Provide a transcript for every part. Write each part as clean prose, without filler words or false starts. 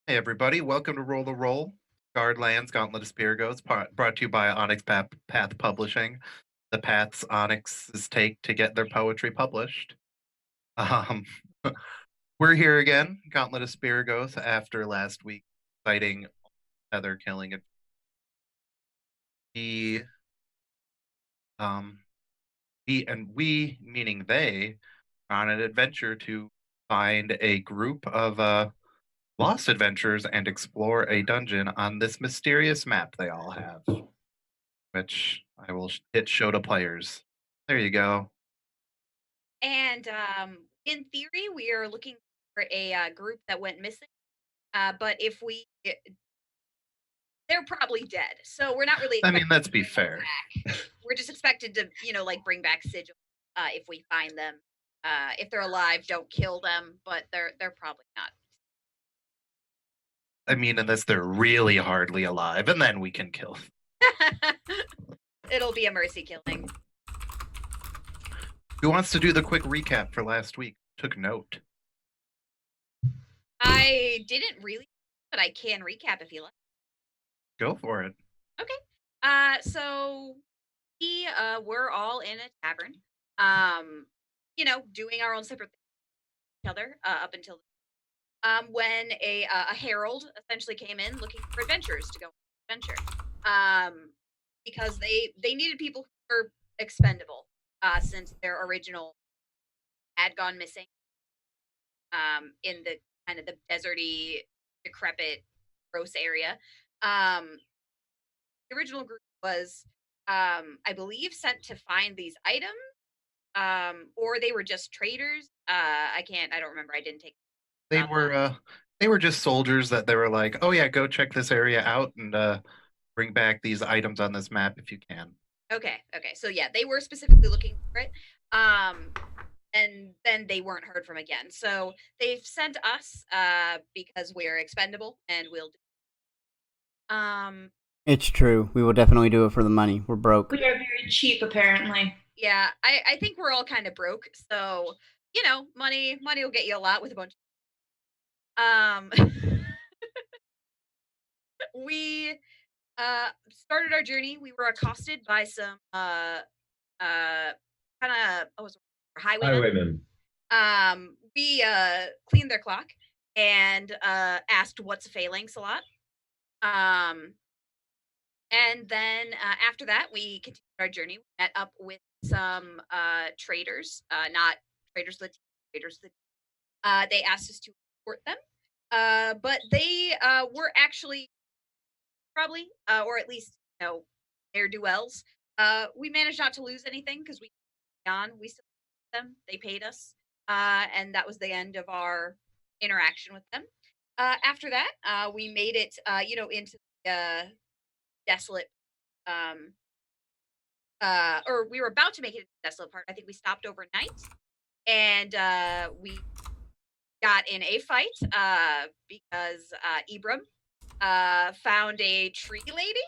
Hey everybody, welcome to Roll the Roll, Guardlands Gauntlet of Spirgos, brought to you by Onyx Path Publishing. The Path's Onyx's take to get their poetry published. Um, we're here again, Gauntlet of Spirgos, after last week fighting Heather killing it. We, um, we, meaning they, are on an adventure to find a group of lost adventurers and explore a dungeon on this mysterious map they all have, which I will hit show to players. There you go. And in theory, we are looking for a group that went missing. But if they're probably dead, so we're not really I mean, expected let's to be bring them fair. back. We're just expected to, like bring back sigil if we find them. If they're alive, don't kill them. But they're probably not. I mean, unless they're really hardly alive, and then we can kill. It'll be a mercy killing. Who wants to do the quick recap for last week? Took note. I didn't really, but I can recap if you like. Go for it. Okay. So we were all in a tavern. Doing our own separate things with each other up until when a herald essentially came in looking for adventurers to go on an adventure, because they needed people who were expendable, since their original had gone missing, in the kind of the deserty, decrepit, gross area. Um, the original group was, I believe, sent to find these items, or they were just traders. I don't remember. I didn't take They about that. were uh they were just soldiers that they were like, oh yeah, go check this area out and bring back these items on this map if you can. Okay. So yeah, they were specifically looking for it. Um, and then they weren't heard from again. So they've sent us because we're expendable and we'll do. It's true. We will definitely do it for the money. We're broke. We are very cheap, apparently. Yeah, I think we're all kind of broke. So, money will get you a lot with a bunch. Um we started our journey. We were accosted by some kind of highwaymen. Highwayman. We cleaned their clock and asked what's failing Salat. Um, and then after that, we continued our journey. We met up with some traders, not traders Latino, traders. They asked us to support them, but they were actually probably, or at least ne'er do wells. We managed not to lose anything because we still them. They paid us, and that was the end of our interaction with them. After that, we made it, into the desolate, um, or we were about to make it into the desolate part. I think we stopped overnight, and we got in a fight because Ibram found a tree lady.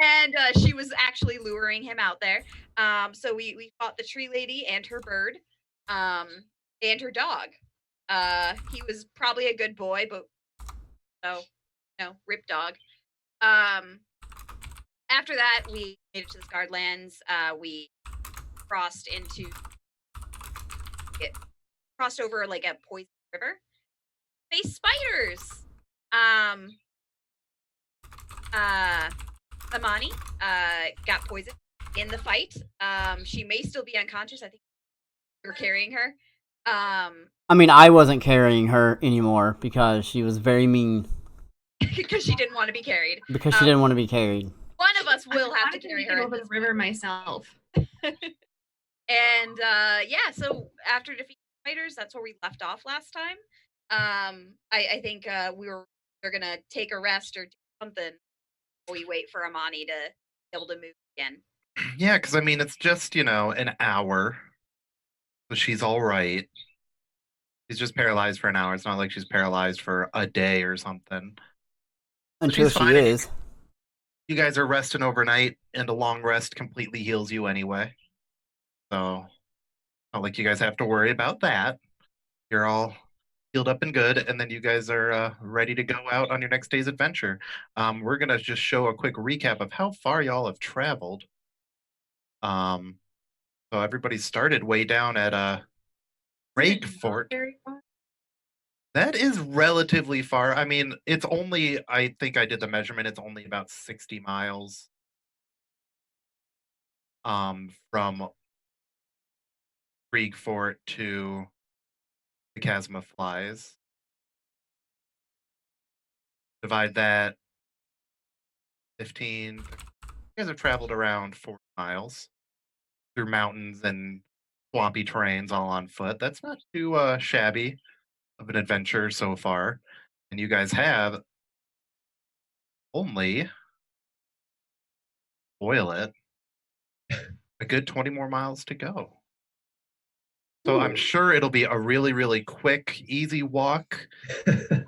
And she was actually luring him out there. So we fought the tree lady and her bird, and her dog. He was probably a good boy, but so rip dog. Um, After that, we made it to the Scarred Lands. We crossed into it, crossed over like a poison river. Faced spiders. Um, Amani got poisoned in the fight. She may still be unconscious. I think we were carrying her. I mean, I wasn't carrying her anymore because she was very mean. Because she didn't want to be carried. Because she didn't want to be carried. One of us will have to carry her over the river myself. And yeah, so after defeating fighters, that's where we left off last time. I think they're gonna take a rest or do something while we wait for Amani to be able to move again. Yeah, because I mean, it's just, an hour. So she's all right. She's just paralyzed for an hour. It's not like she's paralyzed for a day or something. Until she's she fine. is. You guys are resting overnight, and a long rest completely heals you anyway. So, not like you guys have to worry about that. You're all healed up and good, and then you guys are ready to go out on your next day's adventure. We're gonna just show a quick recap of how far y'all have traveled. So everybody started way down at Rake Fort. Very far. That is relatively far. I mean, it's only, I think I did the measurement, it's only about 60 miles from Krieg Fort to the Chasm of Flies. Divide that 15. You guys have traveled around 40 miles through mountains and swampy terrains all on foot. That's not too shabby of an adventure so far. And you guys have only, spoil it, a good 20 more miles to go. So I'm sure it'll be a really, really quick, easy walk.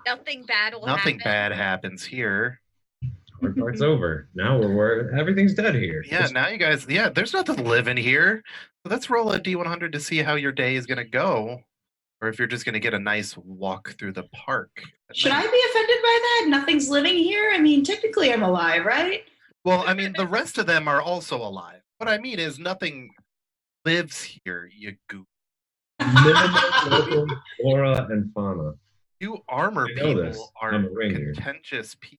Nothing bad will Nothing happen. bad happens here. Hard part's over. Now we're everything's dead here. Yeah, now you guys, yeah, there's nothing living here. So let's roll a D100 to see how your day is gonna go, or if you're just gonna get a nice walk through the park. Should I be offended by that? Nothing's living here? I mean, technically I'm alive, right? Well, I mean, the rest of them are also alive. What I mean is nothing lives here, you goop. Minimal local flora and fauna. You armor I know this. people are I'm a reindeer. contentious people.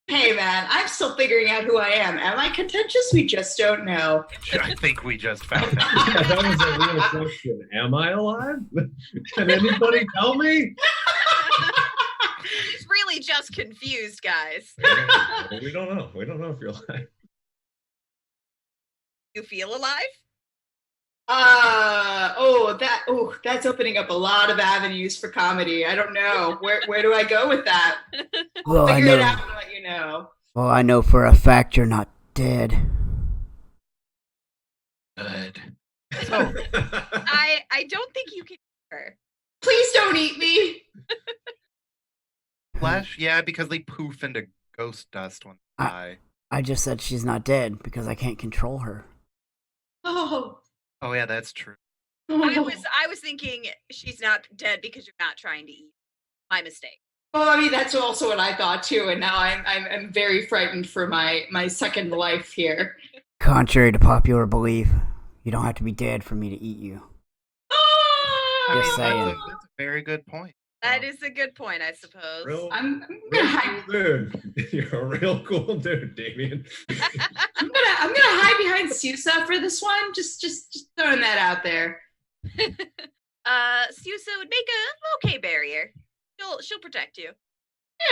Hey man, I'm still figuring out who I am. Am I contentious? We just don't know. I think we just found out. Yeah, that was a real question. Am I alive? Can anybody tell me? He's really just confused, guys. We don't know. We don't know if you're alive. You feel alive? That's opening up a lot of avenues for comedy. I don't know. Where do I go with that? Well, I Figure it know. out and let you know. Well, I know for a fact you're not dead. Good. I don't think you can eat her. Please don't eat me. Flash, yeah, because they poof into ghost dust when they die. I just said she's not dead because I can't control her. Oh. Oh yeah, that's true. I was thinking she's not dead because you're not trying to eat. My mistake. Well, I mean, that's also what I thought too, and now I'm very frightened for my second life here. Contrary to popular belief, you don't have to be dead for me to eat you. I Just mean, saying. that's a very good point. That is a good point, I suppose. I'm Real gonna hide. cool dude. You're a real cool dude, Damien. I'm gonna hide behind Susa for this one. Just throwing that out there. Susa would make a okay barrier. She'll protect you.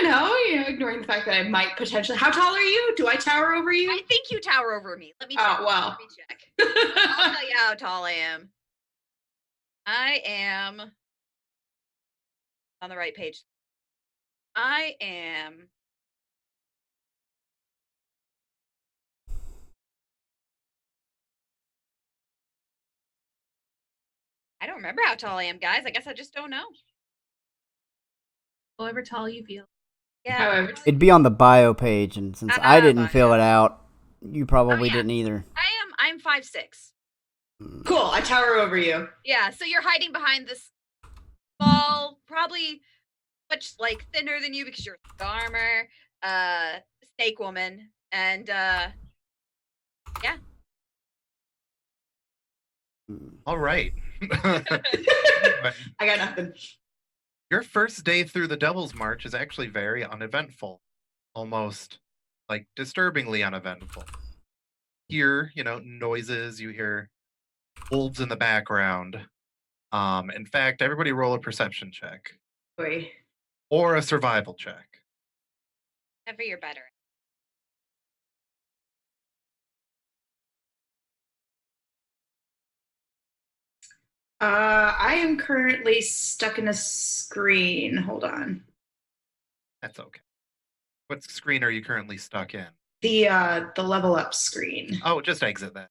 You know, ignoring the fact that I might potentially. How tall are you? Do I tower over you? I think you tower over me. Let me check. Oh, well. Let me check. I'll tell you how tall I am. I am on the right page. I am I don't remember how tall I am, guys. I guess I just don't know. However tall you feel. Yeah. However, It'd be on the bio page, and since I didn't fill bio. it out, you probably yeah. didn't either. I'm 5'6". cool. I tower over you. Yeah, so you're hiding behind this small, probably much like thinner than you because you're armor, snake woman, and yeah. All right. I got nothing. Your first day through the Devil's March is actually very uneventful, almost like disturbingly uneventful. Hear, noises, you hear wolves in the background. In fact, everybody roll a perception check Boy. or a survival check. Ever you're better. I am currently stuck in a screen. Hold on. That's okay. What screen are you currently stuck in? The level up screen. Oh, just exit that.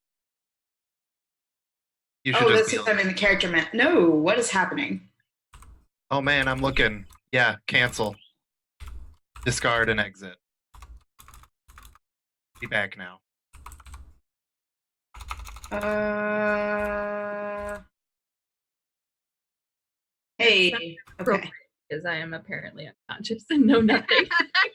You should Oh, just that's be if I'm in the character map. No, what is happening? Oh man, I'm looking. Yeah, cancel. Discard and exit. Be back now. Hey. Okay. Because I am apparently unconscious and know nothing.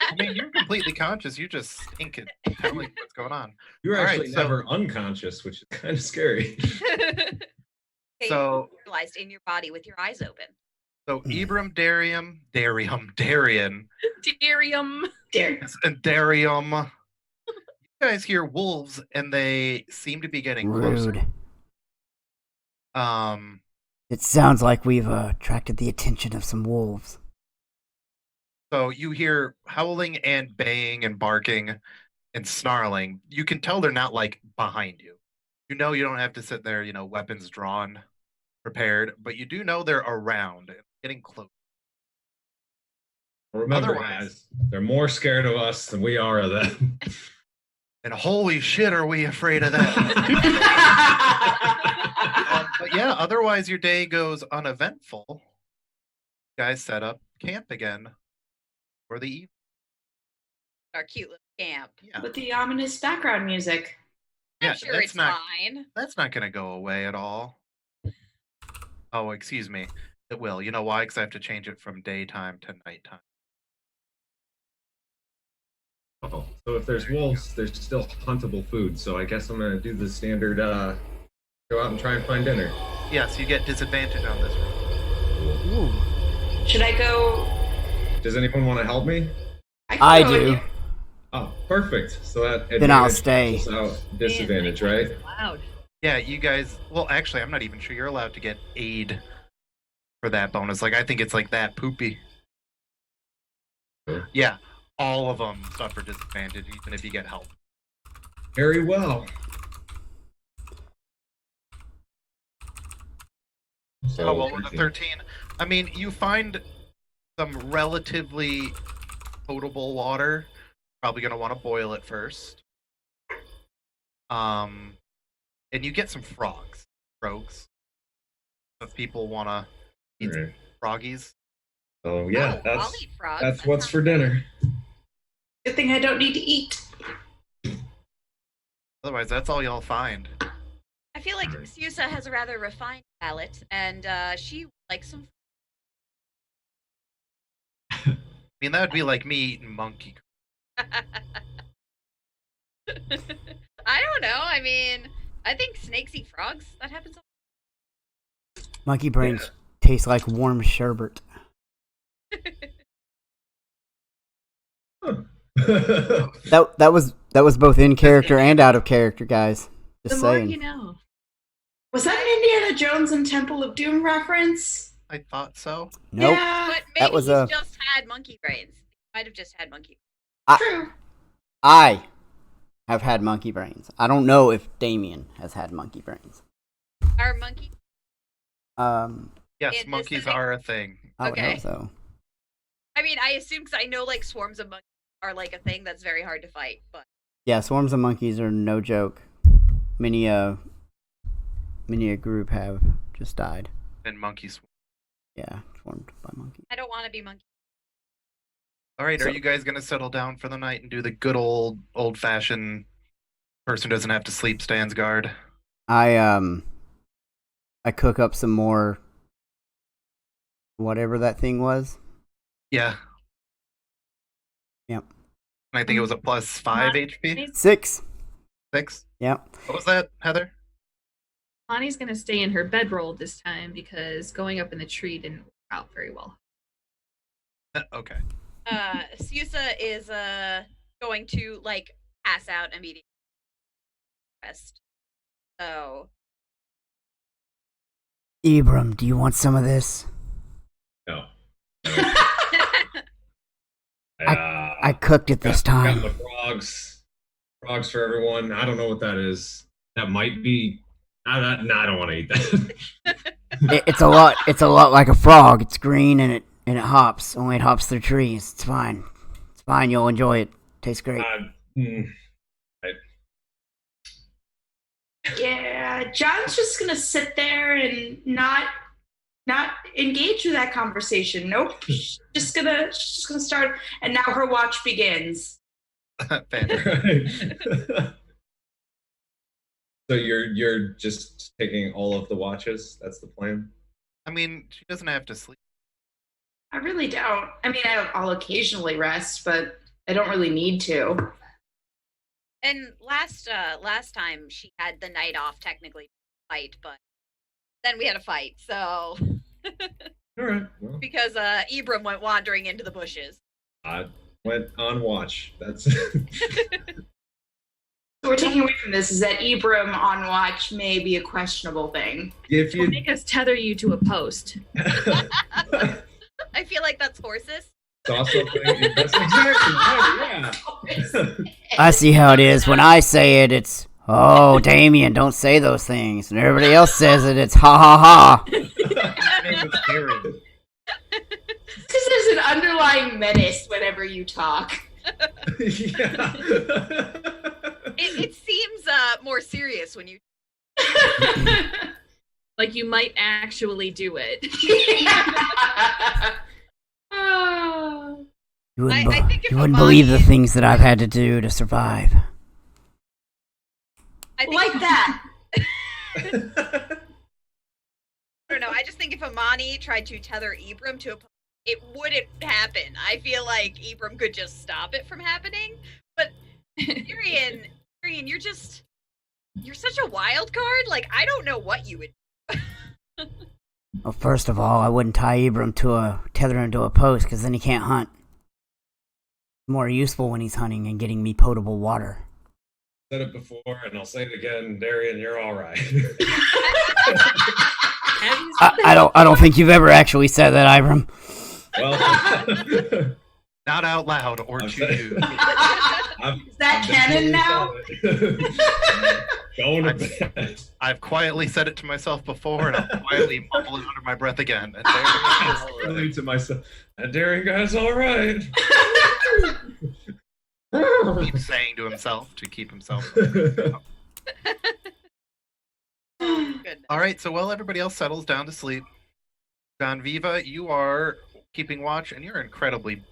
I mean, you're completely conscious. You just stink at telling what's going on. You're All actually right, so- never unconscious, which is kind of scary. Okay, So- you realized in your body with your eyes open. So Ibram, Darian, and Delirium. Darium. You guys hear wolves, and they seem to be getting closer. Rude. It sounds like we've attracted the attention of some wolves. So you hear howling and baying and barking and snarling. You can tell they're not like behind you. You know you don't have to sit there, weapons drawn, prepared, but you do know they're around and getting close. Remember, Otherwise- guys, they're more scared of us than we are of them. And holy shit, are we afraid of that? But yeah, otherwise your day goes uneventful. You guys set up camp again for the evening. Our cute little camp. Yeah, With the ominous background music. yeah, I'm sure that's it's not fine. that's not gonna go away at all. Oh, excuse me. It will. You know why? Because I have to change it from daytime to nighttime. Oh, so if there's wolves, there's still huntable food. So I guess I'm gonna do the standard. Go out and try and find dinner. Yes, you get disadvantage on this roll. Ooh. Should I go? Does anyone want to help me? can I go with do. you. Oh, perfect. So that Then I'll advantage stay. cancels out disadvantage, right? Loud. Yeah, you guys. Well, actually, I'm not even sure you're allowed to get aid for that bonus. Like, I think it's like that poopy. Sure. Yeah, all of them suffer disadvantage, even if you get help. Very well. So Oh, well, with a 13. I mean, you find some relatively potable water. Probably gonna want to boil it first. And you get some frogs. If people want to eat some Alright. froggies. So yeah, Oh, I'll that's eat frogs. that's That what's sounds for good. dinner. Good thing I don't need to eat. Otherwise, that's all y'all find. I feel like Alright. Susa has a rather refined palate, and she likes some. I mean, that would be like me eating monkey. I don't know. I mean, I think snakes eat frogs. That happens. Monkey brains taste like warm sherbet. That was both in character and out of character, guys. The Just more saying. you know. Was that an Indiana Jones and Temple of Doom reference? I thought so. Nope. Yeah, But maybe That was he's a- just had monkey brains. He might have just had monkey. true. I have had monkey brains. I don't know if Damien has had monkey brains. Our monkey. Yes, In this monkeys thing? are a thing. I would Okay. hope so. I mean, I assume because I know like swarms of monkeys are like a thing that's very hard to fight. But Yeah, swarms of monkeys are no joke. Many a group have just died. And monkeys. Yeah, swarmed by monkeys. I don't want to be monkey. All right, So- are you guys gonna settle down for the night and do the good old fashioned person doesn't have to sleep stands guard? I cook up some more whatever that thing was. Yeah. Yep. And I think it was a plus 5 HP. 6. 6. Yep. What was that, Heather? Bonnie's gonna stay in her bedroll this time because going up in the tree didn't work out very well. Okay. Susa is going to like pass out immediately. Rest. So Ibram, do you want some of this? No. I cooked it this got time. the frogs for everyone. I don't know what that is. That might be. I don't want to eat that. It's a lot like a frog. It's green and it hops. Only it hops through trees. It's fine. It's fine. You'll enjoy it. Tastes great. Yeah, John's just gonna sit there and not engage with that conversation. Nope. She's just gonna start, and now her watch begins. Fantastic. So you're just taking all of the watches. That's the plan. I mean, she doesn't have to sleep. I really don't. I mean, I'll occasionally rest, but I don't really need to. And last time she had the night off technically to fight, but then we had a fight, so All right. Well, because Ibram went wandering into the bushes. I went on watch. That's. What we're taking away from this is that Ibram on watch may be a questionable thing. If We'll you. make us tether you to a post. I feel like that's horses. Saw something. That's exactly right. Yeah. I see how it is. When I say it, it's, oh, Damien, don't say those things. And everybody else says it, it's ha ha ha. His name is Aaron. Because there's an underlying menace whenever you talk. Yeah. It seems more serious when you. Like you might actually do it. Oh. You wouldn't, I think if you wouldn't believe the Amani- things that I've had to do to survive. I think Like that. I don't know. I just think if Amani tried to tether Ibram to a post, it wouldn't happen. I feel like Ibram could just stop it from happening. But Tyrion, you're such a wild card. Like I don't know what you would. Well, first of all, I wouldn't tie Ibram to tether him to a post, because then he can't hunt. More useful when he's hunting and getting me potable water. Said it before, and I'll say it again, Darian. You're all right. I don't think you've ever actually said that, Ibram. Well, Not out loud or to you. Is that canon now? Going to bed. I've quietly said it to myself before, and I'll quietly mumble it under my breath again. And there it is. Really to myself. And Darian guy's all right. Keeps saying to himself to keep himself. Goodness. All right, so while everybody else settles down to sleep, Don Viva, you are keeping watch, and you're incredibly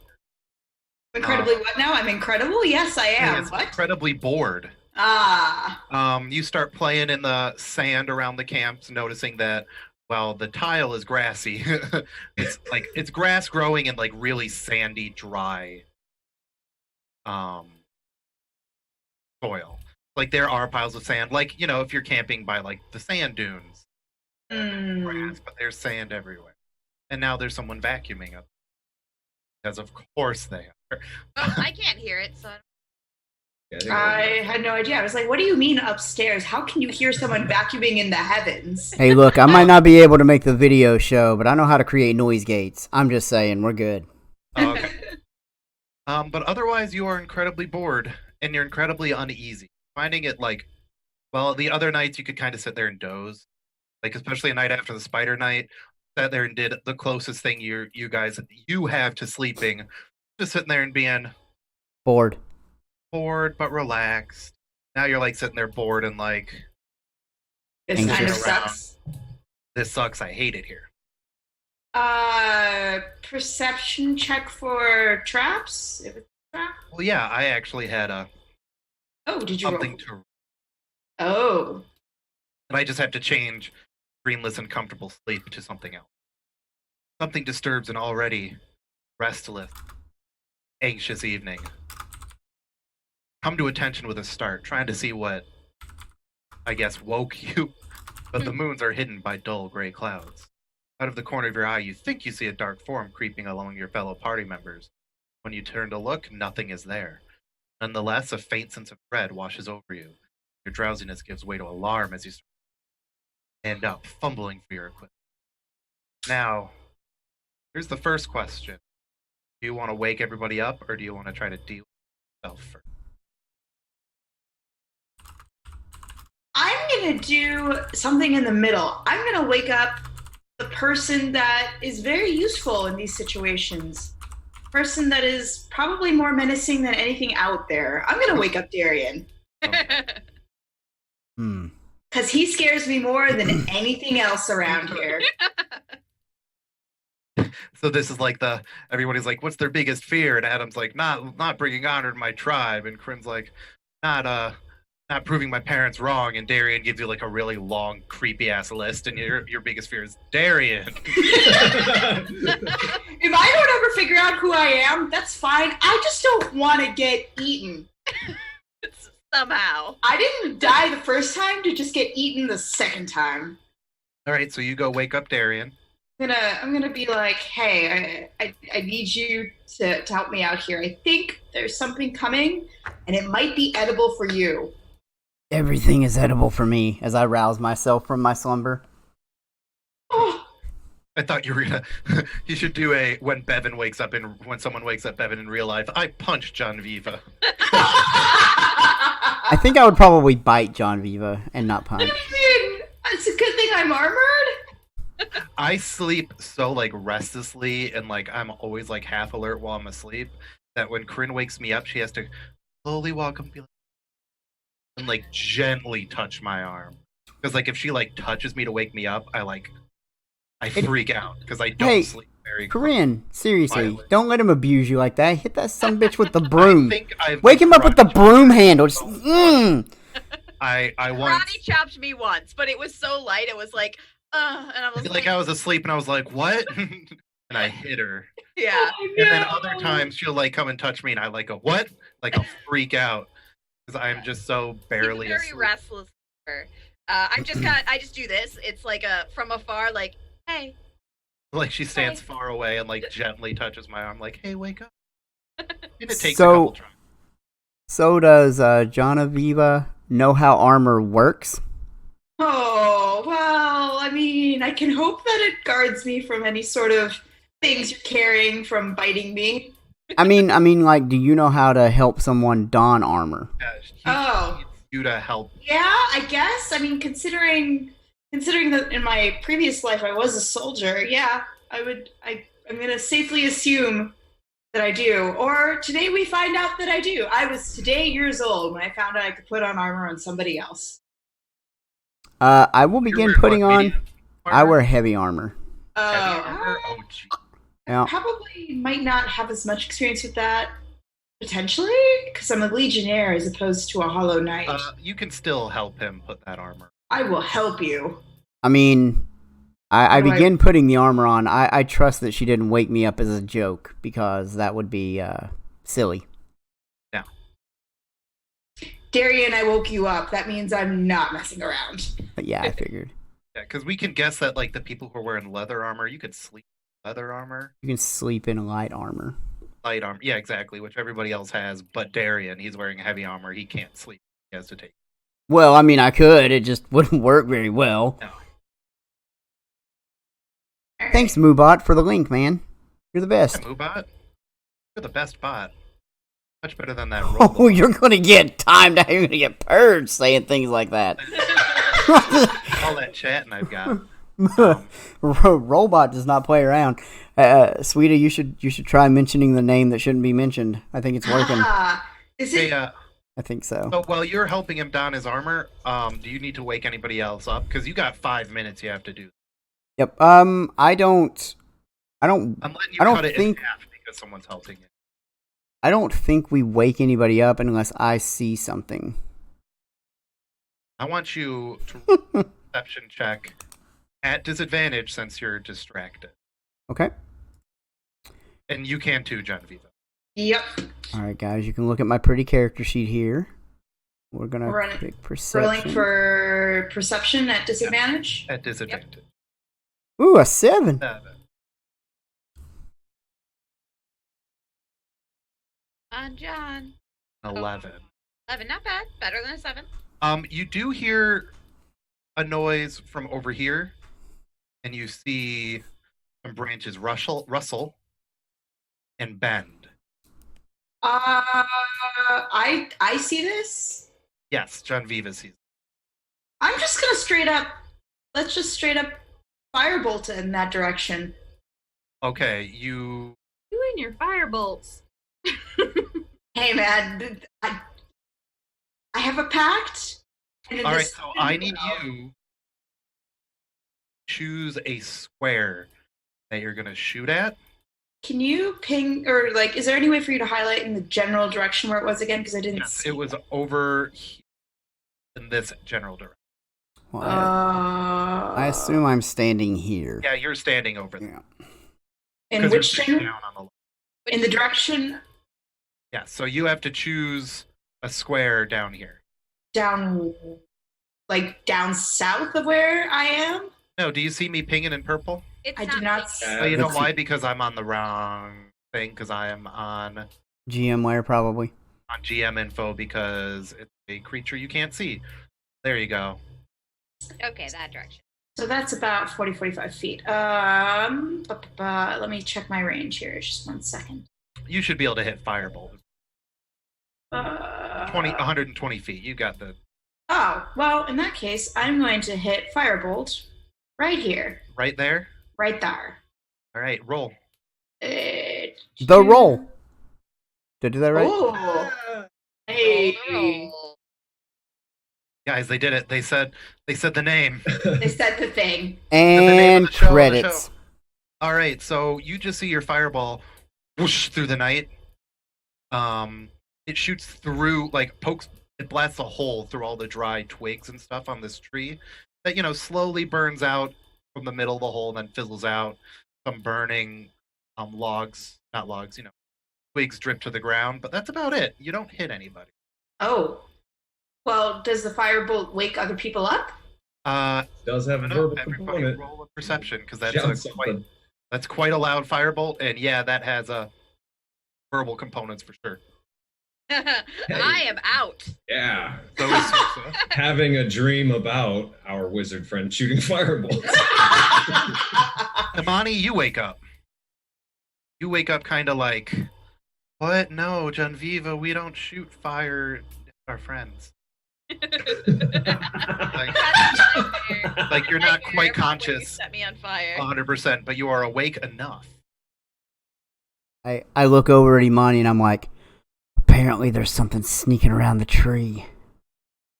Incredibly what now? I'm incredible? Yes, I am. What? incredibly bored. Ah. You start playing in the sand around the camps, noticing that, well, the tile is grassy. It's grass growing in like really sandy, dry soil. Like there are piles of sand, like, you know, if you're camping by like the sand dunes, grass, but there's sand everywhere. And now there's someone vacuuming up. Because of course they are. Oh, I can't hear it, so I had no idea. I was like, what do you mean upstairs? How can you hear someone vacuuming in the heavens? Hey, look, I might not be able to make the video show, but I know how to create noise gates. I'm just saying, we're good. Okay. But otherwise, you are incredibly bored, and you're incredibly uneasy. Finding it like, well, the other nights you could kind of sit there and doze, like especially a night after the spider night, sat there and did the closest thing you have to sleeping, just sitting there and being Bored. but relaxed. Now you're like sitting there bored and like, This Anxious. kind of Around. sucks. this sucks. I hate it here. Perception check for traps? If it's a trap? Well, yeah, I actually had Oh, did you something roll? to, Oh. and I just have to change dreamless and comfortable sleep to something else. Something disturbs an already restless, anxious evening. Come to attention with a start, trying to see what, I guess, woke you, but the moons are hidden by dull gray clouds. Out of the corner of your eye, you think you see a dark form creeping along your fellow party members. When you turn to look, nothing is there. Nonetheless, a faint sense of dread washes over you. Your drowsiness gives way to alarm as you stand up, fumbling for your equipment. Now, here's the first question. Do you want to wake everybody up, or do you want to try to deal with yourself first? I'm going to do something in the middle. I'm going to wake up the person that is very useful in these situations. Person that is probably more menacing than anything out there. I'm going to wake up Darian. Because he scares me more than anything else around here. So this is like everybody's like, what's their biggest fear? And Adam's like, not bringing honor to my tribe. And Corinne's like, not not proving my parents wrong, and Darian gives you like a really long, creepy ass list, and your biggest fear is Darian. If I don't ever figure out who I am, that's fine. I just don't want to get eaten. Somehow. I didn't die the first time to just get eaten the second time. All right, so you go wake up Darian. I'm gonna be like, hey, I need you to help me out here. I think there's something coming, and it might be edible for you. Everything is edible for me as I rouse myself from my slumber. Oh, I thought you were gonna. You should do a when Bevan wakes up when someone wakes up Bevan in real life. I punch John Viva. I think I would probably bite John Viva and not punch. I mean, it's a good thing I'm armored. I sleep so like restlessly and like I'm always like half alert while I'm asleep that when Corinne wakes me up, she has to slowly walk up and like gently touch my arm. Because like if she like touches me to wake me up, I freak out because I don't sleep very Corinne, seriously, quietly. don't let him abuse you like that. Hit that son bitch with the broom. I've Wake him up with the karate broom handle. Just, I once Karate chopped me once, but it was so light. It was like, and I was like I was asleep and I was like, what? And I hit her. yeah. Oh, And then no. other times she'll like come and touch me and I like go, what? Like I'll freak out because I'm just so barely He's a very asleep. restless. I just do this. It's like from afar, like, hey. Like she stands Hey. far away and like gently touches my arm, like, "Hey, wake up." And it takes So- a couple tries. So does Genevieve know how armor works? Oh, well, I mean, I can hope that it guards me from any sort of things you're carrying from biting me. I mean, like, do you know how to help someone don armor? Yeah, he Oh. needs you to help. Yeah, I guess. I mean, considering that in my previous life I was a soldier, yeah, I'm gonna safely assume that I do. Or today we find out that I do. I was today years old when I found out I could put on armor on somebody else. I will You're begin wearing putting what, on. medium I armor? wear heavy armor. Heavy Oh, armor? Oh, gee. Yeah. probably might not have as much experience with that. Potentially, because I'm a legionnaire as opposed to a hollow knight. You can still help him put that armor. I will help you. I mean, I How do I- begin putting the armor on. I trust that she didn't wake me up as a joke because that would be silly. Darian, I woke you up. That means I'm not messing around. But yeah, I figured. Yeah, because we can guess that like the people who are wearing leather armor, you could sleep in leather armor, You can sleep in light armor. light armor. Yeah, exactly, which everybody else has. But Darian, he's wearing heavy armor. He can't sleep. He has to take. Well, I mean, I could. It just wouldn't work very well. No. Thanks, Moobot, for the link, man. You're the best. Yeah, Moobot, you're the best bot. Much better than that. Oh, robot. you're gonna get timed out. You're gonna get purged saying things like that. All that chatting I've got. Robot does not play around. Sweta, you should try mentioning the name that shouldn't be mentioned. I think it's working. Is Hey, it? I think so. so while you're helping him don his armor, do you need to wake anybody else up? Because you got 5 minutes you have to do. Yep. I don't I'm letting you I don't cut it think- in half because someone's helping you. think we wake anybody up unless I see something. I want you to perception check at disadvantage since you're distracted. Okay. And you can too, Genevieve. Yep. All right, guys. You can look at my pretty character sheet here. We're gonna Rolling- pick perception. Rolling for perception at disadvantage. At disadvantage. Ooh, a 7. 7. On John. 11. 11, not bad. Better than a 7. You do hear a noise from over here, and you see some branches rustle and bend. I see this. Yes, Genevieve sees. I'm just gonna let's just straight up firebolt it in that direction. Okay, you. You and your fire bolts. Hey man, I have a pact. And in All right, this- so I need you choose a square that you're gonna shoot at. Can you ping or like? Is there any way for you to highlight in the general direction where it was again? Because I didn't. Yes, see it was over. in this general direction. Well, I assume I'm standing here. Yeah, you're standing over there. Yeah. In Because you're which sitting general? down on the. In the direction Yeah, so you have to choose a square down here. down, like down south of where I am. No, do you see me pinging in purple? It's I do not. Oh, you know Let's why? see. Because I'm on the wrong thing. Because I am on GM layer, probably. GM info because it's a creature you can't see. There you go. Okay, that direction. So that's about 40, 45 feet. Let me check my range here. Just 1 second. You should be able to hit firebolt. 20. 120 feet. You got the Oh, well, in that case, I'm going to hit firebolt right here. right there. Right there. All right, roll. The roll. Did I do that right? Oh. Hey. Roll. Guys, they did it. They said the name. They said the thing. the name And of the show, the credits. show. All right, so you just see your fireball whoosh through the night. It shoots through, like pokes. It blasts a hole through all the dry twigs and stuff on this tree that slowly burns out from the middle of the hole and then fizzles out. Some burning logs, not logs, twigs drip to the ground, but that's about it. You don't hit anybody. Oh. Well, does the firebolt wake other people up? Does have a No, verbal everybody component. roll a perception because Shout something. that's quite a loud firebolt, and yeah, that has a verbal components for sure. I am out. Yeah. So is Sweta. Having a dream about our wizard friend shooting fireballs. Imani, you wake up. You wake up kind of like, what? No, Janviva, we don't shoot fire at our friends. Like you're not quite conscious Set me on fire. 100%, but you are awake enough. I look over at Imani and I'm like, apparently there's something sneaking around the tree.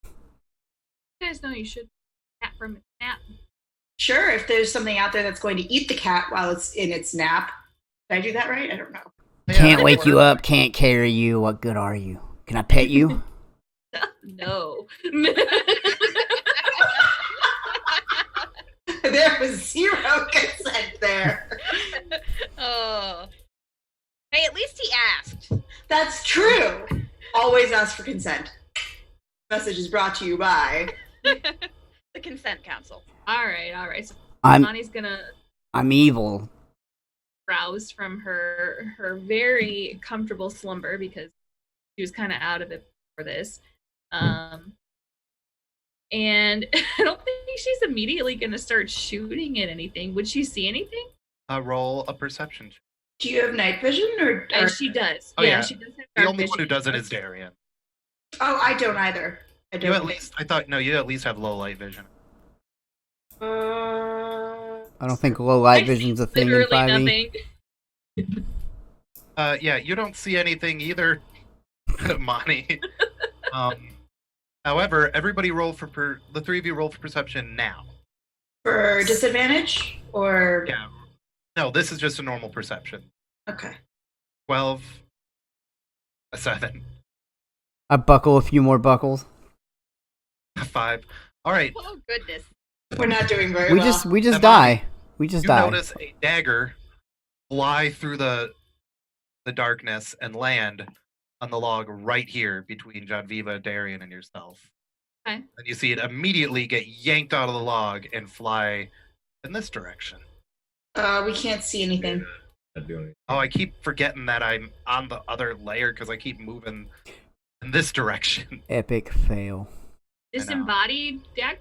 You guys know you should cat from its nap. Sure, if there's something out there that's going to eat the cat while it's in its nap. Did I do that right? I don't know. Can't wake you up, can't carry you. What good are you? Can I pet you? No. There was zero consent there. Oh. Hey, at least he asked. That's true. Always ask for consent. Message is brought to you by. The consent council. All right. So I'm Bonnie's gonna evil. rouse from her very comfortable slumber because she was kind of out of it for this. And I don't think she's immediately going to start shooting at anything. Would she see anything? Roll a perception check. Do you have night vision or? She does. Oh, yeah. She does have The dark only one who vision. doesn't is Darian. Oh, I don't either. I don't. You at least, you at least have low light vision. I don't think low light I vision's see a thing in literally 5e. nothing. Yeah, you don't see anything either, Monty. However, everybody roll for the three of you roll for perception now. For disadvantage or? Yeah. No, this is just a normal perception. Okay. 12, a 7, I buckle a few more buckles. a 5. All right. Oh goodness. We're not doing very We well. just Emily, die. We just You die. notice a dagger fly through the darkness and land on the log right here between Janviva, Darian, and yourself. Okay. And you see it immediately get yanked out of the log and fly in this direction. We can't see anything. Not doing it. Oh, I keep forgetting that I'm on the other layer because I keep moving in this direction. Epic fail. Disembodied dagger?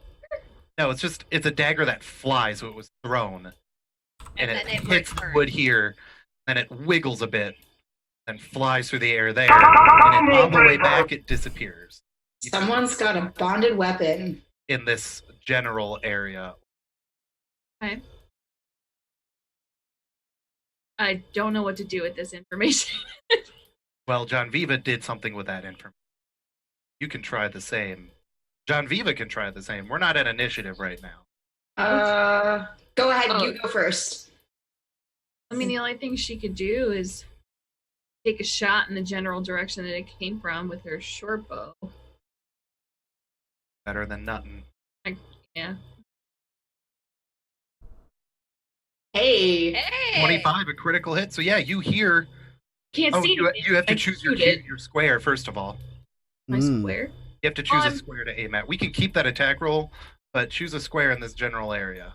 No, it's a dagger that flies, so it was thrown. And then it hits the returns. wood here, then it wiggles a bit, then flies through the air there, and on the way back it disappears. Someone's got a bonded weapon. In this general area. Okay. I don't know what to do with this information. Well, Janviva did something with that information. You can try the same. Janviva can try the same. We're not at initiative right now. Go ahead. Oh. You go first. I mean, the only thing she could do is take a shot in the general direction that it came from with her short bow. Better than nothing. Yeah. Hey. Hey. 25, a critical hit. So yeah, you hear. Can't Oh, see you anything. have to I choose shoot it. your square first of all. My Mm. square. You have to choose a I'm- square to aim at. We can keep that attack roll, but choose a square in this general area.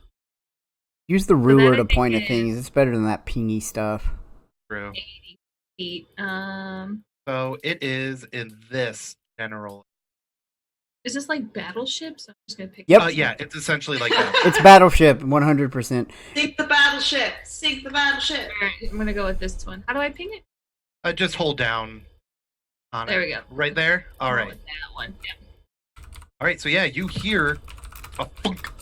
Use the that ruler I to think point at is- things. It's better than that pingy stuff. True. 80 feet. So it is in this general. Is this like battleships? I'm just gonna pick. Yep. Yeah, it's essentially like that. It's battleship, 100%. Sink the battleship. Sink the battleship. All right, I'm gonna go with this one. How do I ping it? Just hold down on There it. we go. Right there? All I'll go right. with that one. Yeah. All right, so yeah, you hear a thunk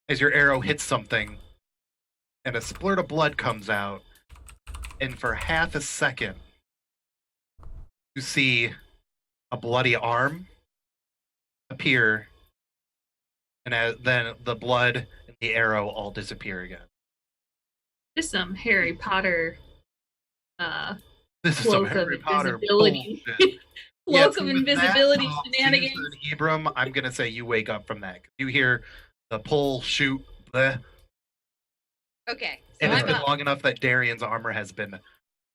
as your arrow hits something, and a splurt of blood comes out, and for half a second, you see a bloody arm appear, and then the blood and the arrow all disappear again. This is some Harry Potter. This is some Cloak of Harry Potter invisibility. bullshit. Yeah, Cloak so of with invisibility that, shenanigans. Susan Ibram, I'm gonna say you wake up from that. You hear the pull, shoot, bleh, Okay. So and it's I'm been up. long enough that Darian's armor has been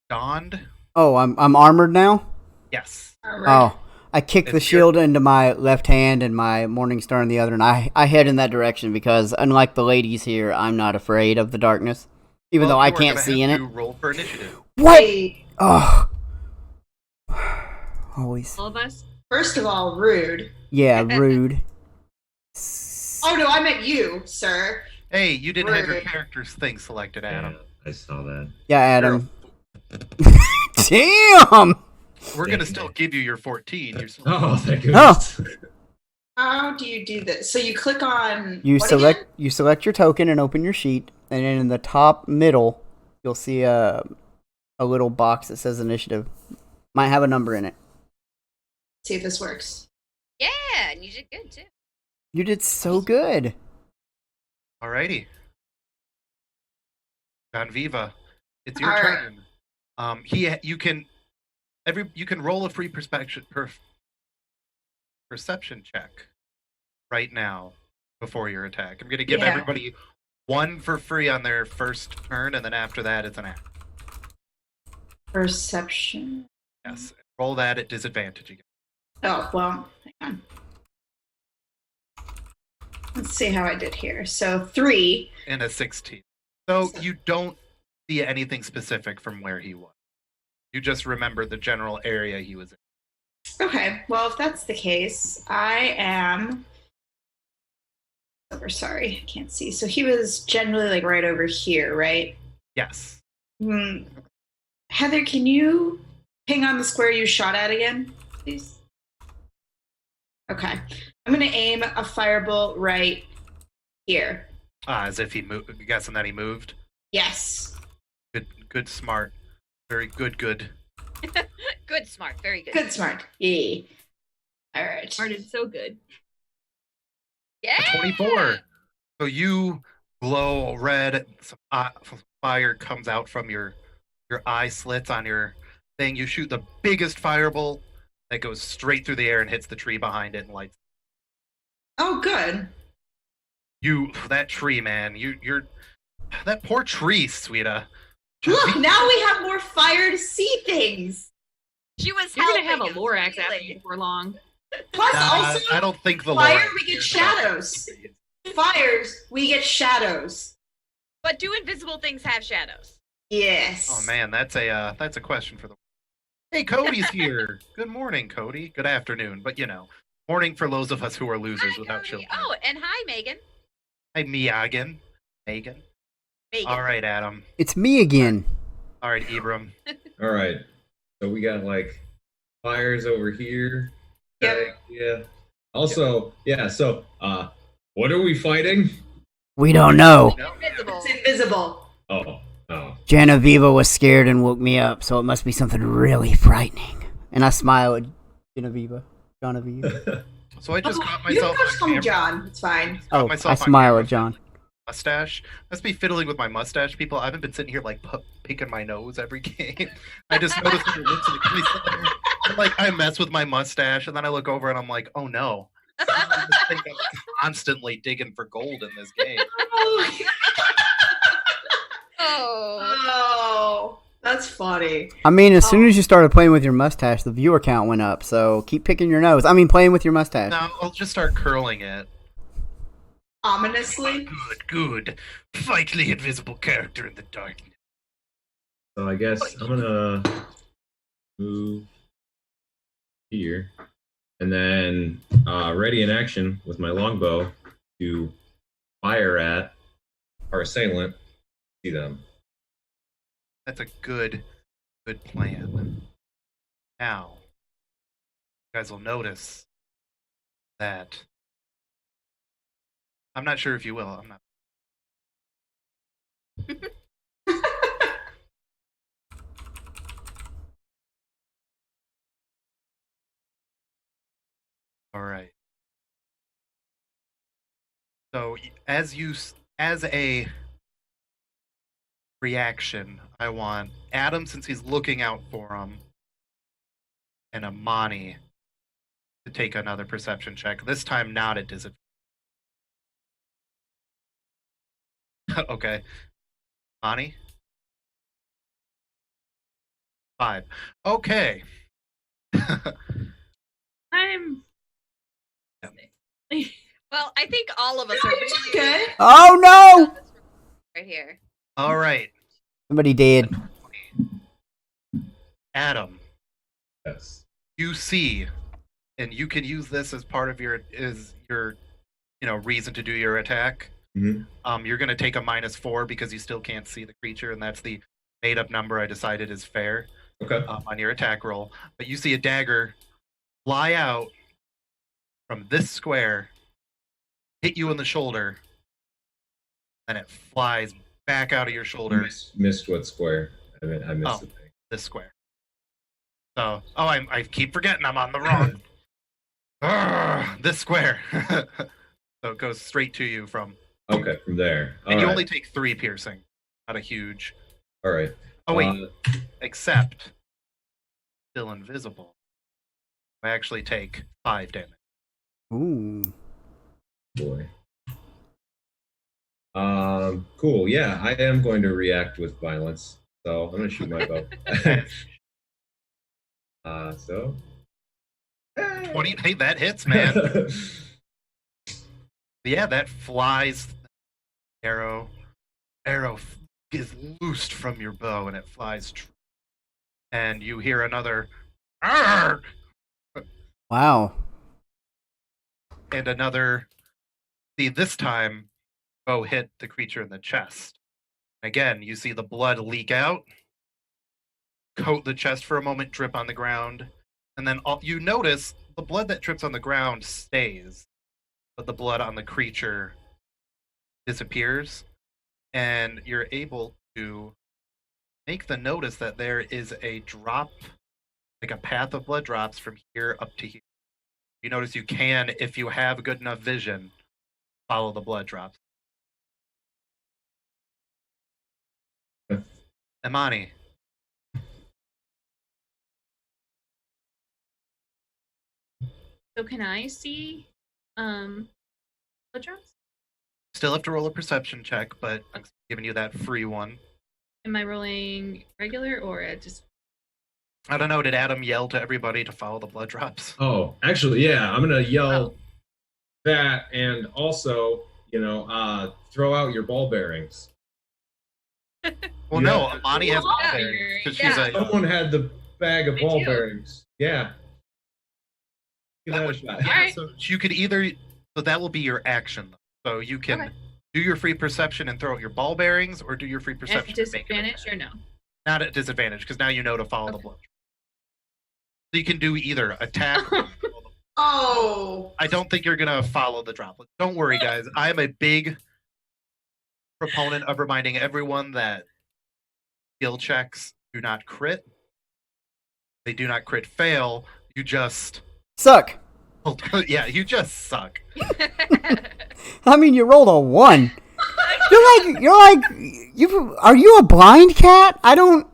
donned. Oh, I'm armored now? Yes. Oh. I kick the It's shield into my left hand and my morning star in the other, and I head in that direction because, unlike the ladies here, I'm not afraid of the darkness. Even though I you are can't gonna see in have it. to roll for initiative. What? Hey. Oh. Always. All of us. First of all, rude. Yeah, rude. Oh no, I meant you, sir. Hey, you didn't have your Rude. character's thing selected, Adam. I saw that. Yeah, Adam. Damn! We're gonna Dang still it. give you your 14. You're still- Oh, thank goodness. How do you do this? So you click on You what select again? you select your token and open your sheet, and then in the top middle, you'll see a little box that says initiative. Might have a number in it. See if this works. Yeah, and you did good too. You did so good. Alrighty. John Viva, it's your All right. turn. You can roll a free perception check right now before your attack. I'm gonna give Yeah. everybody one for free on their first turn, and then after that, it's an act. Perception. Yes, roll that at disadvantage again. Oh well, hang on. Let's see how I did here. So 3. And a 16. So you don't see anything specific from where he was. You just remember the general area he was in. Okay, well if that's the case, I am. Sorry, I can't see. So he was generally like right over here, right? Yes. Heather, can you ping on the square you shot at again, please? Okay. I'm going to aim a firebolt right here. As if he moved. Guessing that he moved. Yes. Good, smart. Very good. Good, smart, very good. Good, smart. Yeah. All right. Started so good. Yeah. 24. So you glow red. Some fire comes out from your eye slits on your thing. You shoot the biggest firebolt that goes straight through the air and hits the tree behind it and lights. Oh, good. That tree, man. You're that poor tree, Sweta. Look, now we have more fire to see things. She was You're gonna helping have a us, Lorax after really. you before long. Plus, also, I don't think the fire, Lord we get cares about shadows. that. Fires, we get shadows. But do invisible things have shadows? Yes. Oh man, that's a question for the. Hey, Cody's here. Good morning, Cody. Good afternoon, but morning for those of us who are losers Hi, without Cody. children. Oh, and hi, Megan. Hey, Megan. Megan. All right, Adam. It's me again. All right, Ibram. All right. So we got like fires over here. Yep. Yeah. Also, yeah. So, what are we fighting? We don't know. Invisible. It's invisible. Oh. Genevieve was scared and woke me up, so it must be something really frightening. And I smile at Genevieve. So I just caught You myself can just call on me camera. John. It's fine. Oh, myself I on smile camera at John. Mustache. Must be fiddling with my mustache, people. I haven't been sitting here like picking my nose every game. I just noticed when it looks like I mess with my mustache, and then I look over and I'm like, oh no, I think I'm constantly digging for gold in this game. Oh. That's funny. I mean, as soon as you started playing with your mustache, the viewer count went up. So keep picking your nose. I mean, playing with your mustache. Now I'll just start curling it. Ominously. Good. Fight the invisible character in the darkness. So I guess I'm gonna move here, and then ready in action with my longbow to fire at our assailant. See them. That's a good plan. Now, you guys will notice that I'm not sure if you will. I'm not. All right. So as a reaction, I want Adam, since he's looking out for him, and Amani to take another perception check. This time not at disadvantage. Okay. Amani? 5. Okay. I'm. Well, I think all of us are really Okay. Oh no! right here. All right. Somebody dead. Adam, Yes. you see, and you can use this as part of your reason to do your attack. Mm-hmm. You're gonna take a -4 because you still can't see the creature, and that's the made-up number I decided is fair Okay. on your attack roll. But you see a dagger fly out from this square, hit you in the shoulder, and it flies back out of your shoulder. Missed what square? I missed Oh. the thing. This square. So, I keep forgetting I'm on the wrong. This square. So it goes straight to you from. Okay, from there. And you only take 3 piercing. Not a huge. All right. Oh wait, except still invisible. I actually take 5 damage. Ooh. Boy. Cool. Yeah, I am going to react with violence. So I'm gonna shoot my bow. So 20. Hey, that hits, man. Yeah, that flies. Arrow is loosed from your bow, and it flies. And you hear another. Arrgh! Wow. And another. See, this time, bow hit the creature in the chest. Again, you see the blood leak out, coat the chest for a moment, drip on the ground, and then you notice the blood that drips on the ground stays, but the blood on the creature disappears, and you're able to make the notice that there is a drop, like a path of blood drops from here up to here. You notice you can, if you have good enough vision, follow the blood drops. Imani. So can I see blood drops? Still have to roll a perception check, but I'm giving you that free one. Am I rolling regular or just? I don't know. Did Adam yell to everybody to follow the blood drops? Oh, actually, yeah. I'm gonna yell that, and also, throw out your ball bearings. Well, no. Amani has ball Yeah. bearings because Yeah. she's a. Someone had the bag of I ball do. bearings. Yeah. Give that a shot. All right. So you could either. So that will be your action. So you can Okay. do your free perception and throw out your ball bearings, or do your free perception. At and make an disadvantage attack. or no? Not at disadvantage, because now you know to follow the Okay. blood. So you can do either attack. Oh. I don't think you're gonna follow the droplet. Don't worry, guys. I'm a big proponent of reminding everyone that skill checks do not crit. They do not crit fail. You just Suck. yeah, you just suck. I mean, you rolled a 1. Are you a blind cat? I don't.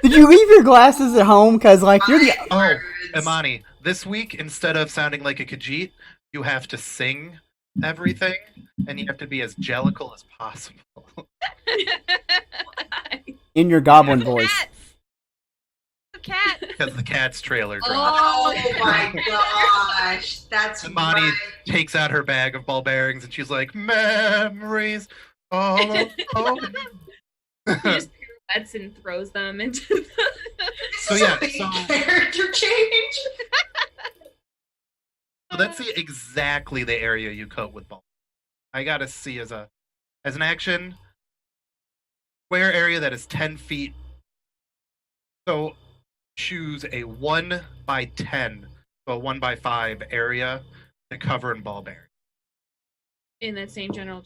Did you leave your glasses at home? Cause you're the. Oh, Imani, this week instead of sounding like a Khajiit, you have to sing everything, and you have to be as jellical as possible. In your goblin The voice. cats. The cat. Because the cat's trailer dropped. Oh my gosh, that's And Monty right. takes out her bag of ball bearings, and she's like, "Memories all He over." just pirouettes and throws them into the. So yeah, Big so character change. that's exactly the area you coat with ball. I gotta see as an action square area that is 10 feet. So choose a 1 by 10, so a 1 by 5 area to cover in ball bearing. In that same general.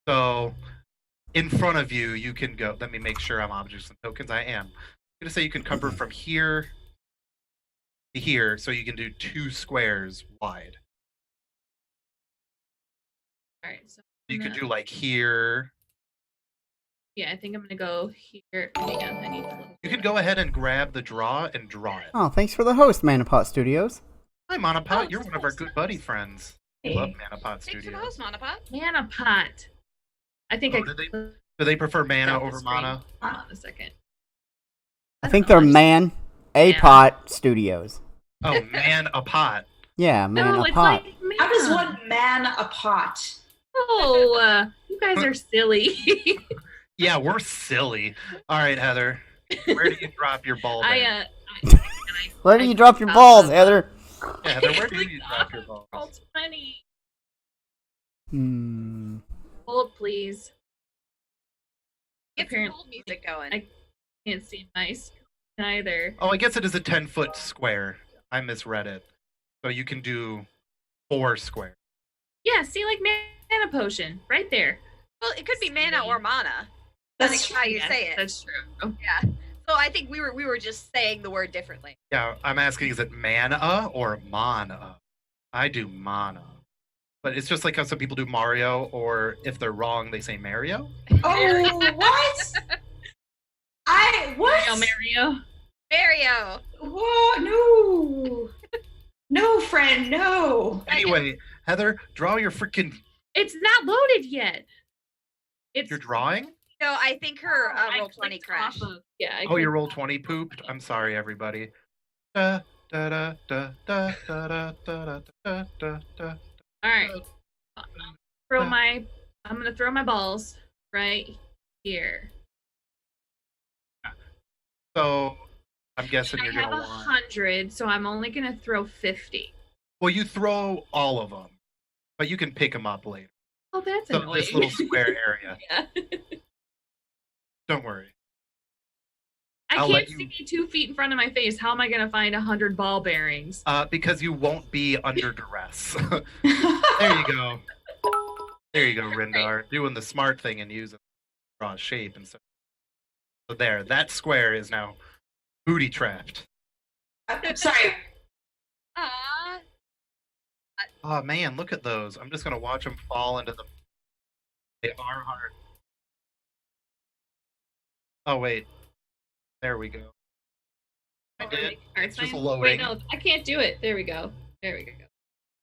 So in front of you, you can go. Let me make sure I'm objects and tokens. I am. I'm gonna say you can cover from here to here, so you can do 2 squares wide. All right, so You could gonna- do like here. Yeah, I think I'm gonna go here. Hang on, I need to. You could go ahead and grab the draw and draw it. Oh, thanks for the host, ManaPot Studios. Hi, Monopot. Oh, You're one of our good buddy friends. We love Manapot Thanks for the Studios. host, Monopot. Mana pot. I think Oh, I. did they- Do they prefer mana Stop the over screen. mana? Hold on a second. I think they're Man. ManaPot Studios. Oh, man, a pot. Yeah, No, it's ManaPot. like How does mana. one man a pot? Oh, you guys are silly. Yeah, we're silly. All right, Heather. Where do you drop your ball? I bearing? Where do you drop your balls, Heather? Yeah, Heather, where do you drop your balls? Roll 20. Hmm. Hold, please. Get some Apparently- old music going. I- Can't see my screen either. Oh, I guess it is a 10-foot square. I misread it. So you can do 4 squares. Yeah, see, like mana potion right there. Well, it could be mana or mana. That's Depending on how you Yeah, say it. That's true. Yeah. So I think we were just saying the word differently. Yeah, I'm asking, is it mana or mana? I do mana. But it's just like how some people do Mario, or if they're wrong, they say Mario. Oh, what? What? Mario. Mario. What? No. No, friend, no. Anyway, Heather, draw your freaking. It's not loaded yet. It's You're drawing? No, I think her I roll 20 clicked crashed. off of- yeah. I Oh, your clicked roll off. 20 pooped? I'm sorry, everybody. Da, da, da, da, da, da, da, da, da, da, da. All right. I'm gonna throw my balls right here. So, I'm guessing I you're have going to want. 100, so I'm only gonna throw 50. Well, you throw all of them, but you can pick them up later. Oh, that's So, annoying. this little square area. Yeah. Don't worry. I I'll can't let you- see 2 feet in front of my face. How am I gonna find 100 ball bearings? Because you won't be under duress. There you go. There you go, Rindar. Doing the smart thing and using draw shape and stuff. So there, that square is now booty trapped. I'm sorry. Aw. Oh man, look at those. I'm just gonna watch them fall into the. They are hard. Oh wait. There we go. I did. Alright, It's just fine. loading. Wait, no, I can't do it. There we go. There we go.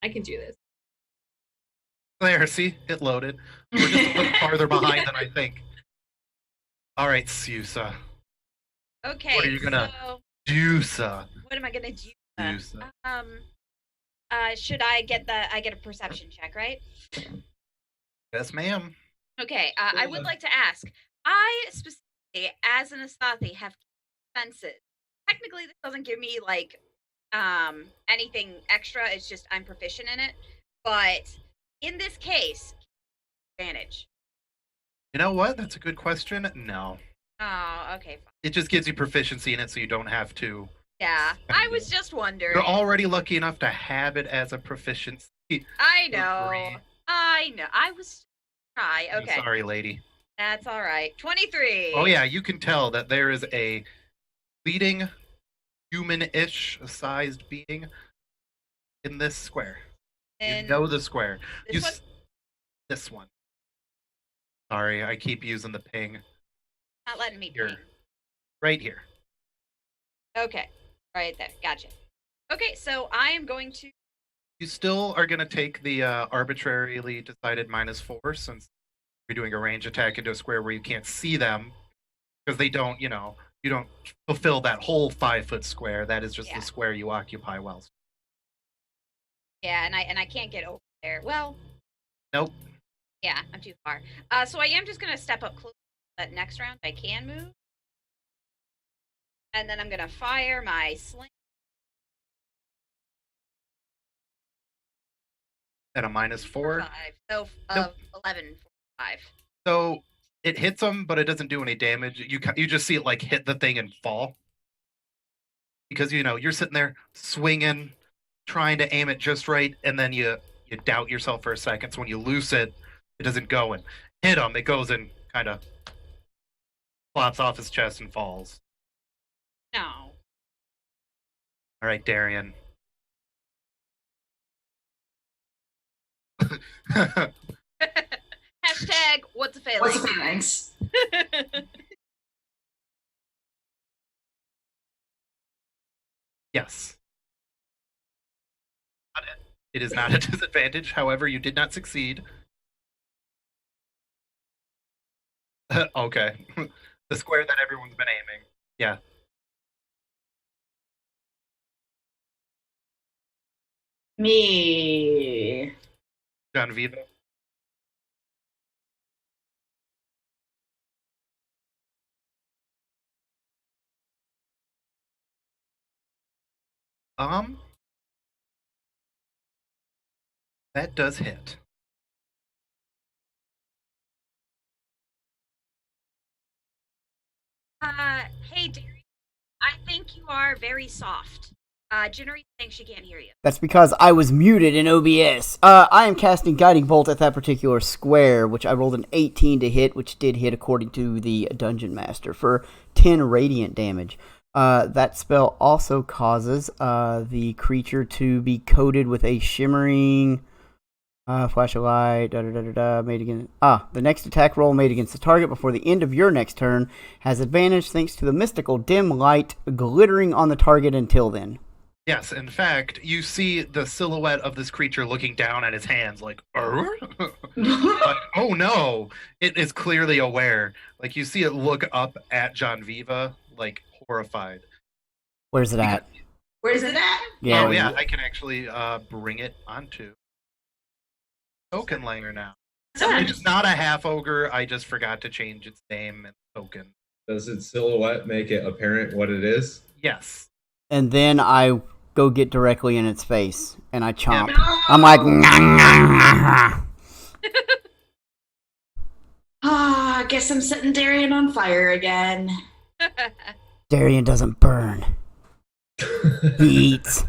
I can do this. There, see? It loaded. We're just a little farther behind than I think. Alright, Susa. Okay. What are you gonna- So Dusa. what am I gonna do? Dusa. Should I get a perception check, right? Yes, ma'am. Okay. I would like to ask. I specifically, as an Asathi, have senses. Technically, this doesn't give me like anything extra. It's just I'm proficient in it. But in this case, advantage. You know what? That's a good question. No. Oh, okay. Fine. It just gives you proficiency in it so you don't have to. Yeah, I was just wondering. You're already lucky enough to have it as a proficiency. I know. Agree. I know. I was try. I'm Okay. sorry, lady. That's all right. 23. Oh yeah, you can tell that there is a leading human-ish sized being in this square. And You know the square. this You one? s- this one. Sorry, I keep using the ping. Not letting me Here. ping. Right here. Okay. Right there. Gotcha. Okay, so I am going to You still are going to take the arbitrarily decided -4 since you're doing a range attack into a square where you can't see them because they don't, you don't fulfill that whole 5-foot square. That is just the square you occupy while. Yeah, and I can't get over there. Well, nope. Yeah, I'm too far. So I am just gonna step up close. That next round I can move, and then I'm gonna fire my sling. At a -4. 5. So Nope. 11 for 5. So it hits them, but it doesn't do any damage. You just see it like hit the thing and fall. Because you're sitting there swinging, trying to aim it just right, and then you doubt yourself for a second. So when you loose it, it doesn't go and hit him. It goes and kind of flops off his chest and falls. No. All right, Darian. Hashtag what's a failing? What's a phalanx? Yes. It is not a disadvantage. However, you did not succeed. Okay. The square that everyone's been aiming. Yeah. Me. John Viva. That does hit. Hey, Darian. I think you are very soft. Jinri thinks she can't hear you. That's because I was muted in OBS. I am casting Guiding Bolt at that particular square, which I rolled an 18 to hit, which did hit according to the Dungeon Master for 10 radiant damage. That spell also causes the creature to be coated with a shimmering flash of light, made against... the next attack roll made against the target before the end of your next turn has advantage thanks to the mystical dim light glittering on the target until then. Yes, in fact, you see the silhouette of this creature looking down at his hands like, like, oh no! It is clearly aware. Like, you see it look up at John Viva, like, horrified. Where's it at? Where's it at? Yeah, oh, yeah, I can actually bring it onto Token Langer now. It's not a half ogre. I just forgot to change its name and token. Does its silhouette make it apparent what it is? Yes. And then I go get directly in its face, and I chomp. Yeah. I'm like, nah. I guess I'm setting Darian on fire again. Darian doesn't burn. He eats.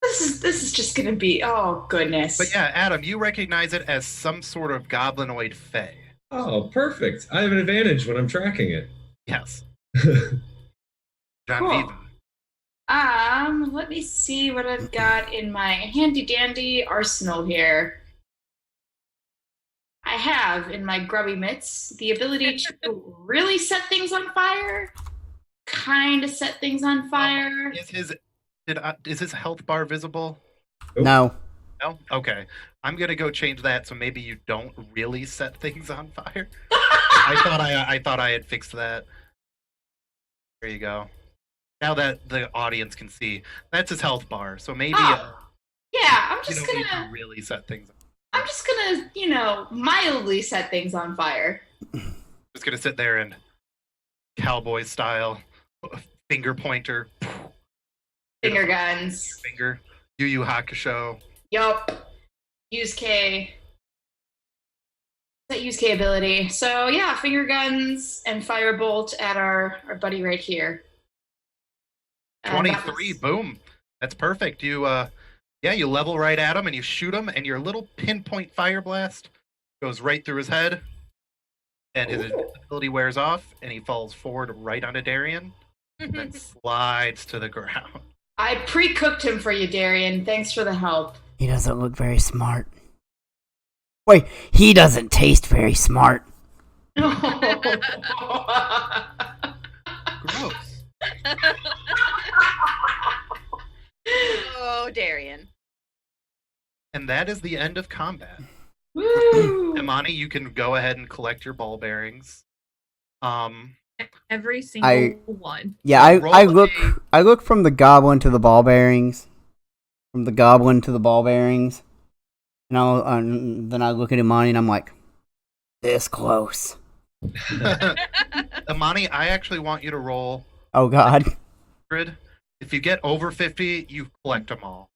This is just gonna be, oh goodness. But yeah, Adam, you recognize it as some sort of goblinoid fae. Oh, perfect. I have an advantage when I'm tracking it. Yes. John Cool. Viva. Let me see what I've got in my handy dandy arsenal here. I have in my grubby mitts the ability to really set things on fire, kind of set things on fire. Is his health bar visible? No. No? Okay. I'm gonna go change that so maybe you don't really set things on fire. I thought I had fixed that. There you go. Now that the audience can see, that's his health bar. So maybe Yeah, I'm you just don't need gonna to really set things. I'm just gonna, mildly set things on fire. Just gonna sit there and cowboy style, finger pointer, Finger guns. finger, Yu Yu Hakusho. Yup. Use K. That use K ability. So yeah, finger guns and firebolt at our buddy right here. 23, boom. That's perfect. You level right at him and you shoot him, and your little pinpoint fire blast goes right through his head, and his ability wears off, and he falls forward right onto Darian, and then slides to the ground. I pre-cooked him for you, Darian. Thanks for the help. He doesn't look very smart. Wait, he doesn't taste very smart. Gross. Oh, Darian. And that is the end of combat. Woo! Imani, you can go ahead and collect your ball bearings. Every single one. Yeah, So I look from the goblin to the ball bearings. From the goblin to the ball bearings. And then I look at Imani and I'm like, this close. Imani, I actually want you to roll Oh god. 100. If you get over 50, you collect them all.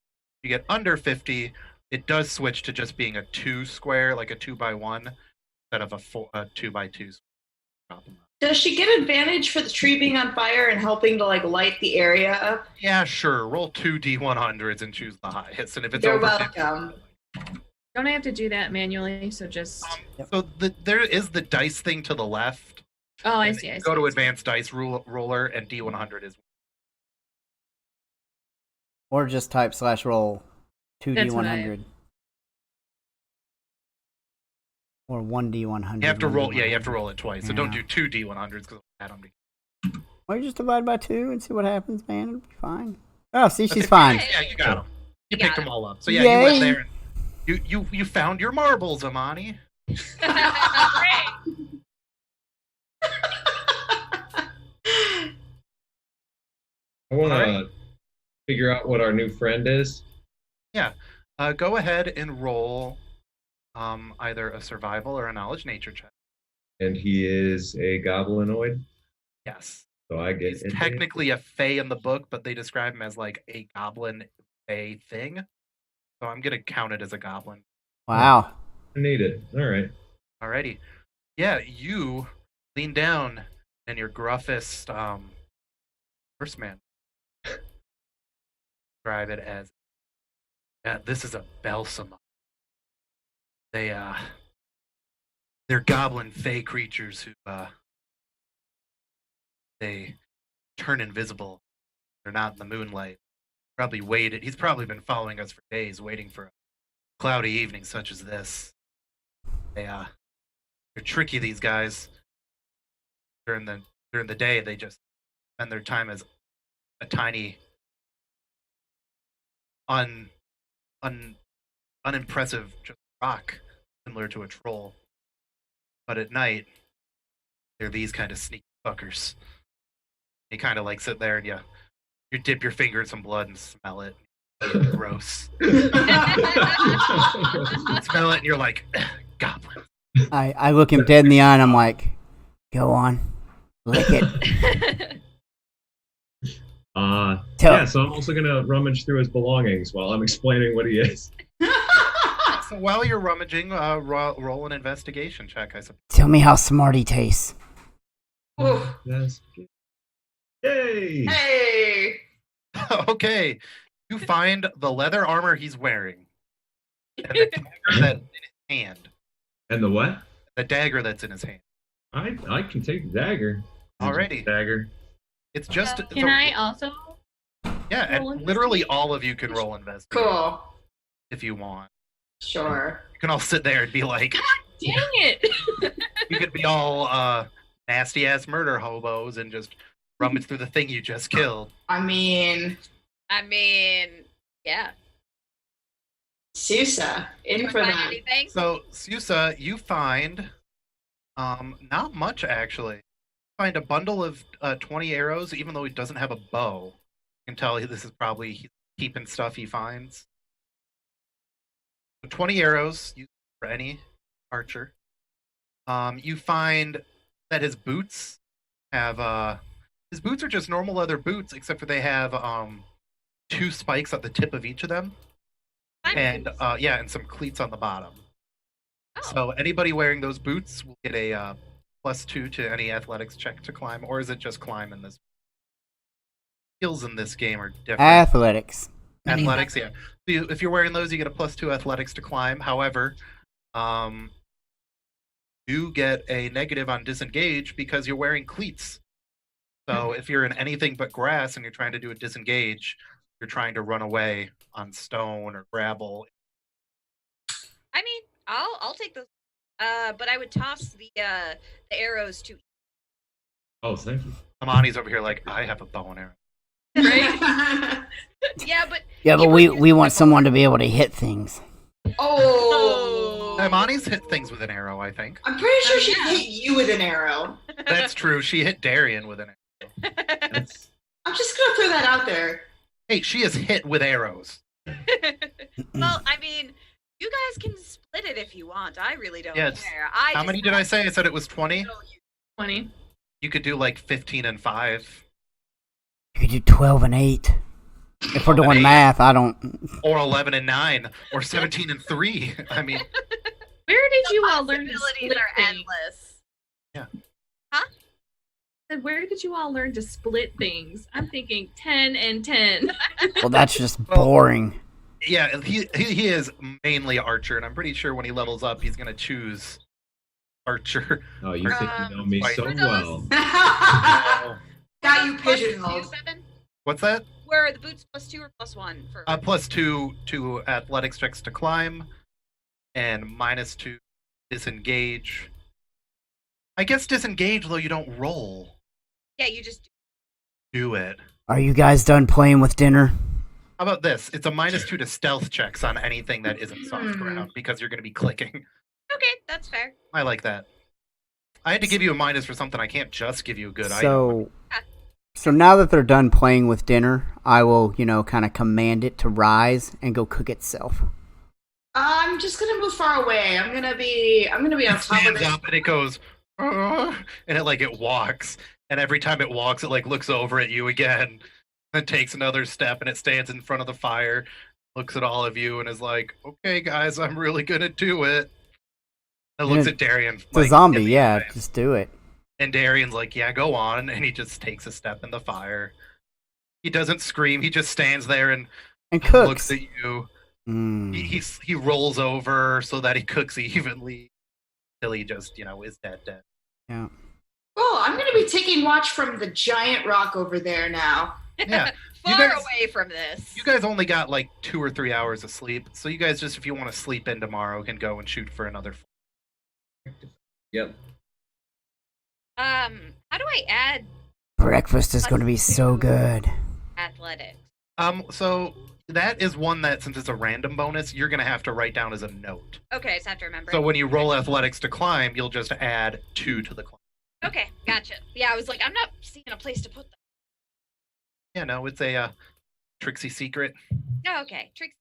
If you get under 50, it does switch to just being a 2 square, like a 2x1, instead of a 2x2 square. Does she get advantage for the tree being on fire and helping to like light the area up? Yeah, sure. Roll 2 D100s and choose the highest. And if it's You're over welcome. 50, Don't have to do that manually, so just. so there is the dice thing to the left. Oh, I And see. then I you see. go to advanced dice roller, and D100 is. Or just type /roll 2D100. Or 1D100. You have to roll. Yeah, you have 1D100. to roll it twice. So don't do 2 D100s because I'll add them together. Or you just divide by 2 and see what happens, man. It'll be fine. Oh, see, But she's if- fine. Yeah, you got them. You got picked them 'em. all up. So yeah, you went Yay. there. And you found your marbles, Imani. I want Alright. to figure out what our new friend is. Go ahead and roll either a survival or a knowledge nature check. And he is a goblinoid. Yes. So I get He's it. technically a fae in the book, but they describe him as like a goblin fae thing. So I'm gonna count it as a goblin. Wow. I need it. All right. Alrighty. Yeah, you lean down and your gruffest horseman. Describe it as, yeah, this is a Belsama. They're goblin fae creatures who they turn invisible. They're not in the moonlight. He's probably been following us for days, waiting for a cloudy evening such as this. They're tricky, these guys. During the day, they just spend their time as a tiny, unimpressive just rock, similar to a troll. But at night, they're these kind of sneaky fuckers. You kind of like sit there and you dip your finger in some blood and smell it. Gross. Smell it and you're like, goblin. I look him dead in the eye and I'm like, go on. Lick it. Yeah, so I'm also gonna rummage through his belongings while I'm explaining what he is. So while you're rummaging, roll an investigation check, I suppose. Tell me how smart he tastes. Ooh. That's good. Yay! Hey! Okay. You find the leather armor he's wearing. And the dagger that's in his hand. And the what? The dagger that's in his hand. I can take the dagger. Alrighty. Dagger. It's just. Can I also? Yeah, and roll literally investigation? all of you can roll investigation Cool. if you want. Sure. You can all sit there and be like, Dang it! you could be all nasty ass murder hobos and just rummage through the thing you just killed. I mean, Yeah. Susa, in Wanna for find that. anything? So, Susa, you find not much actually. You find a bundle of 20 arrows, even though he doesn't have a bow. You can tell this is probably he's keeping stuff he finds. So 20 arrows used for any archer. You find that his boots have his boots are just normal leather boots, except for they have 2 spikes at the tip of each of them. And and some cleats on the bottom. Oh. So anybody wearing those boots will get a +2 to any athletics check to climb, or is it just climb in this? Skills in this game are different. Athletics. Athletics, yeah. So if you're wearing those, you get a +2 athletics to climb. However, you get a negative on disengage because you're wearing cleats. So if you're in anything but grass and you're trying to do a disengage, you're trying to run away on stone or gravel. I mean, I'll take those. But I would toss the arrows to. Oh, thank you. Amani's over here like, I have a bow and arrow. Right? Yeah, but Yeah, but you we were want using someone to be able to hit things. Oh. Imani's hit things with an arrow, I think. I'm pretty sure she Yeah. hit you with an arrow. That's true. She hit Darian with an arrow. That's I'm just gonna throw that out there. Hey, she is hit with arrows. Well, I mean, you guys can split it if you want. I really don't Yes. care. How many did I say? I said it was 20. 20. You could do like 15 and 5. You could do 12 and 8. If we're doing math, I don't. Or 11 and 9. Or 17 and 3. I mean, Where did The you all learn to possibilities split are things? endless. Said, where did you all learn to split things? I'm thinking 10 and 10. Well, that's just boring. yeah, he is mainly Archer, and I'm pretty sure when he levels up, he's going to choose Archer. oh, you think you know me so Wait. well. Got you Plus two, pigeonholed. Bevan? What's that? Where are the boots +2 or +1 for? +2 to athletics checks to climb, and -2 disengage. I guess disengage, though you don't roll. Yeah, you just. Do it. Are you guys done playing with dinner? How about this? It's a -2 to stealth checks on anything that isn't soft ground because you're going to be clicking. Okay, that's fair. I like that. I had to give you a minus for something. I can't just give you a good item. So now that they're done playing with dinner, I will, kind of command it to rise and go cook itself. I'm just gonna move far away. I'm gonna be on It top of stands this. up and it goes, and it walks. And every time it walks, it looks over at you again. Then takes another step and it stands in front of the fire, looks at all of you and is like, "Okay, guys, I'm really gonna do it." And looks at Darian. It's a zombie, yeah, just do it. And Darian's like, "Yeah, go on." And he just takes a step in the fire. He doesn't scream. He just stands there and And looks cooks. at you. Mm. He rolls over so that he cooks evenly till he just is dead. Yeah. Oh, I'm gonna be taking watch from the giant rock over there now. Yeah. Far guys- away from this. You guys only got like 2 or 3 hours of sleep, so you guys just, if you want to sleep in tomorrow, can go and shoot for another. Yep. How do I add Breakfast is going to be so good. athletics? So that is one that, since it's a random bonus, you're gonna have to write down as a note. Okay, so I have to remember. So when you roll athletics to climb, you'll just add 2 to the climb. Okay, gotcha. Yeah, I was like, I'm not seeing a place to put them. Yeah, no, it's a Trixie secret, Oh, okay. Tricks.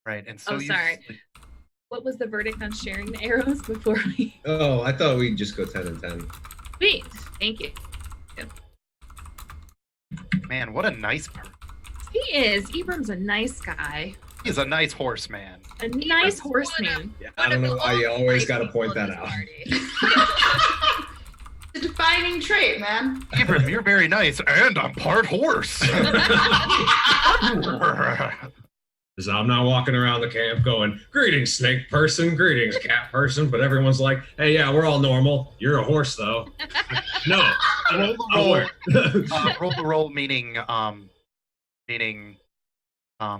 right? And so Oh, you sorry. sleep. What was the verdict on sharing the arrows before we? Oh, I thought we'd just go 10 and 10. Sweet. Thank you. Man, what a nice person. He is. Ibram's a nice guy. He's a nice horseman. A nice horseman. Yeah, I don't know why you always got to point that out. The defining trait, man. Ibram, you're very nice, and I'm part horse. So I'm not walking around the camp going, "Greetings, snake person, greetings, cat person," but everyone's like, "Hey, yeah, we're all normal. You're a horse, though." No. Roll the roll. Roll the roll, meaning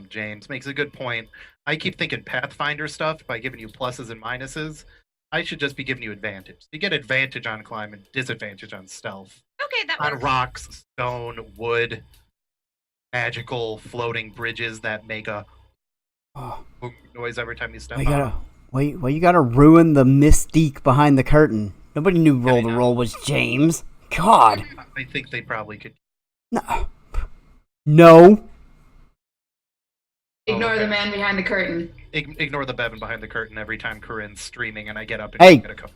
James makes a good point. I keep thinking Pathfinder stuff by giving you pluses and minuses. I should just be giving you advantage. You get advantage on climb and disadvantage on stealth. Okay, that On works. rocks, stone, wood, magical floating bridges that make a Oh, noise every time you step you on. gotta, well, you gotta ruin the mystique behind the curtain. Nobody knew Roll I the know. Roll was James. God. I think they probably could. No. Ignore okay. the man behind the curtain. Ignore the Bevan behind the curtain every time Corinne's streaming and I get up and Hey. get a cup.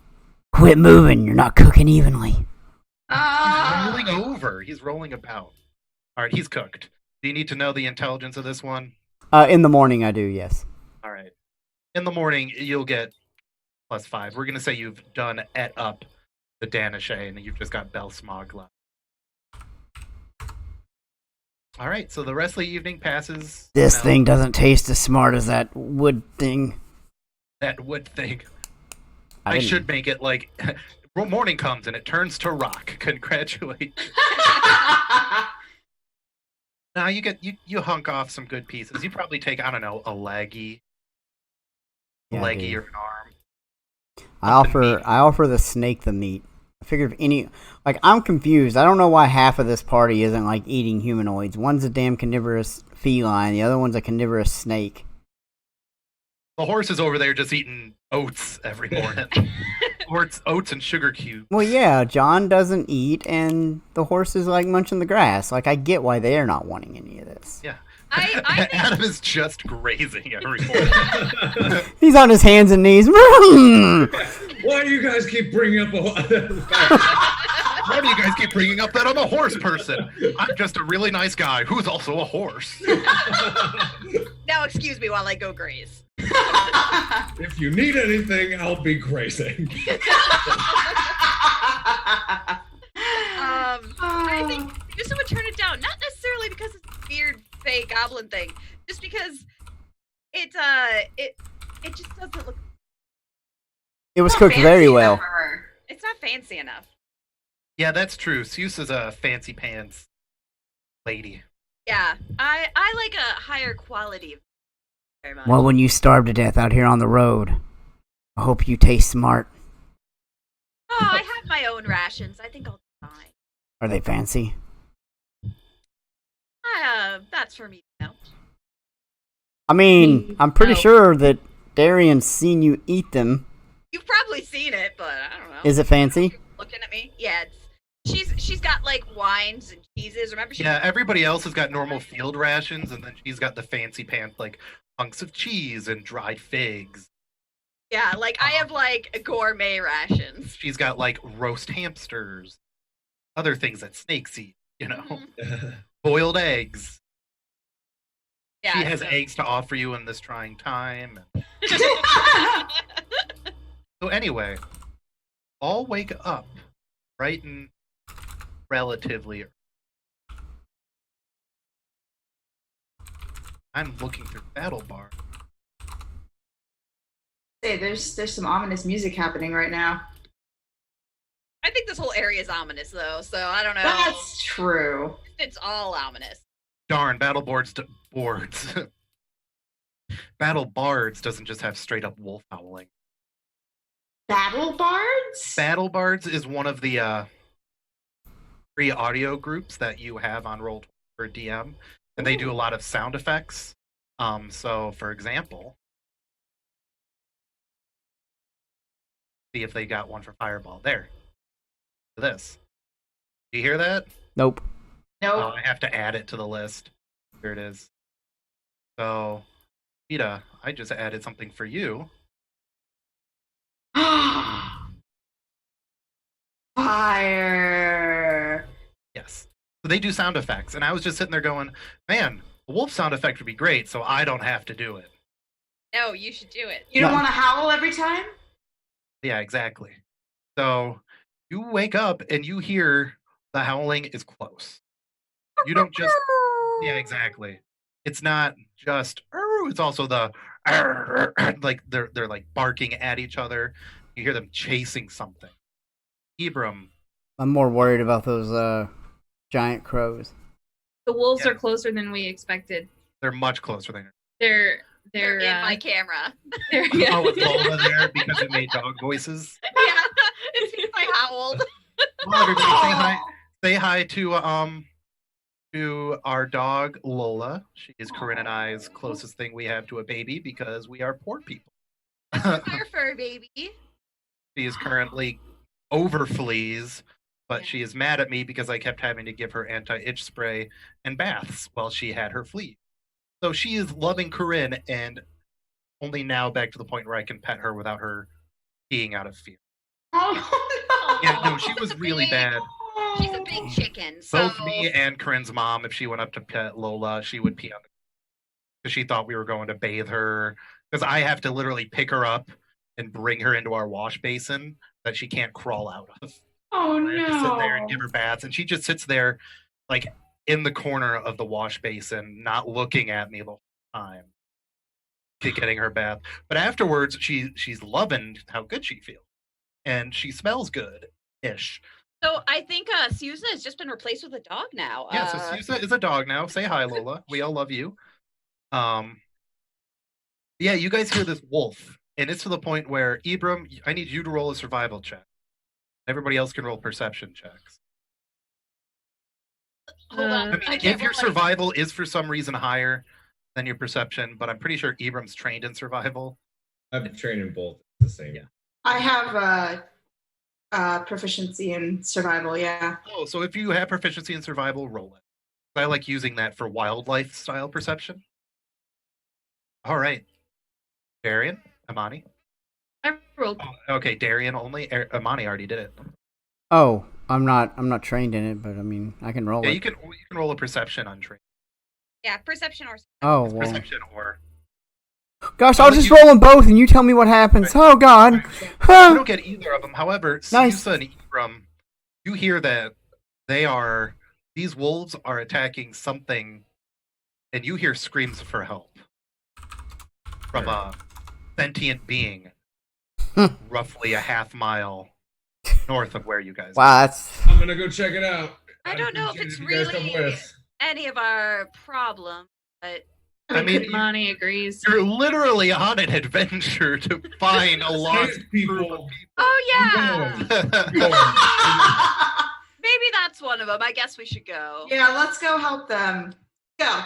Quit moving. You're not cooking evenly. He's Ah. rolling over. He's rolling about. All right, he's cooked. Do you need to know the intelligence of this one? In the morning, I do, yes. All right. In the morning, you'll get +5. We're going to say you've done et up the Danishay and you've just got Bell Smog left. All right, so the rest of the evening passes. This now. thing doesn't taste as smart as that wood thing. That wood thing. I I didn't- should make it like morning comes and it turns to rock. Congratulations. Now you get you hunk off some good pieces. You probably take, I don't know, a leggy, Yeah, leggy dude. or an arm. I offer the snake the meat. I figured if any, like, I'm confused. I don't know why half of this party isn't like eating humanoids. One's a damn carnivorous feline, the other one's a carnivorous snake. The horse is over there just eating oats every morning. Oats and sugar cubes. Well, yeah, John doesn't eat, and the horse is like munching the grass. Like, I get why they're not wanting any of this. Yeah. I think Adam is just grazing every morning. He's on his hands and knees. Why do you guys keep bringing up Why do you guys keep bringing up that I'm a horse person? I'm just a really nice guy who's also a horse. now excuse me while I go graze. If you need anything, I'll be grazing. I think Yusa would turn it down, not necessarily because it's a weird fey goblin thing, just because it just doesn't look. It was Not cooked fancy very enough well. for her. It's not fancy enough. Yeah, that's true. Susa's a fancy pants lady. Yeah, I like a higher quality. Very much. Well, when you starve to death out here on the road, I hope you taste smart. Oh, I have my own rations. I think I'll be fine. Are they fancy? That's for me to know. I mean, I'm pretty No. sure that Darian's seen you eat them. You've probably seen it, but I don't know. Is it fancy? Looking at me? Yeah, she's got like wines and cheeses. Remember? Yeah, everybody else has got normal field rations, and then she's got the fancy pants like hunks of cheese and dried figs. Yeah, like I have like gourmet rations. She's got like roast hamsters, other things that snakes eat, Mhm. boiled eggs. Yeah, She has so- eggs to offer you in this trying time. So anyway, all wake up bright and relatively. I'm looking through Battle Bar. Hey, there's some ominous music happening right now. I think this whole area is ominous though, so I don't know. That's true. It's all ominous. Darn, boards. Battle Bards doesn't just have straight up wolf howling. Battle bards? Battle Bards is one of the free audio groups that you have on Roll for DM, and they do a lot of sound effects. So for example, see if they got one for Fireball. There. This. Do you hear that? Nope. Nope. I have to add it to the list. Here it is. So, Rita, I just added something for you. Fire. Yes. So they do sound effects, and I was just sitting there going, man, a wolf sound effect would be great, so I don't have to do it. No, you should do it. You don't No. want to howl every time? Yeah, exactly. So you wake up and you hear the howling is close. You don't just yeah, exactly. It's not just it's also the like they're like barking at each other. You hear them chasing something. Ibram, I'm more worried about those giant crows. The wolves Yeah. are closer than we expected. they're much closer than They're They're in my camera. they're oh, with Lola there because it made dog voices. Yeah, it's because I howled. Well, everybody, say hi. Say hi to our dog Lola. She is Corinne and I's closest thing we have to a baby because we are poor people. Fire fur baby. She is currently over fleas, but Yeah. she is mad at me because I kept having to give her anti-itch spray and baths while she had her fleas. So she is loving Corinne and only now back to the point where I can pet her without her peeing out of fear. Oh, no. Yeah, no, she was really bad. She's a big chicken. So Both me and Corinne's mom, if she went up to pet Lola, she would pee on the because she thought we were going to bathe her. Because I have to literally pick her up and bring her into our wash basin that she can't crawl out of. Oh, I have to sit there and no. give her baths, and she just sits there, like in the corner of the wash basin, not looking at me the whole time. Getting her bath, but afterwards, she's loving how good she feels, and she smells good ish. So I think Susa has just been replaced with a dog now. Yeah, so Susa is a dog now. Say hi, Lola. We all love you. Yeah, you guys hear this wolf, and it's to the point where Ibram, I need you to roll a survival check. Everybody else can roll perception checks. Hold on. Uh, I mean, I can't if your roll any- survival is for some reason higher than your perception, but I'm pretty sure Ibram's trained in survival. I've trained in both. The same. Yeah. I have proficiency in survival. Yeah. Oh, so if you have proficiency in survival, roll it. I like using that for wildlife style perception. All right. Darian, Amani. I rolled. Oh, okay, Darian only. Amani already did it. Oh, I'm not trained in it, but I mean, I can roll Yeah, it. you can roll a perception on train. Yeah, perception or Oh, It's well. perception or Gosh, I'll I'll let just you- roll them both, and you tell me what happens. Oh God. you Huh. don't get either of them. However, Nice. Susa and Ibram, you hear that these wolves are attacking something, and you hear screams for help from a sentient being roughly a half mile north of where you guys are. Wow, that's I'm gonna go check it out. I don't know if appreciate it's you guys come really- with us. any of our problem, but I mean, Monty agrees. you're literally on an adventure to find a lost Save group of people. oh yeah, people. maybe that's one of them. I guess we should go. Yeah, let's go help them. Go.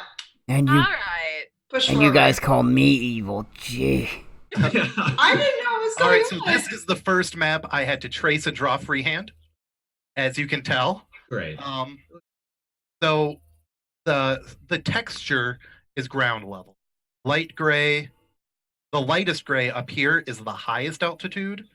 and All you right. Push and forward. you guys call me evil. Gee. I didn't know what was All going right, so on. this is the first map I had to trace and draw freehand, as you can tell. Great. So the texture is ground level, light gray. The lightest gray up here is the highest altitude.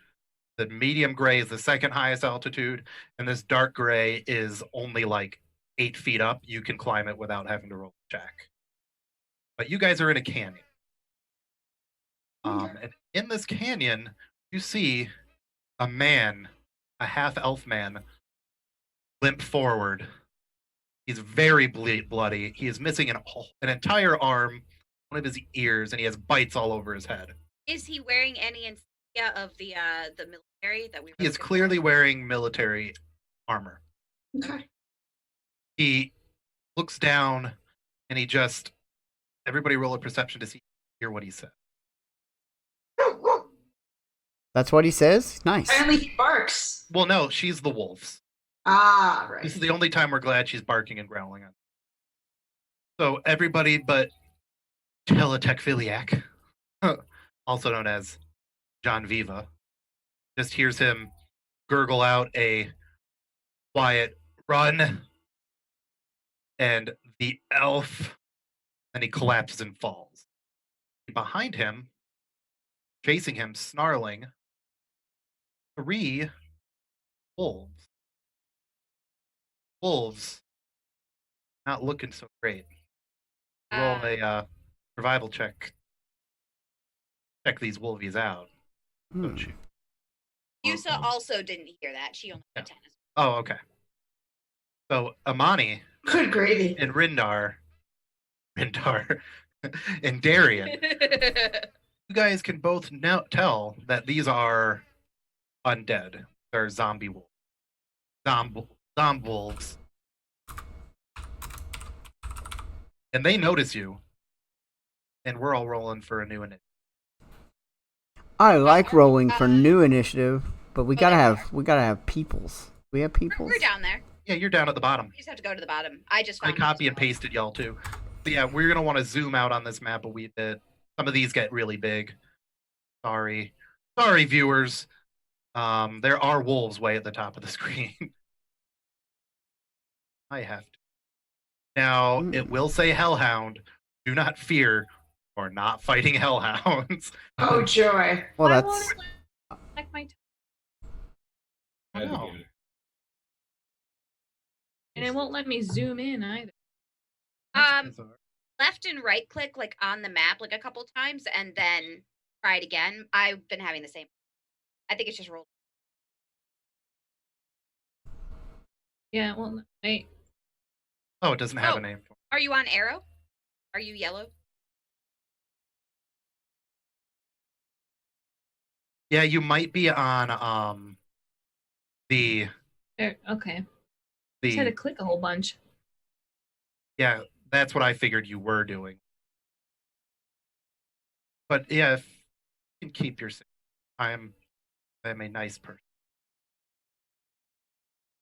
The medium gray is the second highest altitude, and this dark gray is only like 8 feet up. You can climb it without having to roll a check. But you guys are in a canyon. And in this canyon, you see a man, a half-elf man, limp forward. He's very bloody. He is missing an entire arm, one of his ears, and he has bites all over his head. Is he wearing any insignia of the military that we? He is clearly wearing military armor. Okay. He looks down, and everybody roll a perception to hear what he said. That's what he says? Nice. Apparently he barks. Well, no, she's the wolves. Ah, right. This is the only time we're glad she's barking and growling. So everybody but Teletekphiliac, also known as John Viva, just hears him gurgle out a quiet run, and the elf, and he collapses and falls. Behind him, chasing him, snarling, 3 wolves. Wolves, not looking so great. Roll a survival check. Check these wolvies out. Hmm. Don't you? Yusa also didn't hear that. She only got 10. Oh, okay. So Amani Good gravy. and Rindar, and Darian, you guys can both now tell that these are undead. They're zombie wolves. Wolves. And they notice you. And we're all rolling for a new initiative. I like rolling for new initiative, but we gotta have peoples. We have peoples. We're down there. Yeah, you're down at the bottom. You just have to go to the bottom. I just I found copy and pasted y'all too. But yeah, we're gonna want to zoom out on this map a wee bit. Some of these get really big. Sorry, viewers. There are wolves way at the top of the screen. I have to. Now it will say Hellhound. Do not fear, or not fighting Hellhounds. Oh joy. Well, Why that's won't it like my I had to Oh. get it. and it won't let me zoom in either. left and right click like on the map like a couple times and then try it again. I've been having the same. I think it's just rolled. Yeah, well, wait. Oh, it doesn't have Oh. a name. Are you on arrow? Are you yellow? Yeah, you might be on the There, okay. Just had to the click a whole bunch. yeah. That's what I figured you were doing. But yeah, if you can keep your. I'm a nice person.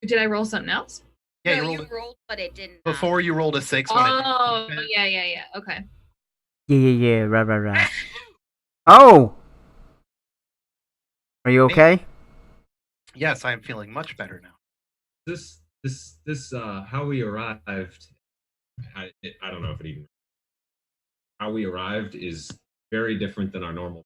Did I roll something else? Yeah, no, you you rolled rolled, but it didn't. before you rolled a 6. When Oh, it yeah. Okay. Yeah. Right. Oh! Are you okay? Yes, I am feeling much better now. This how we arrived. I don't know if it even how we arrived is very different than our normal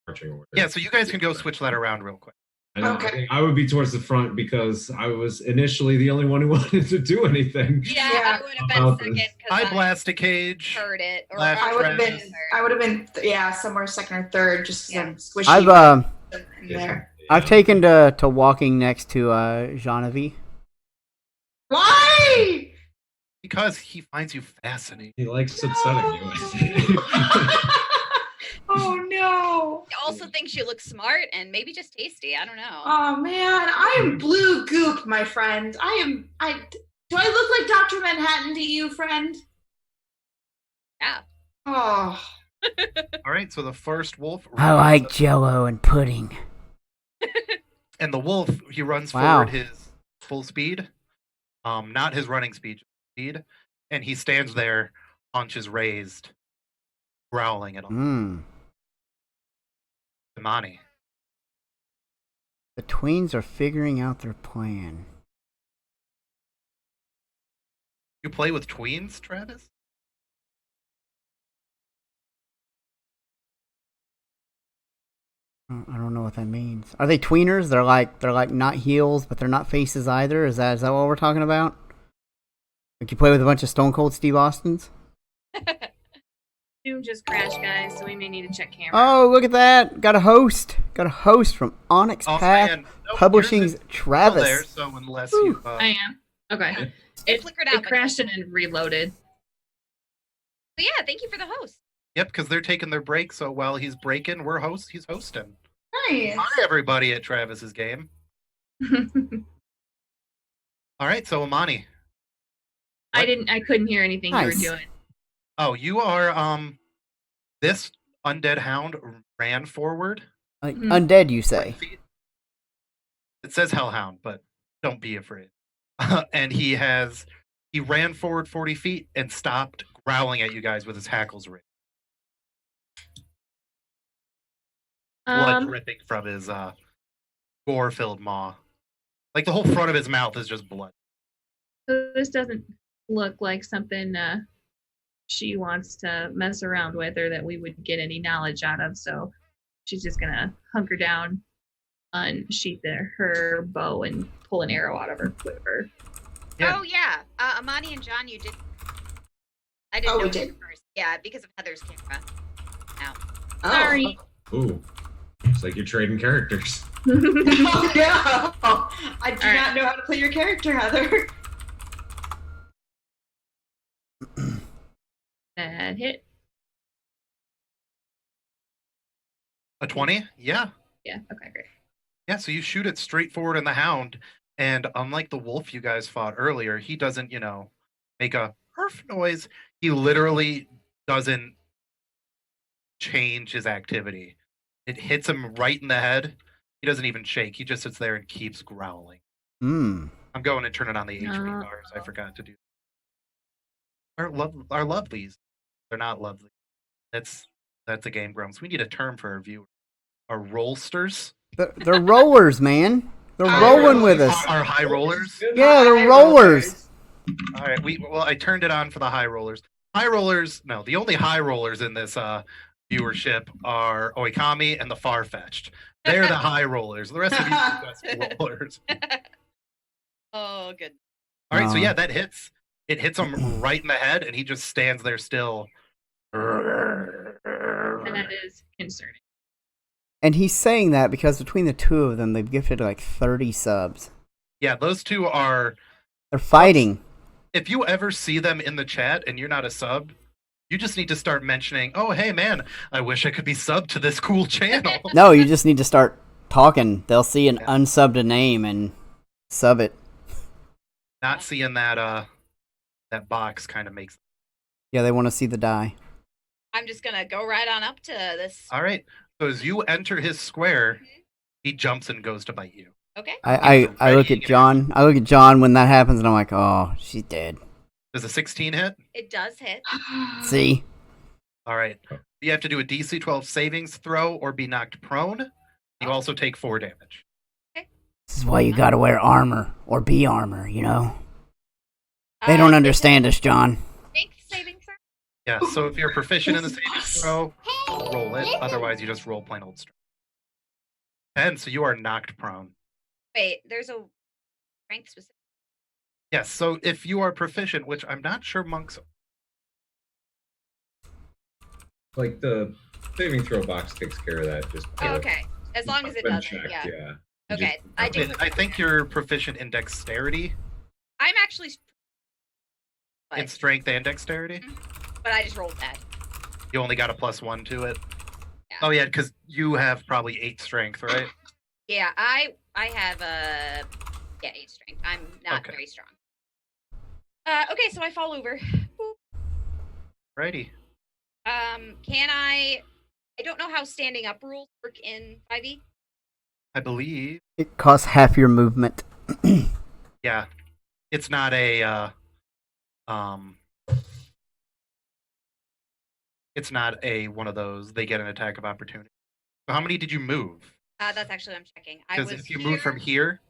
marching order. Yeah, so you guys can go switch that around real quick. I think I would be towards the front because I was initially the only one who wanted to do anything. Yeah, Yeah. I would have been second I because blast a cage. heard it. Or Last I would have been. Travis. I would have been. Yeah, somewhere second or third, just Yeah. some squishy. I've in there. I've taken to walking next to Genevieve. Why? Because he finds you fascinating. He likes upsetting you. Oh no! I also thinks you look smart and maybe just tasty. I don't know. Oh man, I am blue goop, my friend. Do I look like Dr. Manhattan to you, friend? Yeah. Oh. All right, so the first wolf. I like Jello and pudding. And the wolf, he runs Wow. forward his full speed, not his running speed, and he stands there, haunches raised, growling at him. Imani. The tweens are figuring out their plan. You play with tweens, Travis? I don't know what that means. Are they tweeners? They're like not heels, but they're not faces either. Is that what we're talking about? Like you play with a bunch of Stone Cold Steve Austins? Zoom just crashed, guys, so we may need to check camera. Oh, look at that! Got a host from Onyx Oh, Path man. Nope, Publishing's yours is Travis. still there, so unless you. I am. Okay. It flickered out. It crashed and then reloaded. But yeah, thank you for the host. Yep, because they're taking their break, so while he's breaking, he's hosting. Nice. Hi, everybody at Travis's game. All right, so Imani. I couldn't hear anything Nice. you were doing. Oh, you are, this undead hound ran forward. Like undead, you say? It says hellhound, but don't be afraid. And he ran forward 40 feet and stopped growling at you guys with his hackles raised. Blood dripping from his gore-filled maw. Like the whole front of his mouth is just blood. So this doesn't look like something she wants to mess around with or that we would get any knowledge out of. So she's just gonna hunker down, unsheath her bow, and pull an arrow out of her quiver. Yeah. Oh yeah, Amani and John, you did. I didn't Oh, know we you did? first. Yeah, because of Heather's camera. Now. Oh. Sorry. Ooh, it's like you're trading characters. Oh no! I do All right. not know how to play your character, Heather. That hit. A 20? Yeah. Yeah. Okay. Great. Yeah, so you shoot it straight forward in the hound, and unlike the wolf you guys fought earlier, he doesn't, make a perf noise. He literally doesn't change his activity. It hits him right in the head. He doesn't even shake. He just sits there and keeps growling. I'm going to turn it on the HP bars. I forgot to do our lovelies. They're not lovely. That's a Game Grumps. We need a term for our viewers. Our rollsters. They're rollers, man. They're rolling with us. Our high rollers. Yeah, they're rollers. All right. I turned it on for the high rollers. High rollers. No, the only high rollers in this viewership are Oikami and the Farfetched. They're the high rollers. The rest of you are just rollers. Oh, good. All right. So yeah, that hits. It hits him right in the head, and he just stands there still. And that is concerning. And he's saying that because between the two of them, they've gifted like 30 subs. Yeah, those two are. They're fighting. If you ever see them in the chat and you're not a sub, you just need to start mentioning, oh, hey, man, I wish I could be subbed to this cool channel. No, you just need to start talking. They'll see an unsubbed name and sub it. Not seeing that box kind of makes. Yeah, they want to see the die. I'm just gonna go right on up to this. All right. So as you enter his square, he jumps and goes to bite you. Okay. I look at John. I look at John when that happens, and I'm like, oh, she's dead. Does a 16 hit? It does hit. See? All right. You have to do a DC 12 savings throw or be knocked prone. You also take 4 damage. This is why you gotta wear armor, or be armor, you know? They don't understand us, John. Strength saving throw? Yeah, so if you're proficient in the savings throw, roll it. Otherwise, you just roll plain old strength. 10, so you are knocked prone. Wait, there's a strength specific. Yes, so if you are proficient, which I'm not sure monks... Like the saving throw box takes care of that. Just Oh, okay. As long as it doesn't, checked, yeah. You Okay, just- I do. I think you're proficient in dexterity, I'm actually... in strength and dexterity. But I just rolled that. You only got a +1 to it. Yeah. Oh yeah, because you have probably 8 strength, right? Yeah, I have 8 strength. I'm not Okay. very strong. Okay, so I fall over. Boop. Righty. Can I don't know how standing up rules work in 5e. I believe. It costs half your movement. Yeah. It's not a it's not a one of those they get an attack of opportunity. So how many did you move? That's actually what I'm checking. I Because was if you move from here,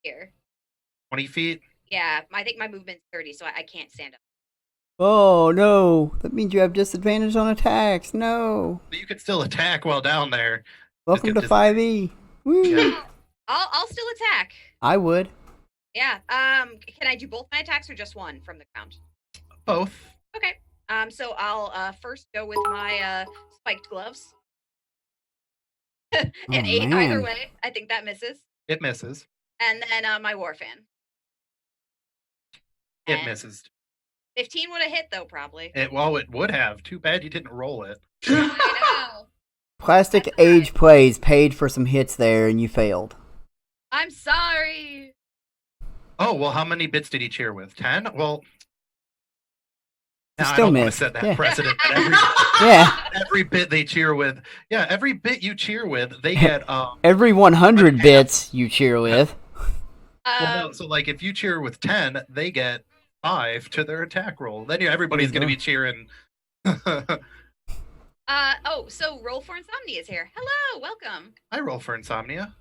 here. 20 feet, Yeah, I think my movement's 30, so I can't stand up. Oh, no. That means you have disadvantage on attacks. No. but you could still attack while down there. Welcome to get 5e. Woo. Yeah. I'll still attack. I would. Yeah. Can I do both my attacks or just one from the ground? Both. Okay. So I'll first go with my spiked gloves. An 8 either man. way. I think that misses. It misses. And then my war fan. It And misses. 15 would have hit though, probably. It would have. Too bad you didn't roll it. I know. Plastic That's okay. Age Plays paid for some hits there, and you failed. I'm sorry. Oh, well, how many bits did he cheer with? 10? Well, You now I still don't want to missed. set that Yeah. precedent that Yeah. every bit they cheer with. Yeah, every bit you cheer with, they get Every 100 bits you cheer with. well, no, so like if you cheer with 10, they get 5 to their attack roll. Then everybody's going to be cheering. So Roll for Insomnia is here. Hello, welcome. I roll for Insomnia.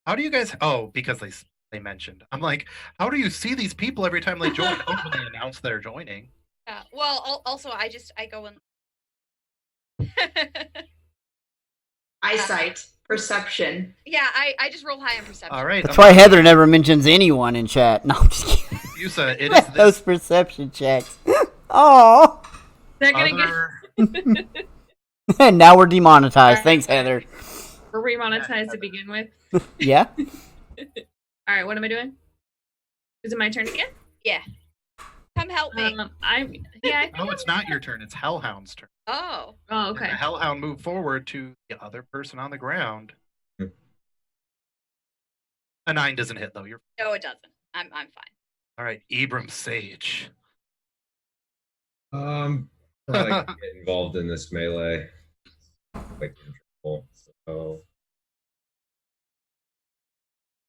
How do you guys? Oh, because they mentioned. I'm like, how do you see these people every time they join? Oh, when they announce they're joining. Well, also I go in. Eyesight, perception. Yeah, I just roll high on perception. All right. That's why Heather never mentions anyone in chat. No, I'm just kidding. Yusa, it is Those this perception checks. Oh. They're gonna other. And now we're demonetized. Thanks, Heather. get we're remonetized to begin with. Yeah? All right, what am I doing? Is it my turn again? Yeah. Come help me. No, it's not your turn. It's Hellhound's turn. Oh. Oh, And okay. the Hellhound moved forward to the other person on the ground. A 9 doesn't hit though. You're No, it doesn't. I'm fine. all right. Ibram Sage. Probably get involved in this melee. Like control. So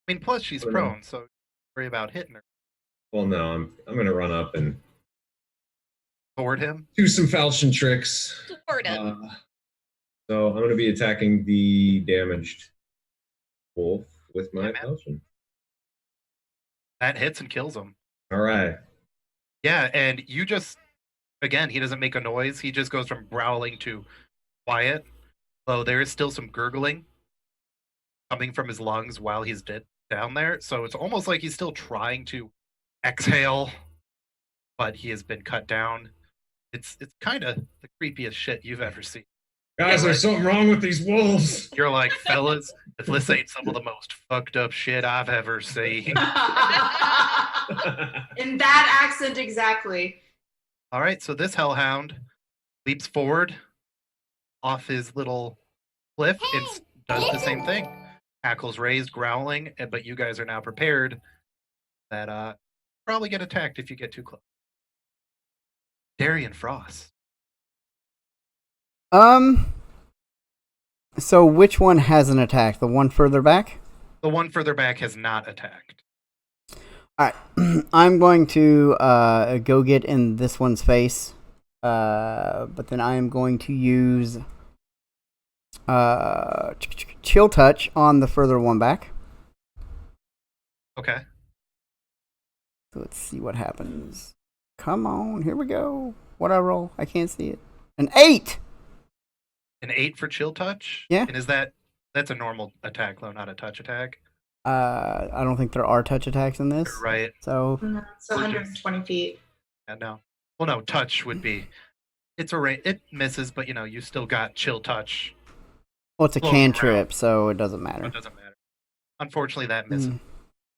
I mean, plus she's Oh, no. prone, so don't worry about hitting her. well, no, I'm gonna run up and Toward him. do some falchion tricks. Toward him. So I'm gonna be attacking the damaged wolf with my Yeah, man. falchion. That hits and kills him. All right. Yeah, and you just again, he doesn't make a noise. He just goes from growling to quiet. Though there is still some gurgling coming from his lungs while he's down there. So it's almost like he's still trying to exhale, but he has been cut down. It's kind of the creepiest shit you've ever seen. Guys, Yeah, there's something wrong with these wolves. You're like, fellas, if this ain't some of the most fucked up shit I've ever seen. In that accent, exactly. All right, so this hellhound leaps forward off his little cliff and does the same thing. Hackles raised, growling, but you guys are now prepared that probably get attacked if you get too close. Darian Frost. So which one has an attack? The one further back? The one further back has not attacked. All right, I'm going to go get in this one's face, but then I am going to use chill touch on the further one back. Okay. So let's see what happens. Come on, here we go. What I roll? I can't see it. An 8. An 8 for chill touch. Yeah. And that's a normal attack, though, not a touch attack. I don't think there are touch attacks in this. Right. So No, it's 120 feet. Yeah, no. Well, no, touch would be. It's a range. It misses, but you still got chill touch. well, it's a floating cantrip, around. so it doesn't So matter. it doesn't matter. Unfortunately, that misses.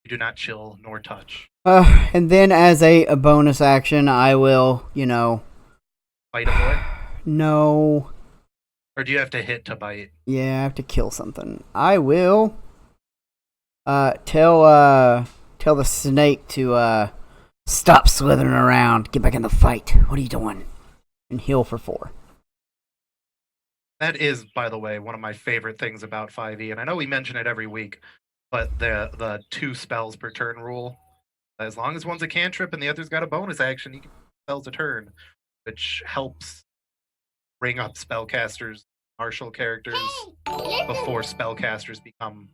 You do not chill nor touch. And then as a bonus action, I will, Bite a boy, no. or do you have to hit to bite? Yeah, I have to kill something. I will tell the snake to stop slithering around, get back in the fight. What are you doing? And heal for 4. That is, by the way, one of my favorite things about 5e, and I know we mention it every week, but the 2 spells per turn rule. As long as one's a cantrip and the other's got a bonus action, you can spells a turn, which helps bring up spellcasters, martial characters before spellcasters become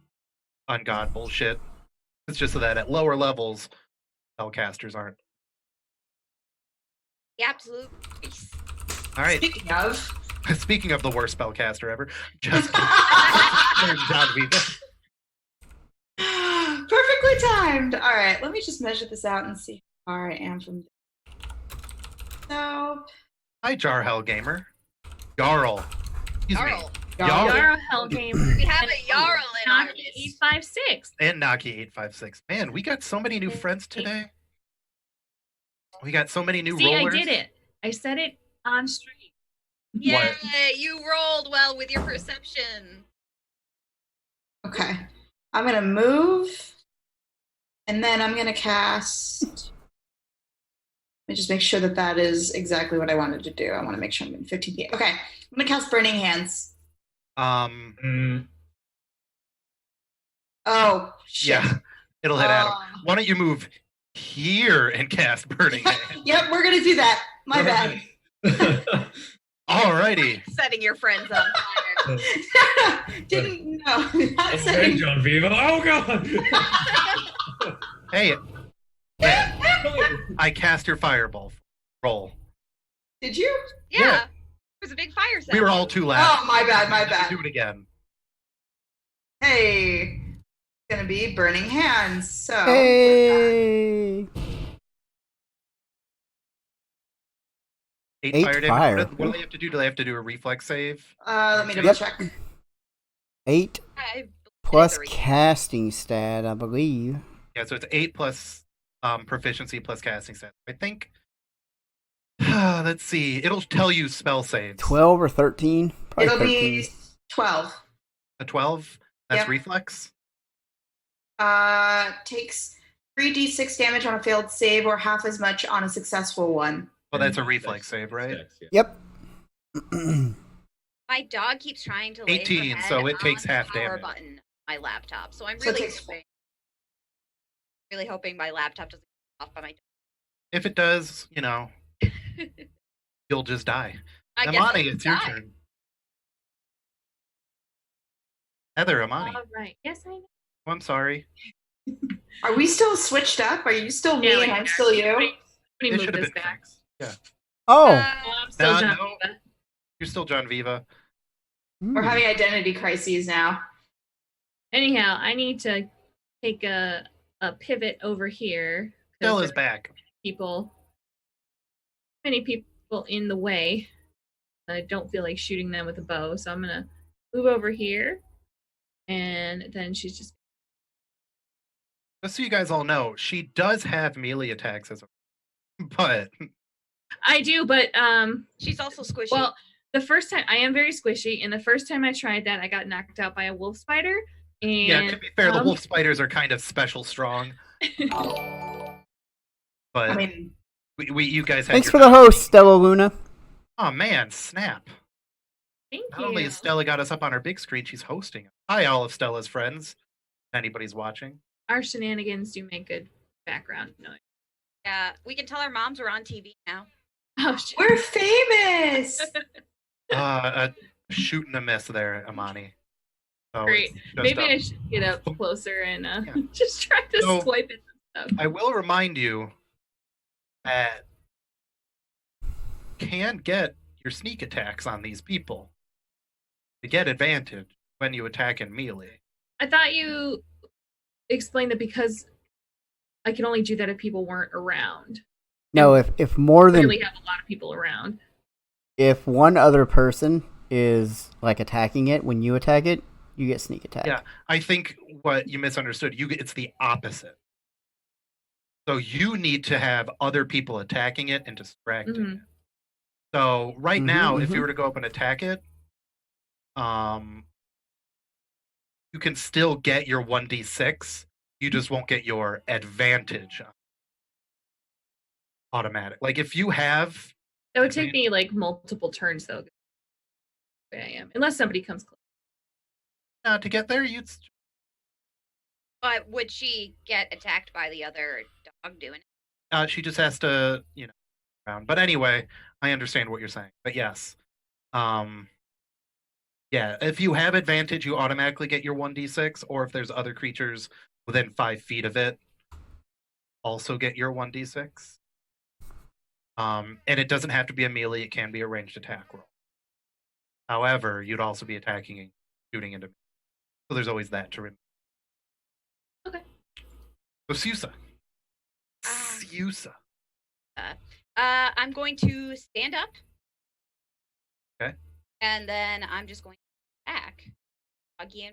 ungod bullshit. It's just so that at lower levels, spellcasters aren't. The absolute beast. All right. Speaking of, Speaking of the worst spellcaster ever, just John Viva. perfectly timed. All right, let me just measure this out and see how far I am from. So, Hi, Jarhell Gamer. Jarl. Excuse me. Jarl. Jarl. Yara Hellgame. We have a Jarl in our Naki midst. 856. And Naki856. Man, we got so many new friends today. We got so many new See, rollers. I did it. I said it on stream. Yay! You rolled well with your perception. okay, I'm gonna move, and then I'm gonna cast. Let me just make sure that is exactly what I wanted to do. I want to make sure I'm in 15 feet. Okay, I'm gonna cast Burning Hands. Mm, Oh shit. Yeah, it'll hit Adam. Oh. Why don't you move here and cast Burning Hand? Yep, we're gonna do that. My bad. Alrighty. Setting your friends on fire. Didn't know. Not Okay, saying. John Viva. Oh god. Hey, I cast your fireball. Roll. Did you? Yeah. It was a big fire set. We were all too loud. Oh, my bad. My bad. Do it again. Hey, it's gonna be Burning Hands. So. Hey. 8 8 fire damage. fire. What do they have to do? Do they have to do a reflex save? Let me double Yep. check. 8 I plus three. casting stat, I believe. Yeah, so it's 8 plus proficiency plus casting stat. I think. Let's see. It'll tell you spell saves. 12 or 13? Probably It'll 13. be 12. A 12. That's Yep. reflex. Takes 3d6 damage on a failed save or half as much on a successful one. Well, that's a reflex save, right? Yeah. Yep. My dog keeps trying to lay 18, her so head it takes on the half power damage. button on my laptop. So I'm So it really takes- hoping my laptop doesn't get off by my. If it does, you'll just die. I guess Amani, I'll it's your die. turn. Heather, Amani. All right. Yes, I know. Oh, I'm sorry. Are we still switched up? Are you still me Yeah, and we I'm are. still you? Let me It move should have this been back. fixed. Yeah. Oh. I'm still No, John no. Viva. You're still John Viva. We're having identity crises now. Anyhow, I need to take a pivot over here. 'cause Stella's there are back. many people in the way. I don't feel like shooting them with a bow, so I'm gonna move over here, and then she's just. Just so you guys all know, she does have melee attacks as a but I do, but She's also squishy. well, the first time I am very squishy, and the first time I tried that, I got knocked out by a wolf spider. And yeah, to be fair, the um, wolf spiders are kind of special strong. But I mean, you guys had Thanks your for the host, Stella Luna. Oh man, snap. Thank Not you. only has Stella got us up on her big screen, she's hosting. Hi, all of Stella's friends. anybody's watching. Our shenanigans do make good background noise. Yeah, we can tell our moms we're on TV now. Oh shit. We're famous. Shoot and a miss there, Amani. So Great. it's just, Maybe I should get up closer and Yeah. just try to So- swipe at some stuff. I will remind you that you can get your sneak attacks on these people to get advantage when you attack in melee. I thought you explained that because I can only do that if people weren't around. No, if more than Really have a lot of people around. if one other person is like attacking it when you attack it, you get sneak attack. Yeah, I think what you misunderstood, it's the opposite. So you need to have other people attacking it and distracting Mhm. it. So right Mhm, now, if mhm. you were to go up and attack it, you can still get your 1d6. You just won't get your advantage automatic. Like if you have, That would take me like multiple turns though. The way I am. Unless somebody comes close. to get there, you'd But would she get attacked by the other dog doing it? she just has to, around. But anyway, I understand what you're saying. But yes, yeah, if you have advantage, you automatically get your 1d6, or if there's other creatures within 5 feet of it, also get your 1d6. And it doesn't have to be a melee; it can be a ranged attack roll. However, you'd also be attacking and shooting into. So there's always that to remember. Okay. So Susa. Susa. I'm going to stand up. Okay. And then I'm just going to attack. Again.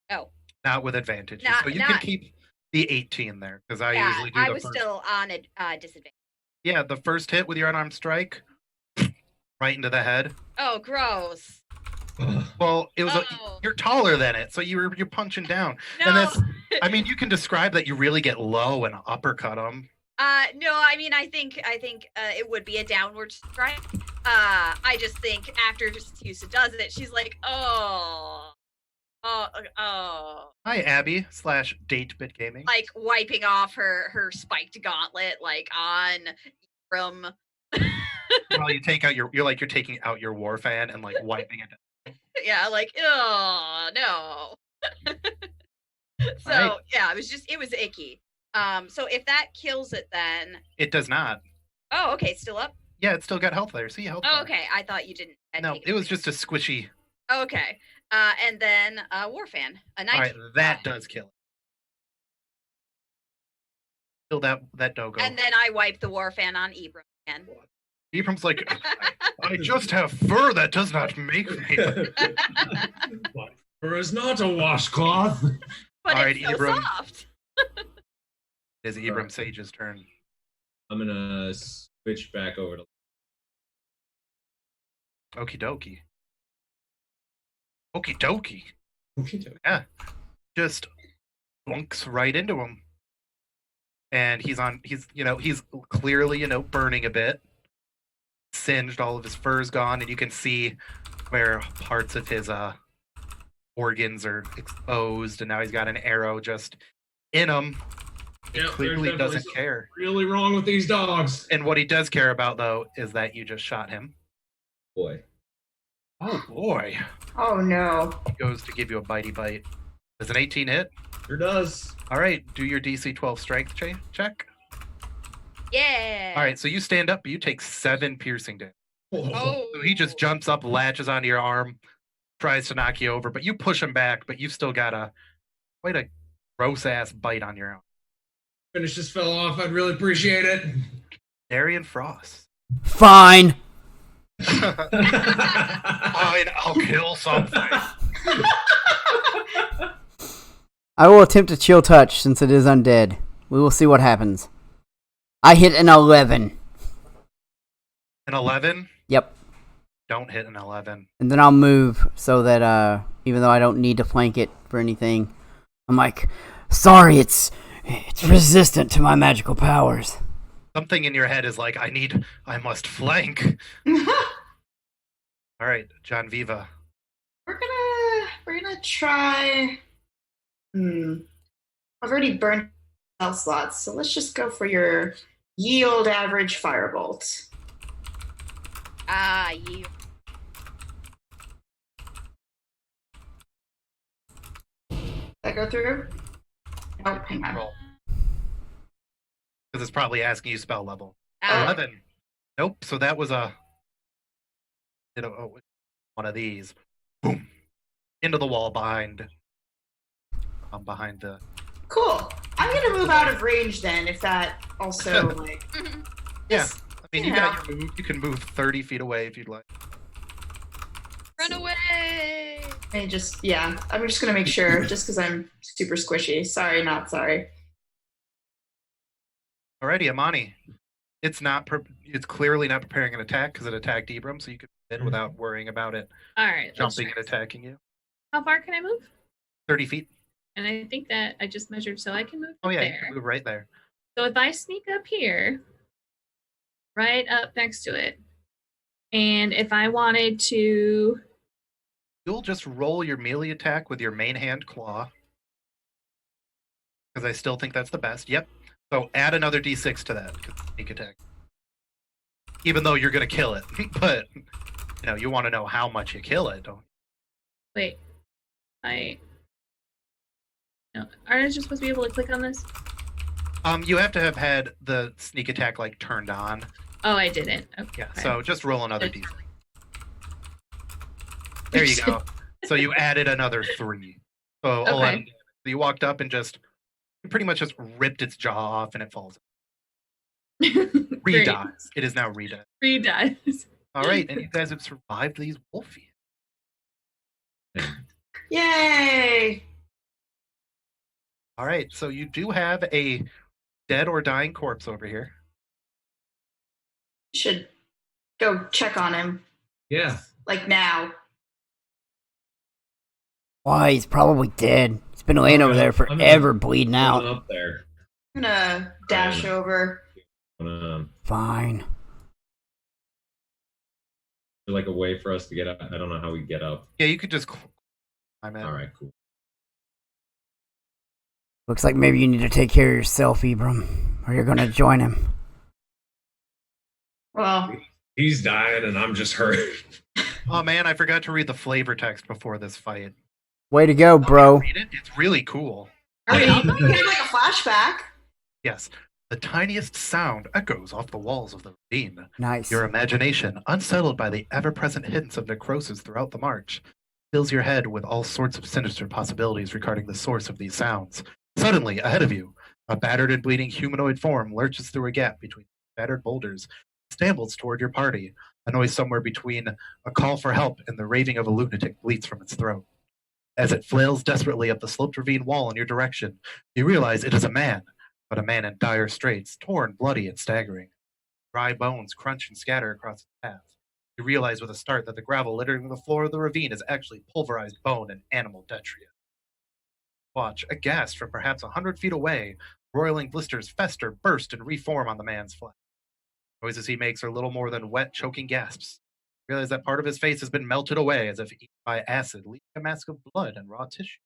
Oh. Not with advantage. Not- So you not- can keep the 18 there, because I usually do I the was first. still on a disadvantage. Yeah, the first hit with your unarmed strike, right into the head. Oh, gross. Well, it was Oh. you're taller than it, so you're punching down. No. And that's, I mean, you can describe that you really get low and uppercut them. No, I mean, I think it would be a downward strike. I just think after Yusa does it, she's like, oh, Hi, Abby / Date Bit Gaming. like wiping off her spiked gauntlet, like on from. Well, you take out you're taking out your war fan and like wiping it. Yeah, like, oh no. So Alright. yeah, it was icky. So if that kills it, then It does not. oh, okay, still up. Yeah, it's still got health there. See health. Oh, bar. okay, I thought you didn't. No, it was just a squishy. Okay, and then Warfan, a 19. All right, that does kill it. Kill that dogo. And then I wipe the Warfan on Ibram again. Ibram's like, I just have fur that does not make me. Fur is not a washcloth. But All right, it's so Ibram. soft. It is Ibram Sage's turn. I'm gonna switch back over to. Okie dokie. Okie dokie. Yeah. Just blunks right into him. And he's clearly, burning a bit. Singed, all of his fur's gone, and you can see where parts of his organs are exposed, and now he's got an arrow just in him. He Yep, clearly there's doesn't definitely care. Really wrong with these dogs. And what he does care about, though, is that you just shot him. Boy. Oh, boy. Oh no. He goes to give you a bitey bite. Does an 18 hit? Sure does. All right, do your DC 12 strength check. Yeah. All right, so you stand up, but you take 7 piercing damage. Oh. So he just jumps up, latches onto your arm, tries to knock you over, but you push him back, but you've still got quite a gross-ass bite on your arm. Finish this fell off. I'd really appreciate it. Darian Frost. Fine. Fine, I'll kill something. I will attempt to chill touch since it is undead. We will see what happens. I hit an 11. An 11? Yep. Don't hit an 11. And then I'll move so that even though I don't need to flank it for anything, I'm like, sorry, it's resistant to my magical powers. Something in your head is like, I must flank. All right, John Viva. We're gonna try I've already burned spell slots, so let's just go for your yield average firebolt. You. That go through? Oh, hang on. Roll. Because it's probably asking you spell level. Oh. 11. Nope. So that was one of these. Boom. Into the wall behind the. Cool. I'm gonna move out of range then, if that also like. Yeah. I mean, you Yeah. got your move. You can move 30 feet away if you'd like. Run away! I'm just gonna make sure, just because I'm super squishy. Sorry, not sorry. Alrighty, Amani. It's clearly not preparing an attack because it attacked Ibram, so you can win without worrying about it All right. let's jumping try. and attacking you. How far can I move? 30 feet. And I think that I just measured, so I can move Oh, yeah, you there. can move right there. So if I sneak up here, right up next to it, and if I wanted to... You'll just roll your melee attack with your main hand claw. Because I still think that's the best. Yep. So add another d6 to that, because sneak attack. Even though you're going to kill it. But, you want to know how much you kill it, don't you? Wait. No, aren't I just supposed to be able to click on this? You have to have had the sneak attack, turned on. Oh, I didn't. Okay. Yeah, so just roll another d6. There you go. So you added another 3. So Okay. 11. So you walked up and pretty much just ripped its jaw off and it falls. Great. Re-dies. It is now re-dies. 3 dice. All right, and you guys have survived these wolfies. Yay! All right, so you do have a dead or dying corpse over here. Should go check on him, Yeah. like now. Why? He's probably dead. He's been laying over there forever, bleeding out. Up there. I'm gonna dash over. Fine. Like a way for us to get up. I don't know how we get up. Yeah, you could just climb in. All right, cool. Looks like maybe you need to take care of yourself, Ibram, or you're gonna join him. Well, He's dying and I'm just hurt. Oh man, I forgot to read the flavor text before this fight. Way to go, bro. Read it. It's really cool. are we getting like a flashback? Yes. The tiniest sound echoes off the walls of the ravine. Nice. Your imagination, unsettled by the ever-present hints of necrosis throughout the march, fills your head with all sorts of sinister possibilities regarding the source of these sounds. Suddenly, ahead of you, a battered and bleeding humanoid form lurches through a gap between battered boulders, stambles toward your party. A noise somewhere between a call for help and the raving of a lunatic bleats from its throat. As it flails desperately up the sloped ravine wall in your direction, you realize it is a man, but a man in dire straits, torn, bloody, and staggering. Dry bones crunch and scatter across his path. You realize with a start that the gravel littering the floor of the ravine is actually pulverized bone and animal detritus. Watch, aghast from perhaps 100 feet away, roiling blisters fester, burst, and reform on the man's flesh. Noises he makes are little more than wet, choking gasps. You realize that part of his face has been melted away as if eaten by acid, leaving a mask of blood and raw tissue.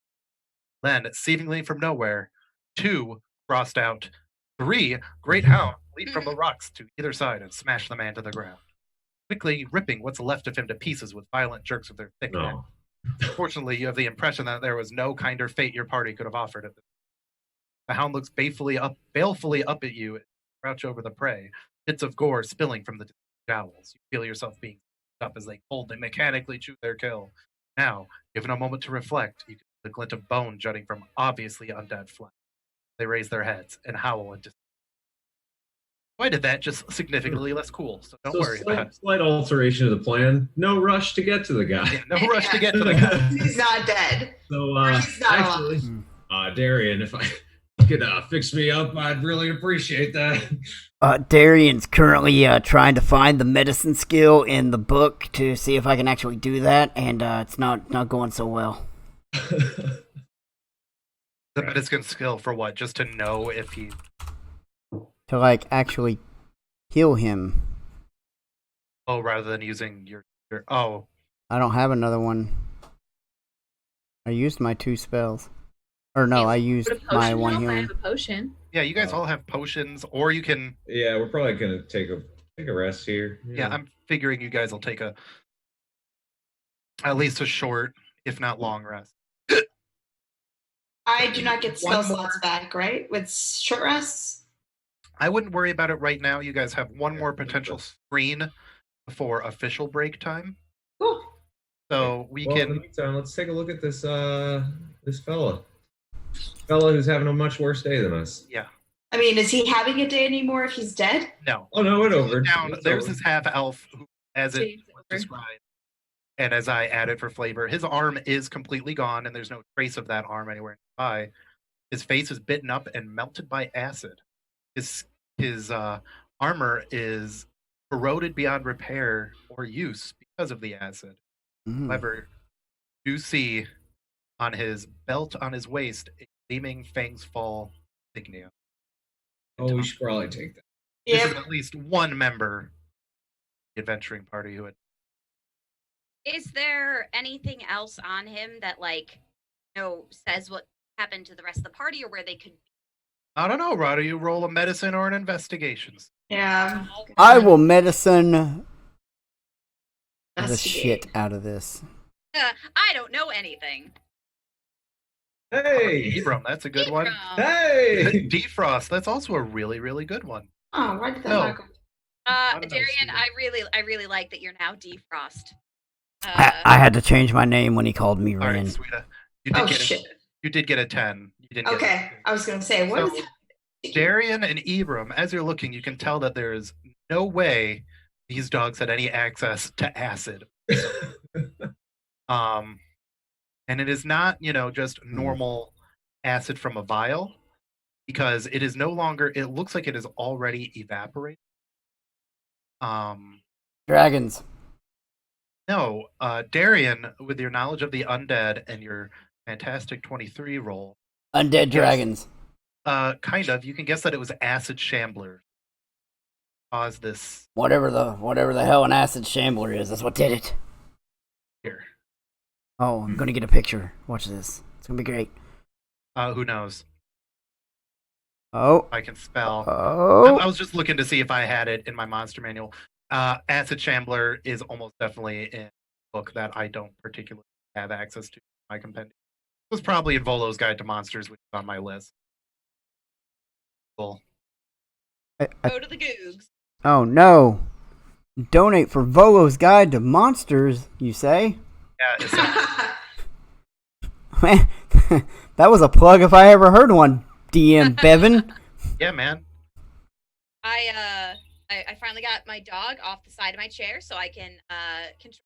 Then, seemingly from nowhere, 2 crossed out, 3 great hounds leap from the rocks to either side and smash the man to the ground, quickly ripping what's left of him to pieces with violent jerks of their thick necks. No. Fortunately, you have the impression that there was no kinder fate your party could have offered at this. The hound looks balefully up at you, crouch over the prey, bits of gore spilling from the jowls. You feel yourself being up as they coldly, mechanically chew their kill. Now, given a moment to reflect, you can see the glint of bone jutting from obviously undead flesh. They raise their heads and howl and why did that just significantly less cool? So don't worry about it. Slight alteration of the plan. No rush to get to the guy. Yeah, no rush to get to the guy. He's not dead. So He's not actually, Darian, if I could fix me up, I'd really appreciate that. Darian's currently trying to find the medicine skill in the book to see if I can actually do that, and it's not going so well. The medicine skill for what? Just to know if he... To, actually heal him. Oh, rather than using your... Oh. I don't have another one. I used my 2 spells. Or no, Hey, I used Would a my potion one help? I healing. have a potion. Yeah, you guys all have potions, or you can. Yeah, we're probably gonna take a rest here. Yeah, I'm figuring you guys will take at least a short, if not long rest. I do not get spell One more. slots back, right? With short rests? I wouldn't worry about it right now. You guys have one Yeah, more okay. potential screen before official break time. Cool. So we Well, in the can. meantime, let's take a look at this this fella who's having a much worse day than us. Yeah. I mean, is he having a day anymore if he's dead? No. Oh no, it over. Down, It's there's over. this half elf who, as it Dave's was over. described, and as I added for flavor, his arm is completely gone, and there's no trace of that arm anywhere nearby. His face is bitten up and melted by acid. His armor is corroded beyond repair or use because of the acid. Mm. However, you see on his belt on his waist a gleaming fangs fall insignia. Oh, we should probably take that. This is Yep. at least one member of the adventuring party who had. Is there anything else on him that, like, says what happened to the rest of the party or where they could? I don't know, Rod. Do you roll a medicine or an investigations? Yeah. I will medicine the Investigate. shit out of this. I don't know anything. Hey, Ebron, that's a good one. hey. Defrost, that's also a really, really good one. Oh, why did that No. not go? I don't know, Darian, Sweta. I really like that you're now defrost. I had to change my name when he called me All right, Rin. Sweta. You did Oh, get shit. you did get a 10. You didn't get Okay, I was going to say, what So, is Darian and Ebram, as you're looking, you can tell that there is no way these dogs had any access to acid. And it is not, just normal acid from a vial, because it is no longer. It looks like it is already evaporated. Dragons. No, Darian, with your knowledge of the undead and your fantastic 23 roll, Undead dragons. kind of, you can guess that it was acid shambler. Caused this Whatever the hell an acid shambler is, that's what did it. here. Oh, I'm gonna get a picture. Watch this. It's gonna be great. Who knows? Oh. I can spell. Oh. I was just looking to see if I had it in my monster manual. Acid Shambler is almost definitely in a book that I don't particularly have access to in my compendium. It was probably in Volo's Guide to Monsters, which is on my list. Cool. Go to the Googs. Oh no. Donate for Volo's Guide to Monsters, you say? Yeah, it's Man, that was a plug if I ever heard one, DM Bevan. yeah, man. I finally got my dog off the side of my chair so I can control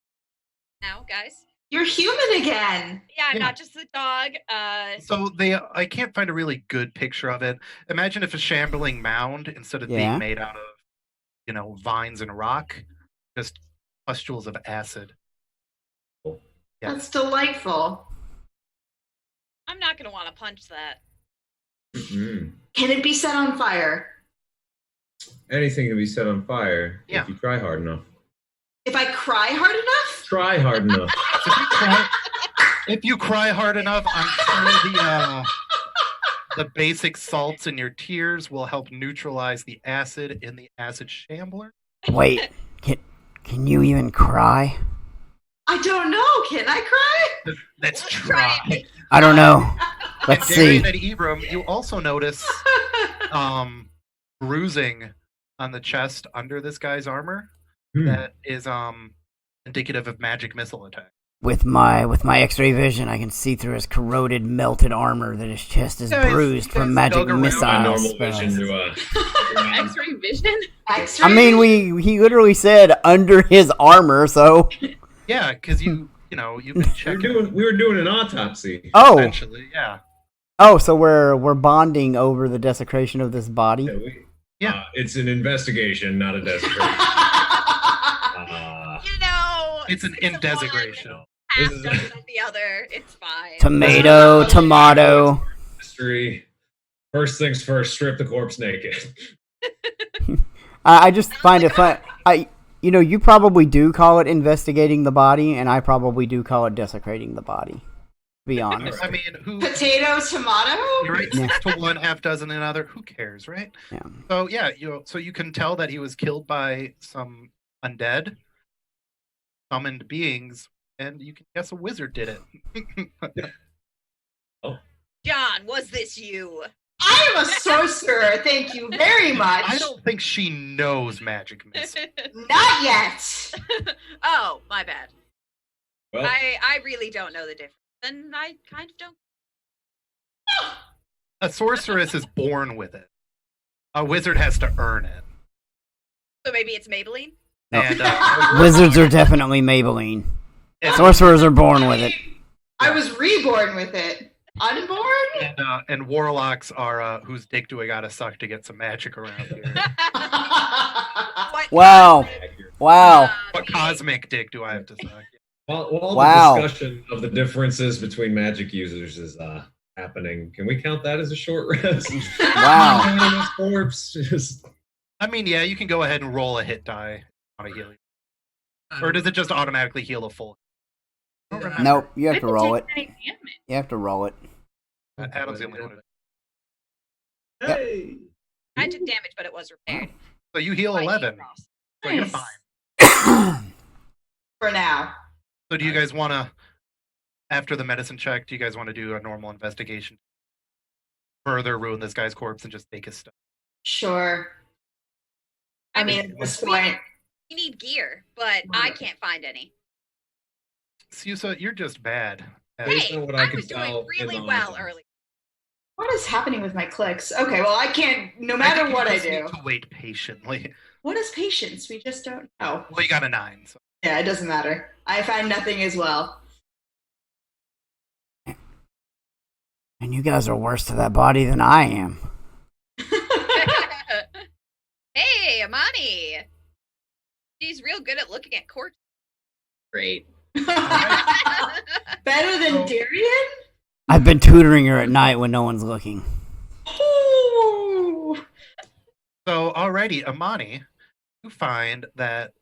now, guys. You're human again. Yeah, I'm Yeah. not just a dog. So I can't find a really good picture of it. Imagine if a shambling mound, instead of Yeah. being made out of, vines and rock, just pustules of acid. Yeah. That's delightful. I'm not gonna want to punch that. Mhm. Can it be set on fire? Anything can be set on fire Yeah. if you try hard enough. If I cry hard enough? Try hard enough. If you cry hard enough, I'm sure the basic salts in your tears will help neutralize the acid in the acid shambler. Wait, can you even cry? I don't know. Can I cry? Let's try. I don't know. Let's see. Darian and Ebram, you also notice bruising on the chest under this guy's armor that is indicative of magic missile attack. With my X-ray vision, I can see through his corroded, melted armor that his chest is Guys, bruised you from guys magic dug around my missile My normal spells. vision to X-ray vision? X-ray? I mean, he literally said under his armor, so. Yeah, because you've been checking. we were doing an autopsy. Oh, Essentially, yeah. so we're bonding over the desecration of this body. Yeah. It's an investigation, not a desecration. It's an indesecration. Half This is- dozen of the other. It's fine. Tomato. Mystery. First things first, strip the corpse naked. I just find it fun. You probably do call it investigating the body, and I probably do call it desecrating the body. be honest. I mean, who? Potato, tomato. You're right. Yeah. 6 to 1, half dozen another. Who cares, right? Yeah. So yeah, so you can tell that he was killed by some undead, summoned beings, and you can guess a wizard did it. John, was this you? I am a sorcerer. Thank you very much. I don't think she knows magic, miss. Not yet. Oh, my bad. Well, I really don't know the difference, and I kind of don't. A sorceress is born with it. A wizard has to earn it. So maybe it's Maybelline? No. And Wizards are definitely Maybelline. and- Sorcerers are born with it. I was reborn with it. Unborn? and warlocks are whose dick do I gotta suck to get some magic around here? What Wow. Wow. What cosmic dick do I have to suck? while Wow. the discussion of the differences between magic users is happening, can we count that as a short rest? Wow. Corpse, just... I mean, yeah, you can go ahead and roll a hit die on a heal. Or does it just automatically heal a full? I don't remember. Nope, you have to Didn't roll it. take any damage. You have to roll it. Adam's the only one. Hey! I took damage, but it was repaired. So you heal By 11. Ross. So you're Nice. fine. For now. So do you guys want to, after the medicine check, do you guys want to do a normal investigation? Further ruin this guy's corpse and just take his stuff? Sure. I mean, at this point, We need gear, but I can't find any. Susa, you're just bad. Based Hey, on what I I could was doing tell in really the well audience. earlier. what is happening with my clicks? Okay, well, I can't, no matter think you what I just need do. to wait patiently. What is patience? We just don't know. Well, you got a 9. So. Yeah, it doesn't matter. I find nothing as well. And you guys are worse to that body than I am. Hey, Amani. She's real good at looking at corpses. Great. Better than Darian? I've been tutoring her at night when no one's looking. Ooh. So, alrighty, Amani, you find that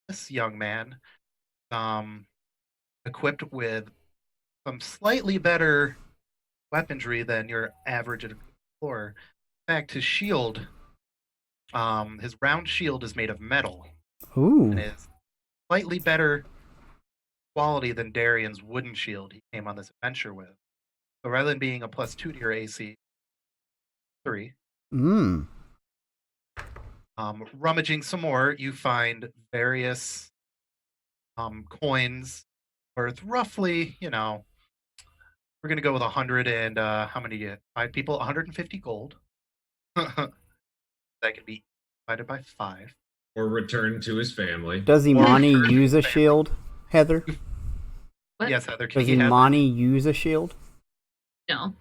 this young man, equipped with some slightly better weaponry than your average explorer. In fact, his shield, his round shield is made of metal Ooh. and is slightly better quality than Darian's wooden shield he came on this adventure with. So rather than being a +2 to your AC, 3. Mmm. Rummaging some more, you find various coins worth roughly, we're going to go with 100 and how many do you get? 5 people? 150 gold. That can be divided by 5. Or return to his family. Does Imani use a shield, Heather? What? Yes, Heather. Does He has- Imani use a shield? No.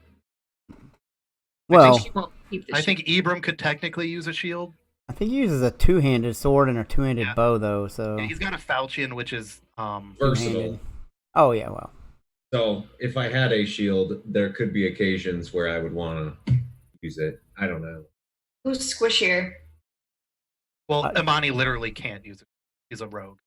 Well, She won't keep the I shit. think Ibram could technically use a shield. I think he uses a two-handed sword and a two-handed Yeah. bow, though. So. Yeah, he's got a falchion, which is Versatile. Oh yeah, well. So if I had a shield, there could be occasions where I would want to use it. I don't know. Who's squishier? well, Imani literally can't use it. He's a rogue.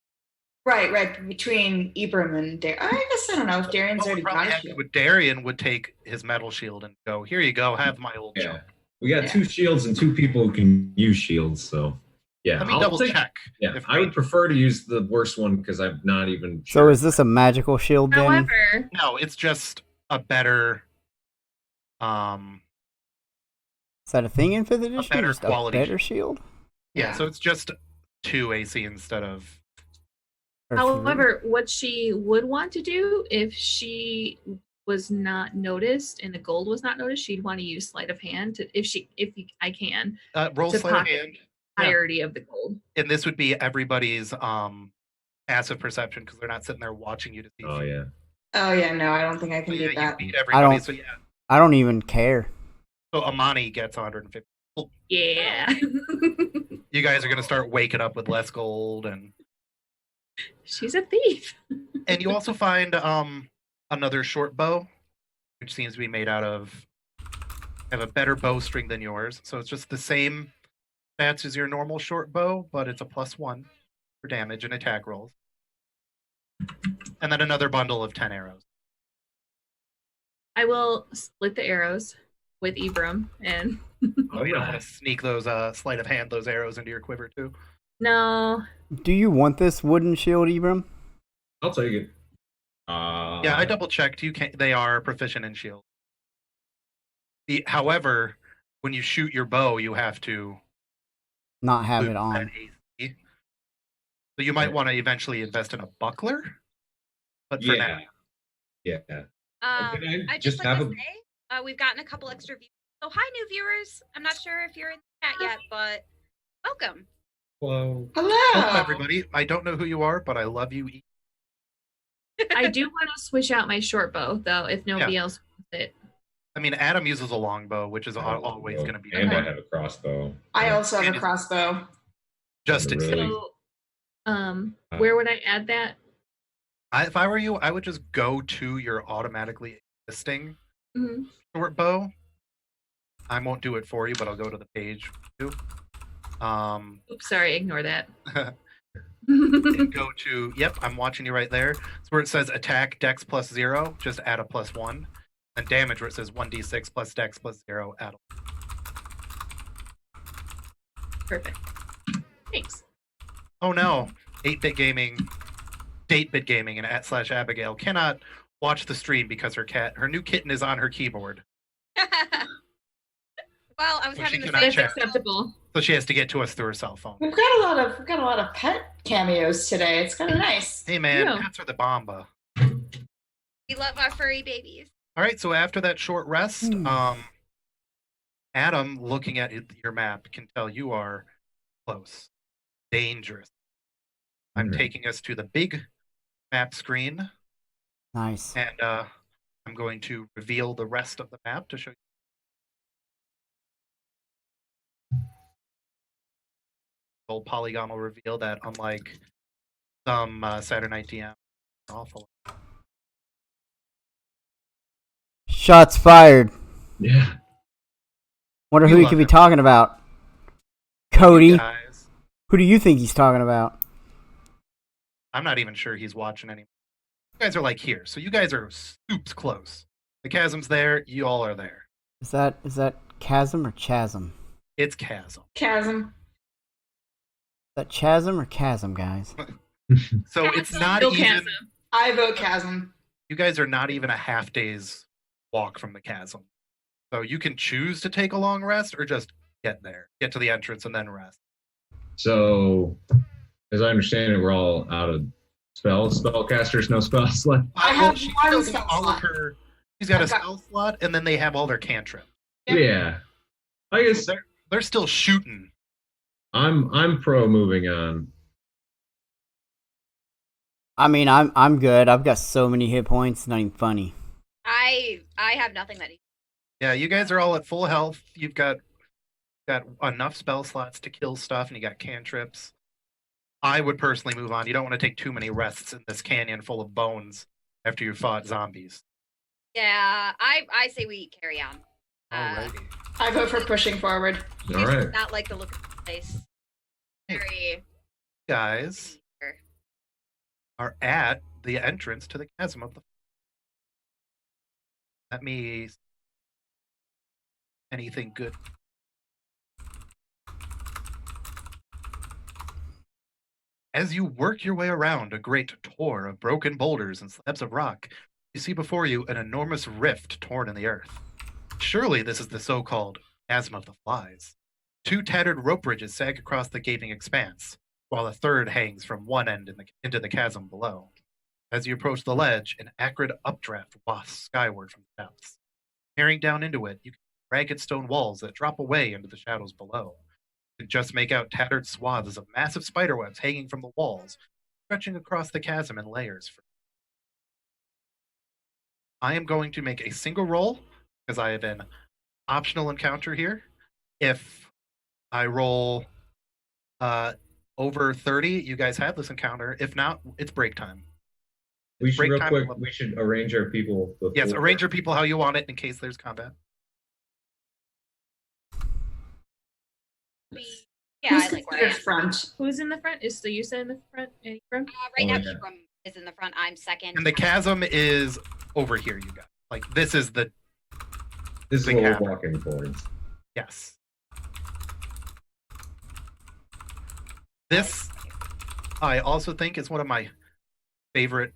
Right. Between Ibram and Darian. I guess I don't know if Darian's What already would probably got a happen shield. with Darian would take his metal shield and go, here you go, have my old Yeah. jump. We got Yeah. 2 shields and 2 people who can use shields, so yeah. Let me I'll double take- check. Yeah, if I would prefer to use the worst one because I'm not even So sure. is this a magical shield then? However, No, it's just a better Is that a thing in 5th edition? better Just a quality better shield? yeah, so it's just 2 AC instead of Or however, what she would want to do if she was not noticed and the gold was not noticed, she'd want to use sleight of hand to, I can, roll to sleight of pocket hand. the Yeah. entirety of the gold. And this would be everybody's passive perception because they're not sitting there watching you to see. Oh yeah. Oh yeah, no, I don't think I So can yeah, do you that. beat everybody. don't- So yeah, I don't even care. so Amani gets 150. Yeah. You guys are gonna start waking up with less gold, and She's a thief. you also find another short bow, which seems to be made out of have a better bowstring than yours. So it's just the same stats as your normal short bow, but it's a +1 for damage and attack rolls. And then another bundle of 10 arrows. I will split the arrows with Ibram and Oh, you don't want to sneak those sleight of hand those arrows into your quiver too. no. Do you want this wooden shield, Ibram? I'll take it. Yeah, I double checked. You can. They are proficient in shield. However, when you shoot your bow, you have to Not have lose it on. that AC. So you might want to eventually invest in a buckler. But for now, Yeah. I'd I just just like have to a say, we've gotten a couple extra views. So hi, new viewers. I'm not sure if you're in the chat yet, but welcome. hello. Hello. hello everybody. I don't know who you are, but I love you. I do want to switch out my short bow though, if nobody else wants it. I mean, Adam uses a longbow, which is always going to be And I better. have a crossbow. I also have And a crossbow. just in Really? So, where would I add that? If I were you, I would just go to your automatically existing Mm-hmm. short bow. I won't do it for you, but I'll go to the page too. Oops, sorry, ignore that. Go to, yep, I'm watching you right there. It's where it says attack dex plus 0, just add a +1. And damage where it says 1d6 plus dex plus 0, add a. Perfect. Thanks. Oh no, 8-bit gaming, 8-bit gaming, and @/Abigail cannot watch the stream because her new kitten is on her keyboard. Well, I was So having she the cannot same. That's check. acceptable. So she has to get to us through her cell phone. We've got a lot of pet cameos today. It's kind of nice. Hey man, Yeah. pets are the bomba. We love our furry babies. All right, so after that short rest, Adam, looking at your map, can tell you are close, dangerous. I'm taking us to the big map screen, Nice. and I'm going to reveal the rest of the map to show you. Old polygonal reveal that, unlike some Saturday Night DM, awful. Shots fired. Yeah. Wonder We who he love could be him. talking about. Cody. Guys, Who do you think he's talking about? I'm not even sure he's watching anymore. You guys are like here, so you guys are soups close. The chasm's there, you all are there. Is that chasm or chasm? It's chasm. Chasm. Is that chasm or chasm, guys? So it's not Bill even. Chasm. I vote chasm. You guys are not even a half day's walk from the chasm. So you can choose to take a long rest or just get there, get to the entrance, and then rest. So, as I understand it, we're all out of spells. Spellcasters, no spells left. I have she's one still got spell all of slot. her. She's got a I've got- spell slot, and then they have all their cantrip. Yeah. I guess They're still shooting. I'm pro moving on. I mean, I'm good. I've got so many hit points, not even funny. I have nothing that. Yeah, you guys are all at full health. You've got enough spell slots to kill stuff, and you got cantrips. I would personally move on. You don't want to take too many rests in this canyon full of bones after you fought zombies. Yeah, I say we carry on. Alrighty. I vote for pushing forward. All right. Not like the look of the place. Very. Guys are at the entrance to the chasm of the. Let me. Anything good? As you work your way around a great tor of broken boulders and slabs of rock, you see before you an enormous rift torn in the earth. Surely this is the so-called Chasm of the Flies. 2 tattered rope bridges sag across the gaping expanse, while a third hangs from one end into the chasm below. As you approach the ledge, an acrid updraft wafts skyward from the depths. Peering down into it, you can see ragged stone walls that drop away into the shadows below. You can just make out tattered swaths of massive spiderwebs hanging from the walls, stretching across the chasm in layers. I am going to make a single roll, because I have an optional encounter here. If I roll over 30, you guys have this encounter. If not, it's break time. We should Break real time quick. level. We should arrange our people. Before. Yes, arrange your people how you want it in case there's combat. Yeah, Who's I like where I considered am. front? Who's in the front? Is so you said in the front? From? Right Oh, now, yeah. Ibram is in the front. I'm second. And the chasm is over here, you guys. Like this is the This is big what we're hammer. walking towards. Yes. This, I also think, is one of my favorite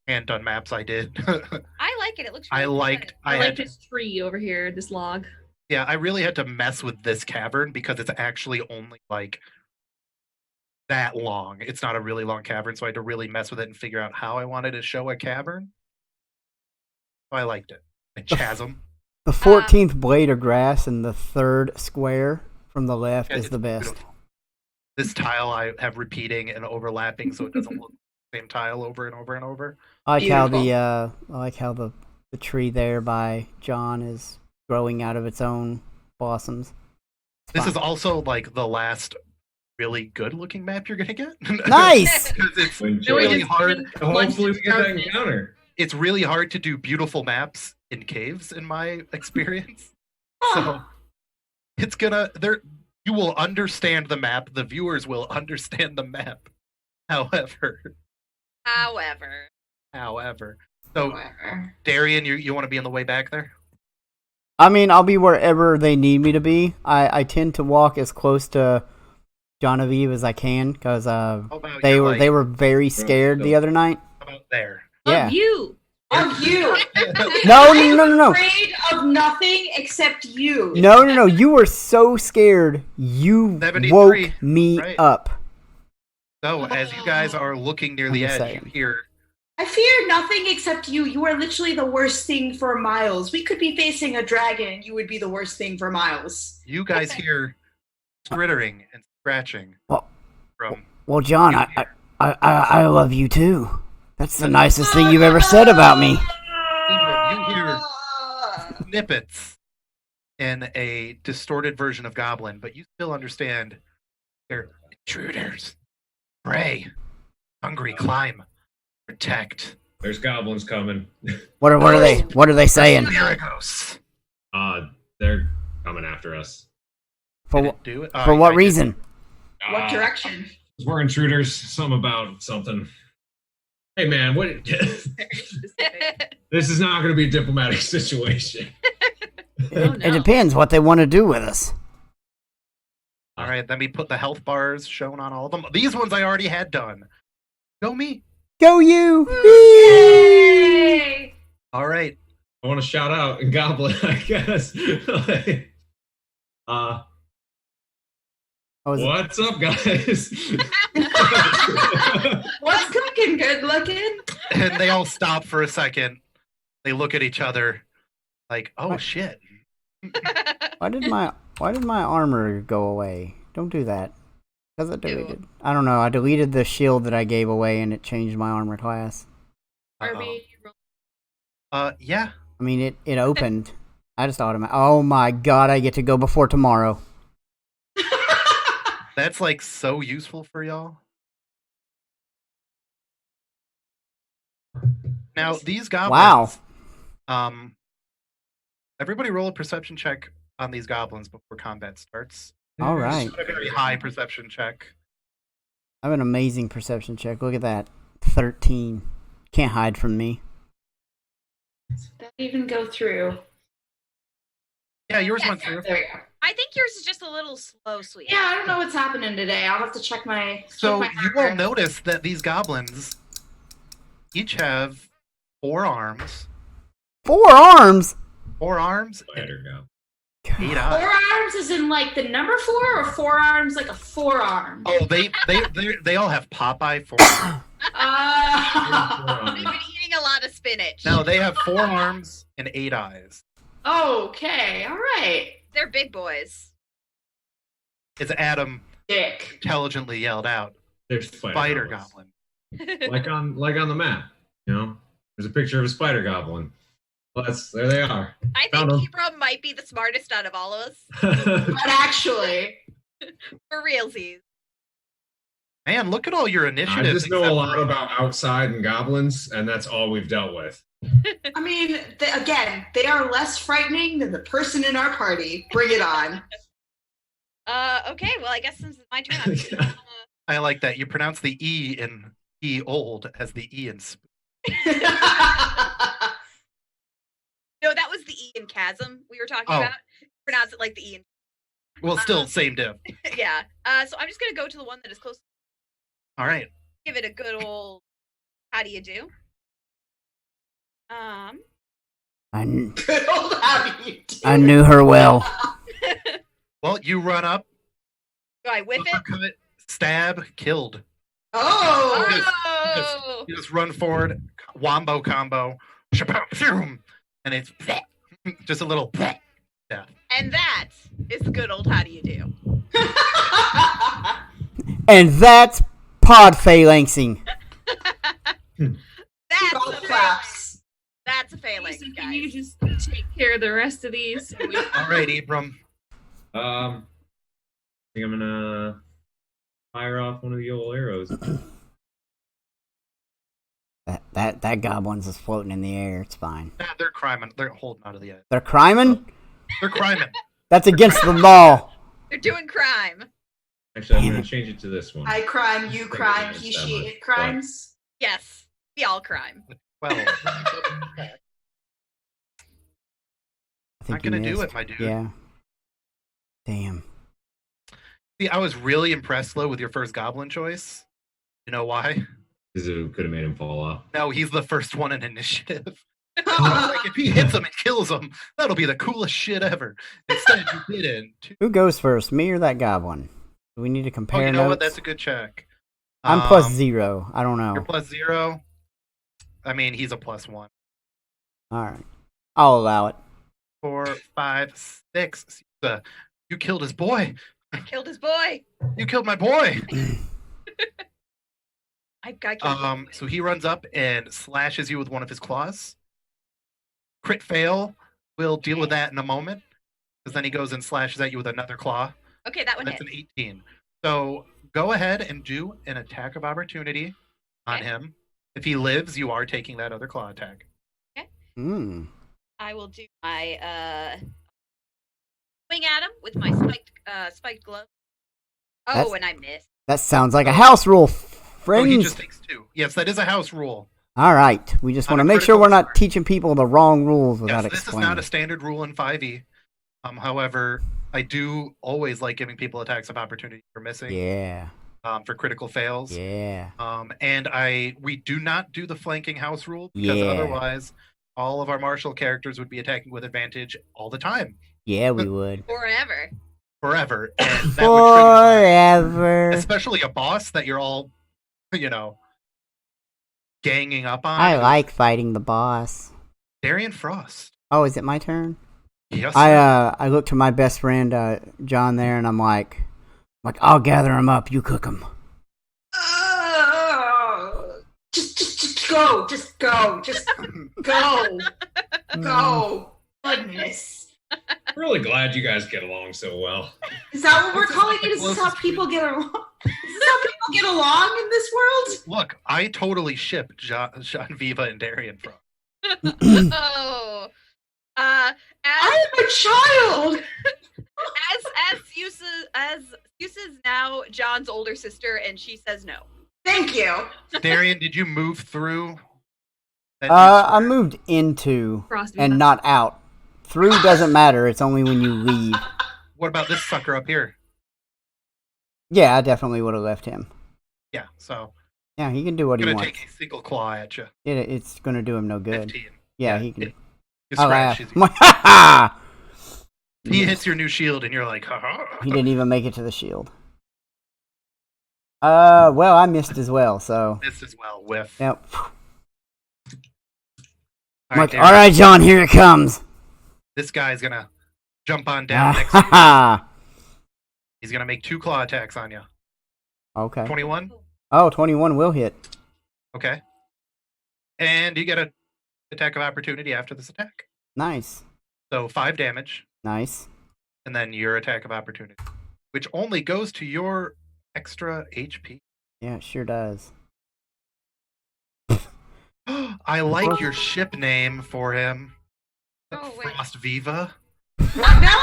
hand-done maps I did. I like it. It looks. Really I liked. I I like had. this tree over here, this log. Yeah, I really had to mess with this cavern because it's actually only like that long. It's not a really long cavern, so I had to really mess with it and figure out how I wanted to show a cavern. So I liked it. A chasm. The 14th blade of grass and the 3rd square from the left Yeah, is it's the best. beautiful. This tile I have repeating and overlapping, so it doesn't look the same tile over and over and over. I like how Beautiful. the tree there by John is growing out of its own blossoms. It's This fine. is also like the last really good looking map you're gonna get. Nice. 'Cause it's When So we really just hard. think Hopefully we get that darkness. encounter. It's really hard to do beautiful maps in caves, in my experience. So it's gonna there. You will understand the map. The viewers will understand the map. However, so Whatever. Darian, you want to be on the way back there? I mean, I'll be wherever they need me to be. I tend to walk as close to Genevieve as I can because How about they you're, were like, they were very scared the other night. How about there? Yeah. Of you. Of you. No. Afraid of nothing except you. No. You were so scared. You 73, woke me right. up. So as you guys are looking near the I'm just edge, you saying. hear I fear nothing except you. You are literally the worst thing for Miles. We could be facing a dragon and you would be the worst thing for Miles. you guys hear scrittering and scratching Well- from. Well, John, you I love you too. That's the nicest thing you've ever said about me. You hear snippets in a distorted version of Goblin, but you still understand they're intruders. Pray, hungry, climb, protect. There's goblins coming. What are they saying? Miracos. They're coming after us. For Did it do it? for what reason? What direction? We're intruders. Something about something. Hey man, what? This is not going to be a diplomatic situation. It depends what they want to do with us. All right, let me put the health bars shown on all of them. These ones I already had done. Go me. Go you! Yay! All right. I want to shout out Goblin, I guess. What's up, guys? What's cooking? Good looking? And they all stop for a second. They look at each other like, oh What? shit. Why did my armor go away? Don't do that. Because it deleted. I don't know. I deleted the shield that I gave away and it changed my armor class. Yeah. I mean, it opened. I just oh my god! I get to go before tomorrow. That's like so useful for y'all. Now these goblins. Wow. Everybody roll a perception check on these goblins before combat starts. All right. A very high perception check. I have an amazing perception check. Look at that. 13. Can't hide from me. That even go through. Yeah, yours Yeah, went through. There we go. I think yours is just a little slow, sweet. Yeah, I don't know what's happening today. I'll have to check my. So check my you will hardware. notice that these goblins each have 4 arms. 4 arms? 4 arms and Spider go. 8 eyes. Forearms is in like the number 4 or forearms like a forearm? Oh, they all have Popeye form. They've been eating a lot of spinach. No, they have 4 arms and 8 eyes. Okay, all right. They're big boys. As Adam Dick. intelligently yelled out, There's "Spider goblins. Goblin." Like on the map, you know. There's a picture of a spider goblin. Well, there they are. I Found think 'em. Hebron might be the smartest out of all of us. But actually, For realsies. Man, look at all your I initiatives. just know a except lot for- about outside and goblins, and that's all we've dealt with. I mean, again, they are less frightening than the person in our party. Bring it on. Okay, well, I guess since it's my turn, I'm I like that you pronounce the E in E old as the E in. chasm we were talking Oh. about. Pronounce it like the E. Well, still same diff. Yeah. So I'm just gonna go to the one that is close. All right. Give it a good old. How do you do? I Good old how do you do? I knew her well. Well, you run up, Do I whip it? uppercut, stab, killed. Oh! Oh! You just run forward, wombo combo, shaboom, and it's just a little death. And that is the good old how do you do? And that's pod phalanxing. That's All a the phalanx. claps. That's a phalanx, Jason, can you guys. just take care of the rest of these? So we- All right, Abram. I think I'm gonna fire off one of the old arrows. That goblin's just floating in the air. It's fine. Nah, they're criming. They're holding out of the edge. They're criming? They're criming. That's against the law. They're doing crime. Actually, I'm gonna change it to this one. I crime, you Think crime, it's he, that she, much, it crimes. Yes, we all crime. 12. I think Not gonna you do missed. it, my dude. Yeah. Damn. See, I was really impressed, though, with your first goblin choice. You know why? Because it could have made him fall off. No, he's the first one in initiative. Like, if he hits him and kills him, that'll be the coolest shit ever. Instead, you didn't. Who goes first, me or that goblin? Do we need to Oh, compare you know what? notes? That's a good check. I'm plus 0. I don't You're know. plus 0. I mean, he's a plus 1. All right. I'll allow it. 4, 5, 6. You killed his boy. I killed his boy. You killed my boy. I got killed. So he runs up and slashes you with one of his claws. Crit fail. We'll deal with that in a moment. Because then he goes and slashes at you with another claw. Okay, that one That's hit. an 18. So go ahead and do an attack of opportunity on Okay. him. If he lives, you are taking that other claw attack. Hmm. I will do my swing at him with my spiked glove. Oh, That's- and I missed. That sounds like a house rule, Oh, he friends. just takes 2. Yes, that is a house rule. All right. We just On want a to make sure critical we're not start. teaching people the wrong rules without Yes, this explaining. is not a standard rule in 5e. However, I do always like giving people attacks of opportunity for missing, Yeah. for critical fails. Yeah. And we do not do the flanking house rule because Yeah. otherwise all of our martial characters would be attacking with advantage all the time, Yeah, we would. Forever. forever. And that would trigger, Forever. especially a boss that you're all, ganging up on. I like fighting the boss. Darian Frost. Oh, is it my turn? Yes. I look to my best friend John there, and I'm like, I'll gather him up. You cook him. Just go, just go, just go, go. Goodness. I'm really glad you guys get along so well. Is that what we're This is calling the it? Is this how closest we- people get along? Is this how people get along in this world? Look, I totally ship Jean Viva and Darian Frost. Oh. I am a child. As Yusa's now John's older sister, and she says no. Thank you. Darian, did you move through? that I moved into Frosty and Nut. not out. Through doesn't matter. It's only when you leave. What about this sucker up here? Yeah, I definitely would have left him. Yeah, so Yeah, he can do what I'm he gonna wants. take a single claw at you. It's gonna do him no good. 15. Yeah, he can. You I scratch. laugh. I'm like, ha ha! He hits your new shield, and you're like, ha ha. He didn't even make it to the shield. Well, I missed as well, so. This as well, whiff. Yep. All I'm like, Darian, alright, John, here it comes. This guy's gonna jump on down next Ha to you. ha! He's gonna make 2 claw attacks on you. Okay. 21. Oh, 21 will hit. Okay. And you get a attack of opportunity after this attack. Nice. So 5 damage, Nice. and then your attack of opportunity, which only goes to your extra HP. Yeah, it sure does. I like your ship name for him. Oh, wait. Frost Viva. What now?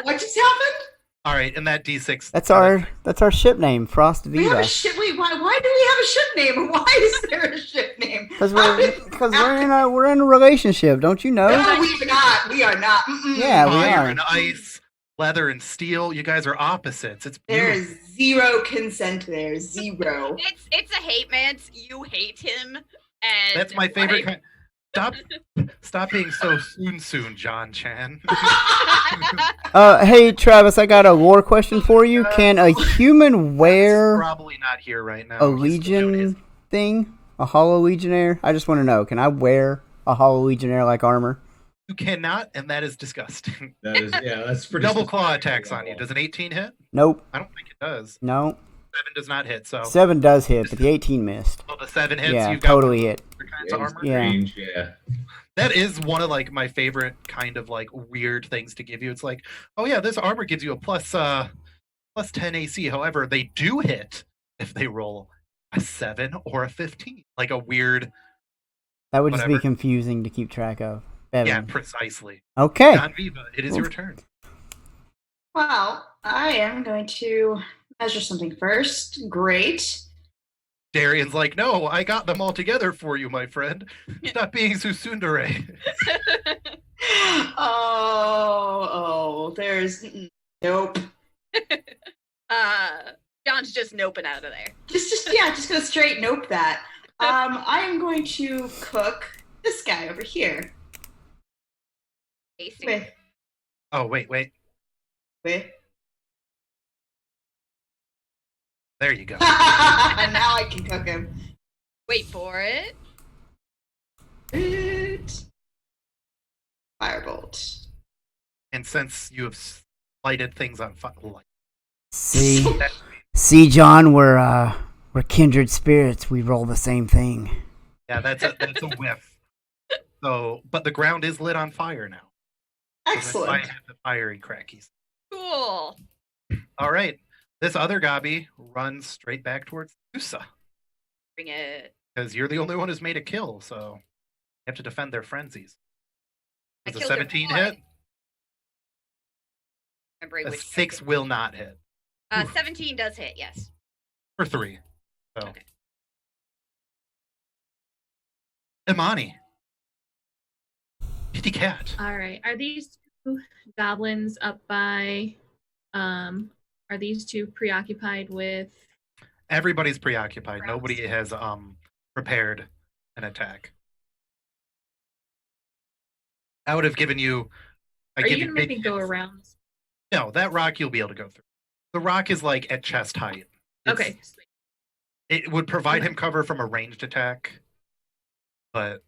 What just happened? All right, and that D6. That's our ship name, Frost We have a Viva. ship. Wait, why do we have a ship name? Why is there a ship name? Because we're in a relationship, don't you know? No, we are not. We are not. Yeah, we Fire are. and ice, leather and steel. You guys are opposites. It's There beautiful. is zero consent there. Zero. It's a hate man's. You hate him, and That's my favorite like- kind. Stop being so soon, John Chan. Hey, Travis, I got a lore question for you. Can a human He's wear probably not here right now. a He's still doing his- legion thing? A hollow legionnaire? I just want to know. Can I wear a hollow legionnaire like armor? You cannot, and that is disgusting. That is, yeah, that's pretty. Double claw attacks on you. Does an 18 hit? Nope. I don't think it does. No. 7 does not hit. So 7 does hit, but the 18 missed. well, the 7 hits. Yeah, You've got totally hit. other kinds Yeah, of armor. Yeah. range, yeah. That is one of like my favorite kind of like weird things to give you. It's like, oh yeah, this armor gives you a plus 10 AC. However, they do hit if they roll a 7 or a 15. Like a weird. That would just be Whatever. confusing to keep track of. Bevan. Yeah, precisely. Okay. Don Viva, it is your turn. Well, I am going to measure something first. Great. Darian's like, no, I got them all together for you, my friend. Stop being so tsundere. There's nope. John's just noping out of there. Just go straight nope that. I am going to cook this guy over here. Tasty. With Oh, wait. There you go. now I can cook him. Wait for it. Boot. Firebolt. And since you have lighted things on fire, See, John, we're kindred spirits. We roll the same thing. yeah, that's a whiff. So, but the ground is lit on fire now. So that's why I Excellent. have the fiery crackies. Cool. All right, this other gobby runs straight back towards Usa Bring it. because you're the only one who's made a kill. So you have to defend their frenzies. I Does a killed their 17 boy. hit? Remember A which 6 will not hit 17 does hit. Yes. for 3. So, Okay. Imani, kitty cat. All right. Are these two goblins up by? Are these two preoccupied with? Everybody's preoccupied. Rouse. Nobody has prepared an attack. I would have given you. Are you gonna make me go around? No, that rock you'll be able to go through. The rock is like at chest height. It's- Okay. Sweet. It would provide him cover from a ranged attack, but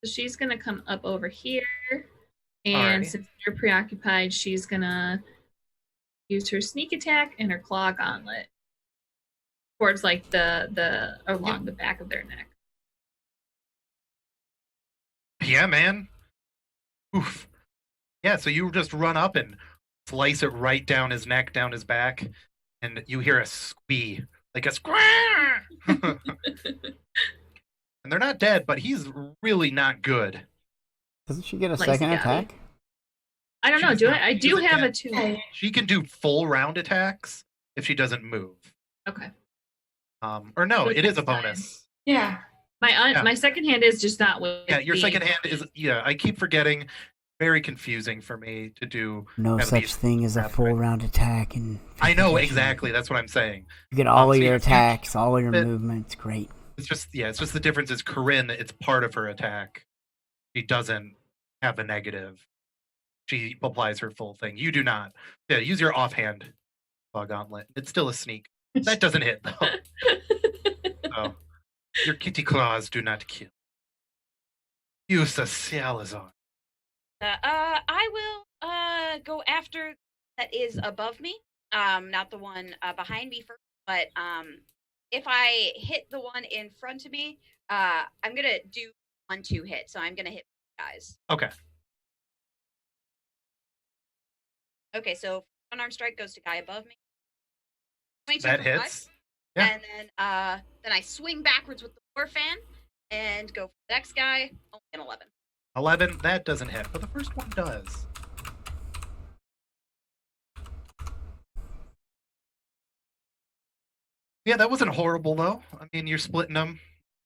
So she's gonna come up over here, and Alrighty. since you're preoccupied, she's gonna use her sneak attack and her claw gauntlet towards like the along the back of their neck. yeah, man. Oof. Yeah, so you just run up and slice it right down his neck, down his back, and you hear a squee, like a squeak. And they're not dead, but he's really not good. Doesn't she get a Like second Scabby. attack? I don't know. She's Do not- I? I she do doesn't have a get- 2. She can do full round attacks if she doesn't move. Okay. Or no, Which it is a is fine. bonus. Yeah. My my second hand is just not with. Yeah, your the- second hand is I keep forgetting. Very confusing for me to do. No At such least thing as a that's full right. round attack. And I know exactly. That's what I'm saying. You get all of so your you- attacks, all of your But- movements. Great. It's just the difference is Corinne. It's part of her attack. She doesn't have a negative. She applies her full thing. You do not. Yeah, use your offhand gauntlet. It's still a sneak. That doesn't hit though. So your kitty claws do not kill. Use a Salazar. I will go after that is above me. Not the one behind me first, but if I hit the one in front of me, I'm gonna do 1-2 hit. So I'm gonna hit guys. Okay. Okay, so unarmed strike goes to guy above me. 22 That for five. hits. Yeah. And then I swing backwards with the war fan and go for the next guy. Only an 11. 11. That doesn't hit, but the first one does. Yeah, that wasn't horrible though. I mean, you're splitting them,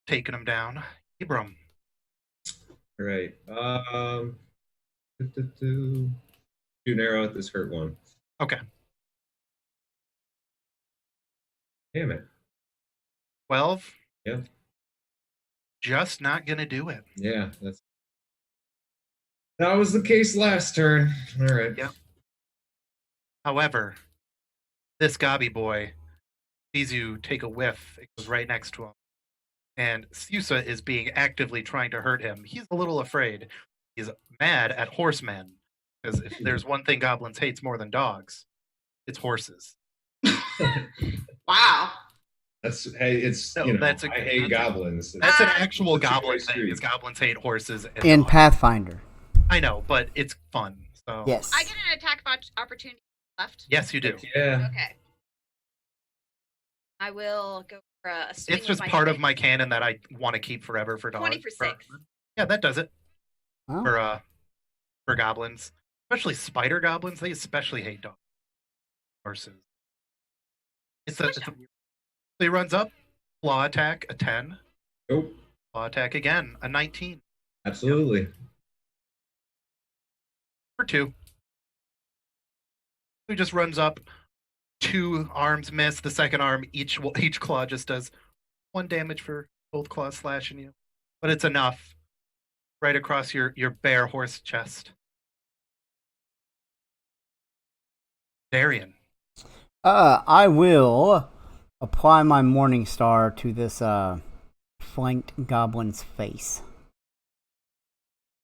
taking them down. Ibram. All right. To narrow out this hurt one. Okay. Damn it. 12. Yep. Just not gonna do it. Yeah, that was the case last turn. All right. Yep. However, this gobby boy sees you take a whiff. It goes right next to him. And Susa is being actively trying to hurt him. He's a little afraid. He's mad at horsemen. Because if there's one thing goblins hates more than dogs, it's horses. Wow. It's No, I hate goblins. That's an actual That's a goblin choice thing. too. Is goblins hate horses and In dogs. Pathfinder. I know, but it's fun. So Yes. I get an attack opportunity left. yes, you do. Yeah. Okay. I will go for a swing. It's just part of my canon that I want to keep forever for dogs. 20 for 6. Yeah, that does it Oh. for goblins, especially spider goblins. They especially hate dogs. Horses. So he runs up, claw attack, a 10. Nope. Claw attack again, a 19. Absolutely. For 2. He just runs up, 2 arms miss. The second arm, each claw just does 1 damage for both claws slashing you, but it's enough right across your bare horse chest. Darian. I will apply my Morning Star to this flanked goblin's face.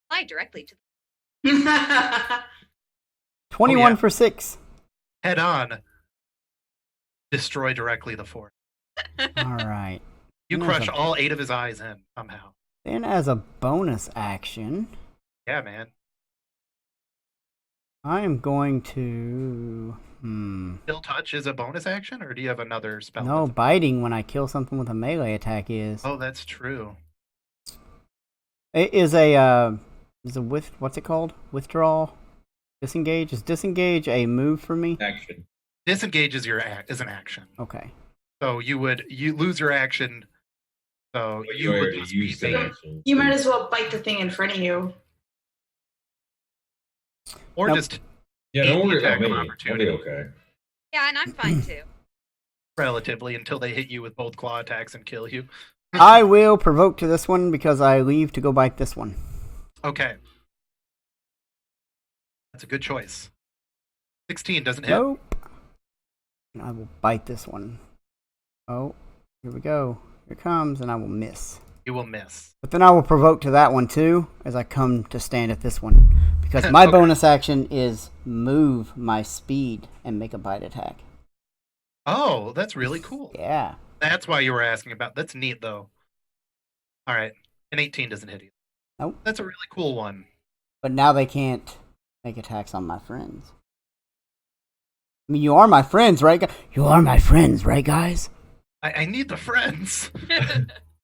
Fly directly to 21 yeah. for 6. Head on. Destroy directly the fort. All right. You There's crush a- all 8 of his eyes in somehow. Then, as a bonus action, Yeah, man. I am going to. Still touch is a bonus action, or do you have another spell? No, biting when I kill something with a melee attack is. Oh, that's true. It is a what's it called? Withdrawal? Disengage? Is disengage a move for me? Action. Disengage is an action. Okay. So you lose your action. So But you would already just used be that bait, action. You might as well bite the thing in front of you. or Nope. just Yeah, don't Aim worry attack about of me. I'll opportunity. be okay. Yeah, and I'm fine too. relatively until they hit you with both claw attacks and kill you. I will provoke to this one because I leave to go bite this one. Okay. That's a good choice. 16 doesn't hit. Nope. And I will bite this one. Oh, here we go. Here it comes, and I will miss. You will miss. But then I will provoke to that one too, as I come to stand at this one. Because my Okay. bonus action is move my speed and make a bite attack. Oh, that's really cool. Yeah. That's why you were asking about. That's neat, though. All right. An 18 doesn't hit you. Nope. That's a really cool one. But now they can't make attacks on my friends. I mean, you are my friends, right? You are my friends, right, guys? I need the friends. All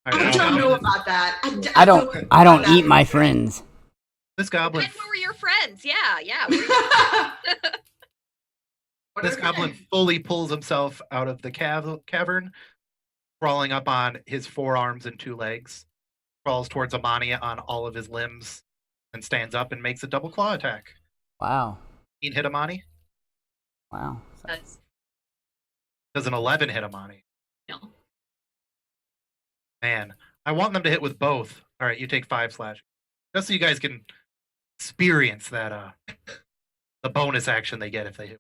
I right, don't know about that. I know don't about that. eat my friends. This goblin. And where were your friends? Yeah. What This are goblin they? fully pulls himself out of the cavern, crawling up on his 4 arms and 2 legs, crawls towards Amania on all of his limbs, and stands up and makes a double claw attack. Wow. 15 hit Amani. Wow. That's- Does an 11 hit Amani? no. Man, I want them to hit with both. All right, you take 5 slash. Just so you guys can experience that, the bonus action they get if they hit.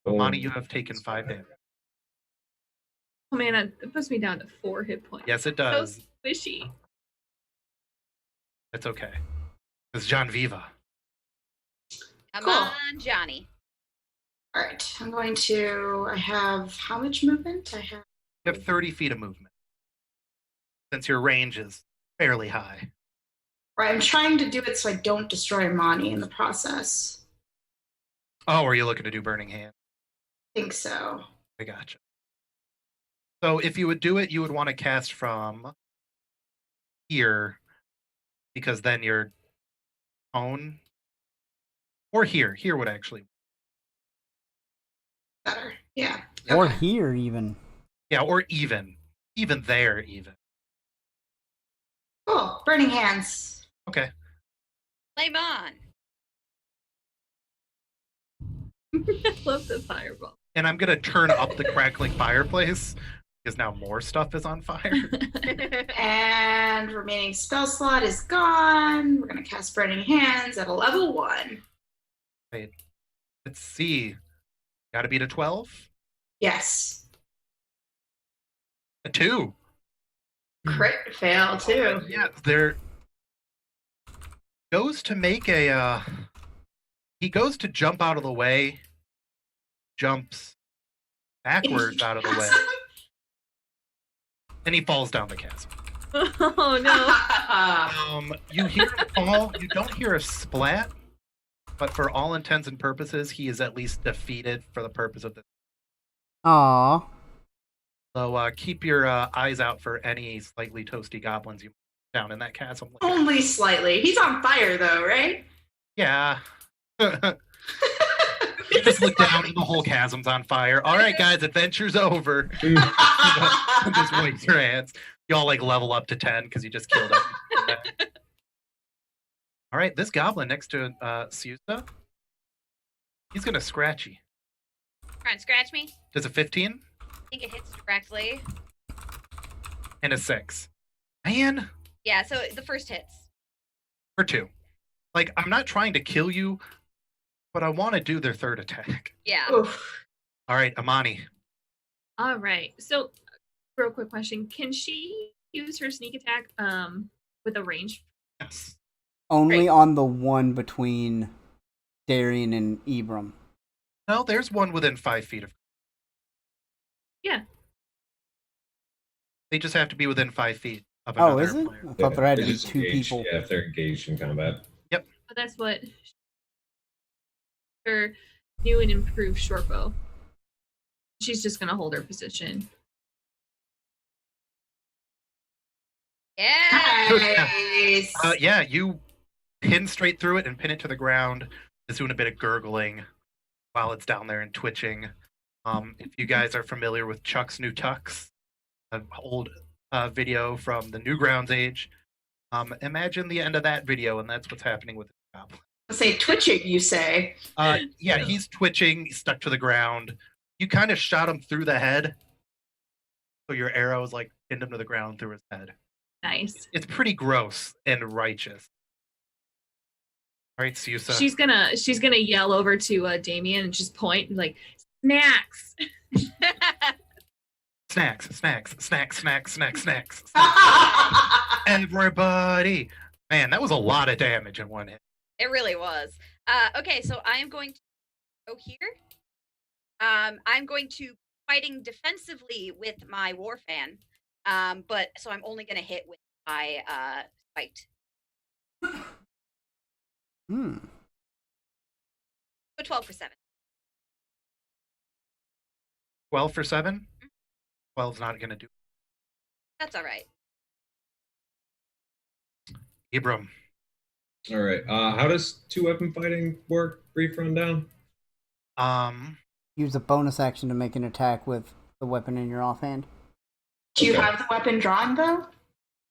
Amani, you have taken 5 damage. Oh man, it puts me down to 4 hit points. Yes, it So does. squishy. It's okay. It's John Viva. Come Cool. on, Johnny. All right, I'm going to. I have how much movement? I have. You have 30 feet of movement. Since your range is fairly high. Right, I'm trying to do it so I don't destroy Monty in the process. Oh, are you looking to do Burning Hand? I think so. I gotcha. So if you would do it, you would want to cast from here, because then your own, or here. Here would actually. Better. Yeah. Or Okay. here, even. Yeah, or even. Even there, even. Cool. Burning hands. Okay. Flame on. I love the fireball. And I'm going to turn up the crackling fireplace because now more stuff is on fire. And remaining spell slot is gone. We're going to cast Burning Hands at a level 1. Wait. Let's see. Got to beat a 12? Yes. A 2. Crit fail, too. Yeah, there goes to make a he goes to jump out of the way, jumps backwards out of the way, and he falls down the chasm. Oh no. You hear him fall, you don't hear a splat, but for all intents and purposes, he is at least defeated for the purpose of this. Aw. So keep your eyes out for any slightly toasty goblins you down in that chasm. Only slightly. He's on fire, though, right? Yeah. You just look down and the whole chasm's on fire. All right, guys, adventure's over. Just wave your hands. You all like level up to 10 because you just killed it. All right, this goblin next to Sweta, he's gonna scratch you. Try and scratch me. Does a 15 I think it hits directly. and a 6. Man, Yeah, so the first hits. or 2. Like, I'm not trying to kill you, but I want to do their third attack. Yeah. Oof. All right, Amani. All right. So, real quick question: can she use her sneak attack with a range? Yes. Only Great. on the one between Darian and Ibram. No, there's one within 5 feet of. Yeah. They just have to be within 5 feet of another Oh, is it? player. I thought there had to They're be just 2 engaged, people. Yeah, if they're engaged in combat. But that's what her new and improved short bow. She's just gonna hold her position. Yeah. Nice. Yeah, you pin straight through it and pin it to the ground. It's doing a bit of gurgling while it's down there and twitching. If you guys are familiar with Chuck's New Tucks, an old video from the Newgrounds age, imagine the end of that video, and that's what's happening with the goblin. Say twitching, you say. Yeah, he's twitching, he's stuck to the ground. You kind of shot him through the head, so your arrows like pinned him to the ground through his head. Nice. It's pretty gross and righteous. All right, Susa. She's gonna yell over to Damien and just point like snacks. Snacks, snacks, snacks, snacks, snacks, snacks. Everybody. Man, that was a lot of damage in one hit. It really was. Okay, so I am going to go here. I'm going to fighting defensively with my war fan. But so I'm only gonna hit with my spiked. Hmm. So 12 for 7. 12 for 7? 12's not going to do That's all right. it. Ibram. All right. How does 2-weapon fighting work? Brief rundown. Use a bonus action to make an attack with the weapon in your offhand. Do you Okay. have the weapon drawn, though?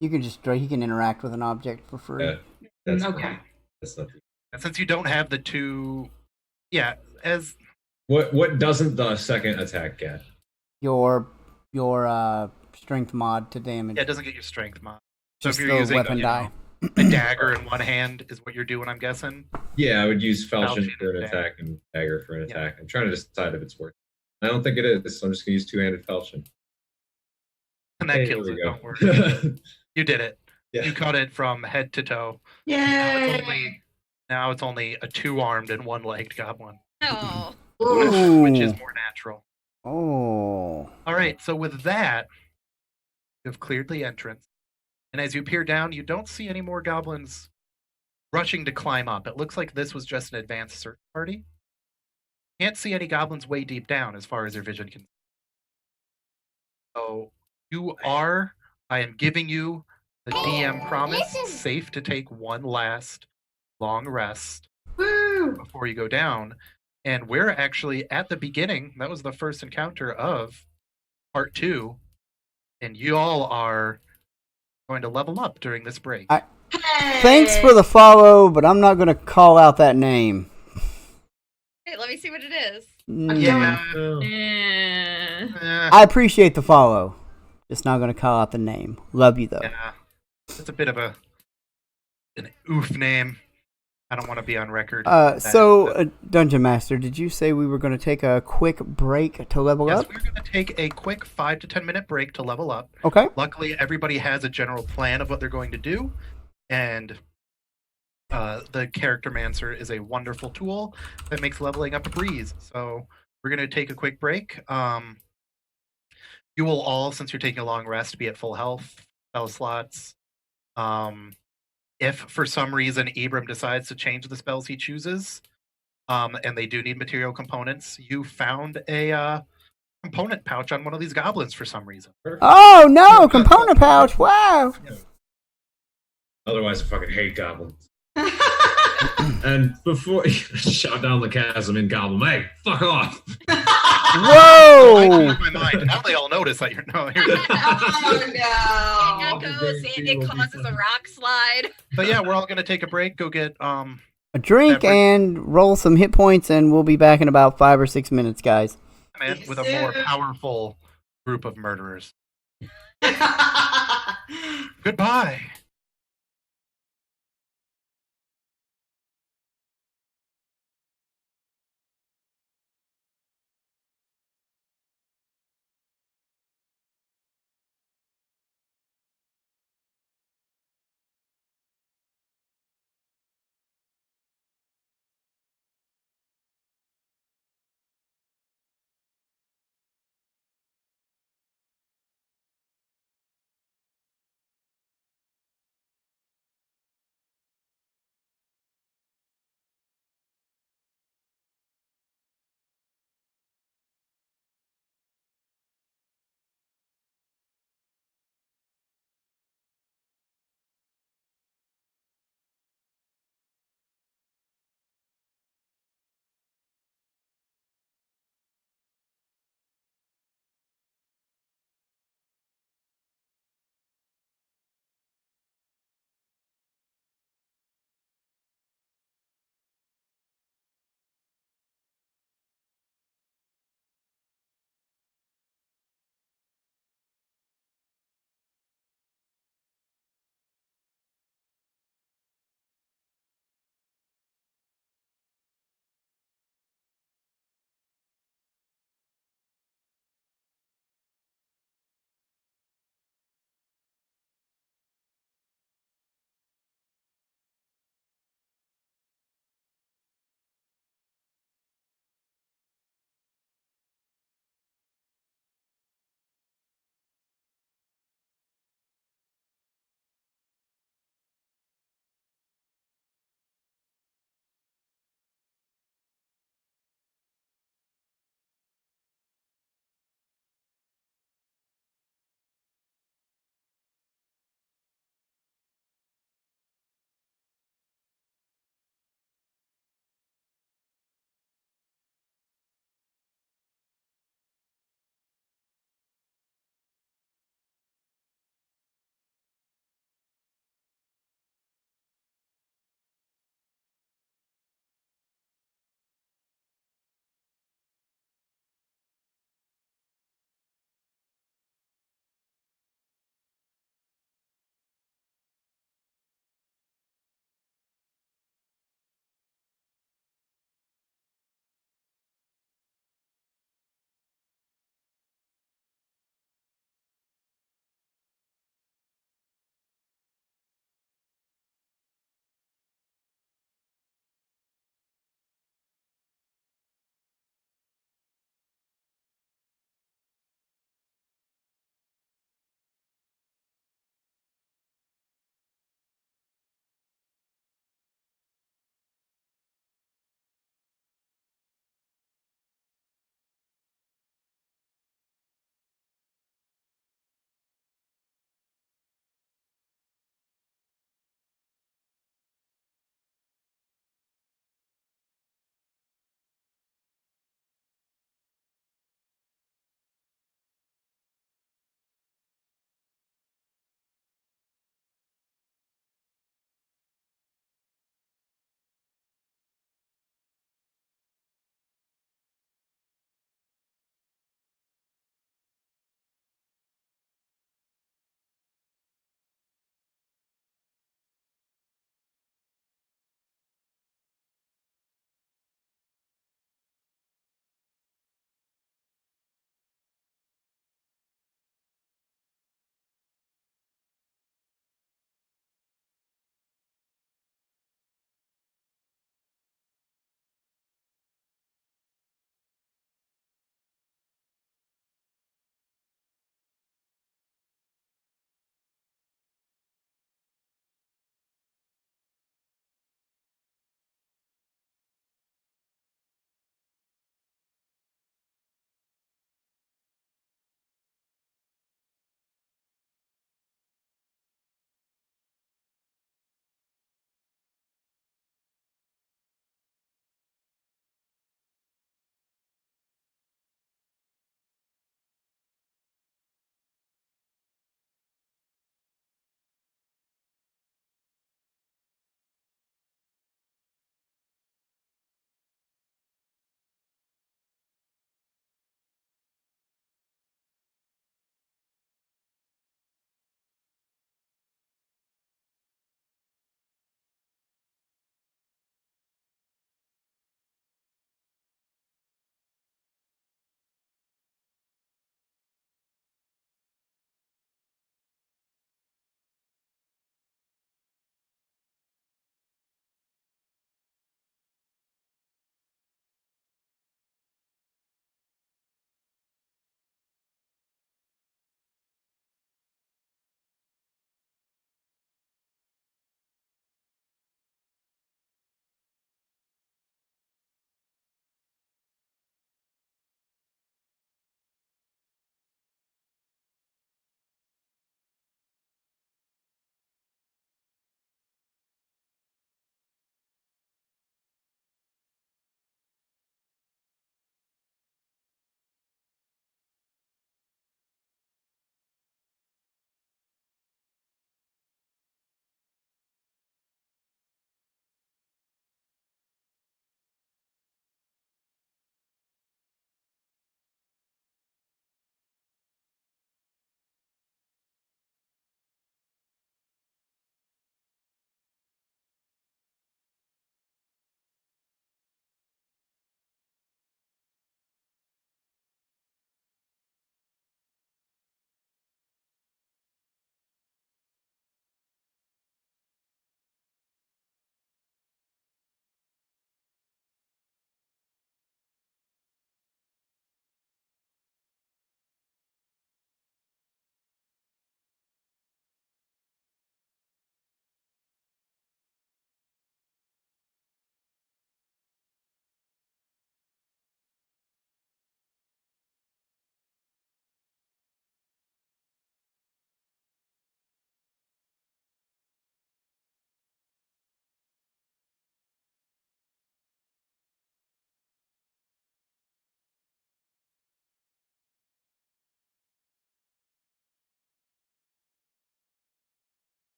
You can just draw. You can interact with an object for free. Yeah, that's Okay. That's not. And since you don't have the two, yeah, as What doesn't the second attack get? Your strength mod to damage. yeah, it doesn't get your strength mod. So Just if you're the using weapon die. a dagger in one hand is what you're doing, I'm guessing. Yeah, I would use falchion Falchion for an and attack and dagger for an Yeah. attack. I'm trying to decide if it's worth it. I don't think it is, so I'm just gonna use two-handed falchion. And that Hey, kills there it, we don't go. worry. You did it. Yeah. You cut it from head to toe. Now Yay! it's only a 2-armed and 1-legged goblin, Oh. Ooh. which is more natural. Oh. All right, so with that, you have cleared the entrance. And as you peer down, you don't see any more goblins rushing to climb up. It looks like this was just an advanced search party. Can't see any goblins way deep down as far as your vision can see. So I am giving you the DM promise, safe to take one last long rest Woo! before you go down. And we're actually at the beginning. That was the first encounter of part 2, and you all are going to level up during this break. Thanks for the follow, but I'm not going to call out that name. Hey, let me see what it is. I appreciate the follow. Just not going to call out the name. Love you, though. Yeah. It's a bit of an oof name. I don't want to be on record. Dungeon Master, did you say we were going to take a quick break to level up? Yes, we're going to take a quick 5 to 10 minute break to level up. Okay. Luckily, everybody has a general plan of what they're going to do, and the Character Mancer is a wonderful tool that makes leveling up a breeze. So we're going to take a quick break. You will all, since you're taking a long rest, be at full health, spell slots. If for some reason Ibram decides to change the spells he chooses, and they do need material components, you found a component pouch on one of these goblins for some reason. Oh no, component pouch! Wow. Otherwise, I fucking hate goblins. And before shout down the chasm in goblin, hey, fuck off! Whoa! I changed my mind. Now they all notice that you're no. Oh no! It goes and it causes a rock slide. But yeah, we're all gonna take a break. Go get a drink and roll some hit points, and we'll be back in about 5 or 6 minutes, guys. Man, with a more powerful group of murderers. Goodbye.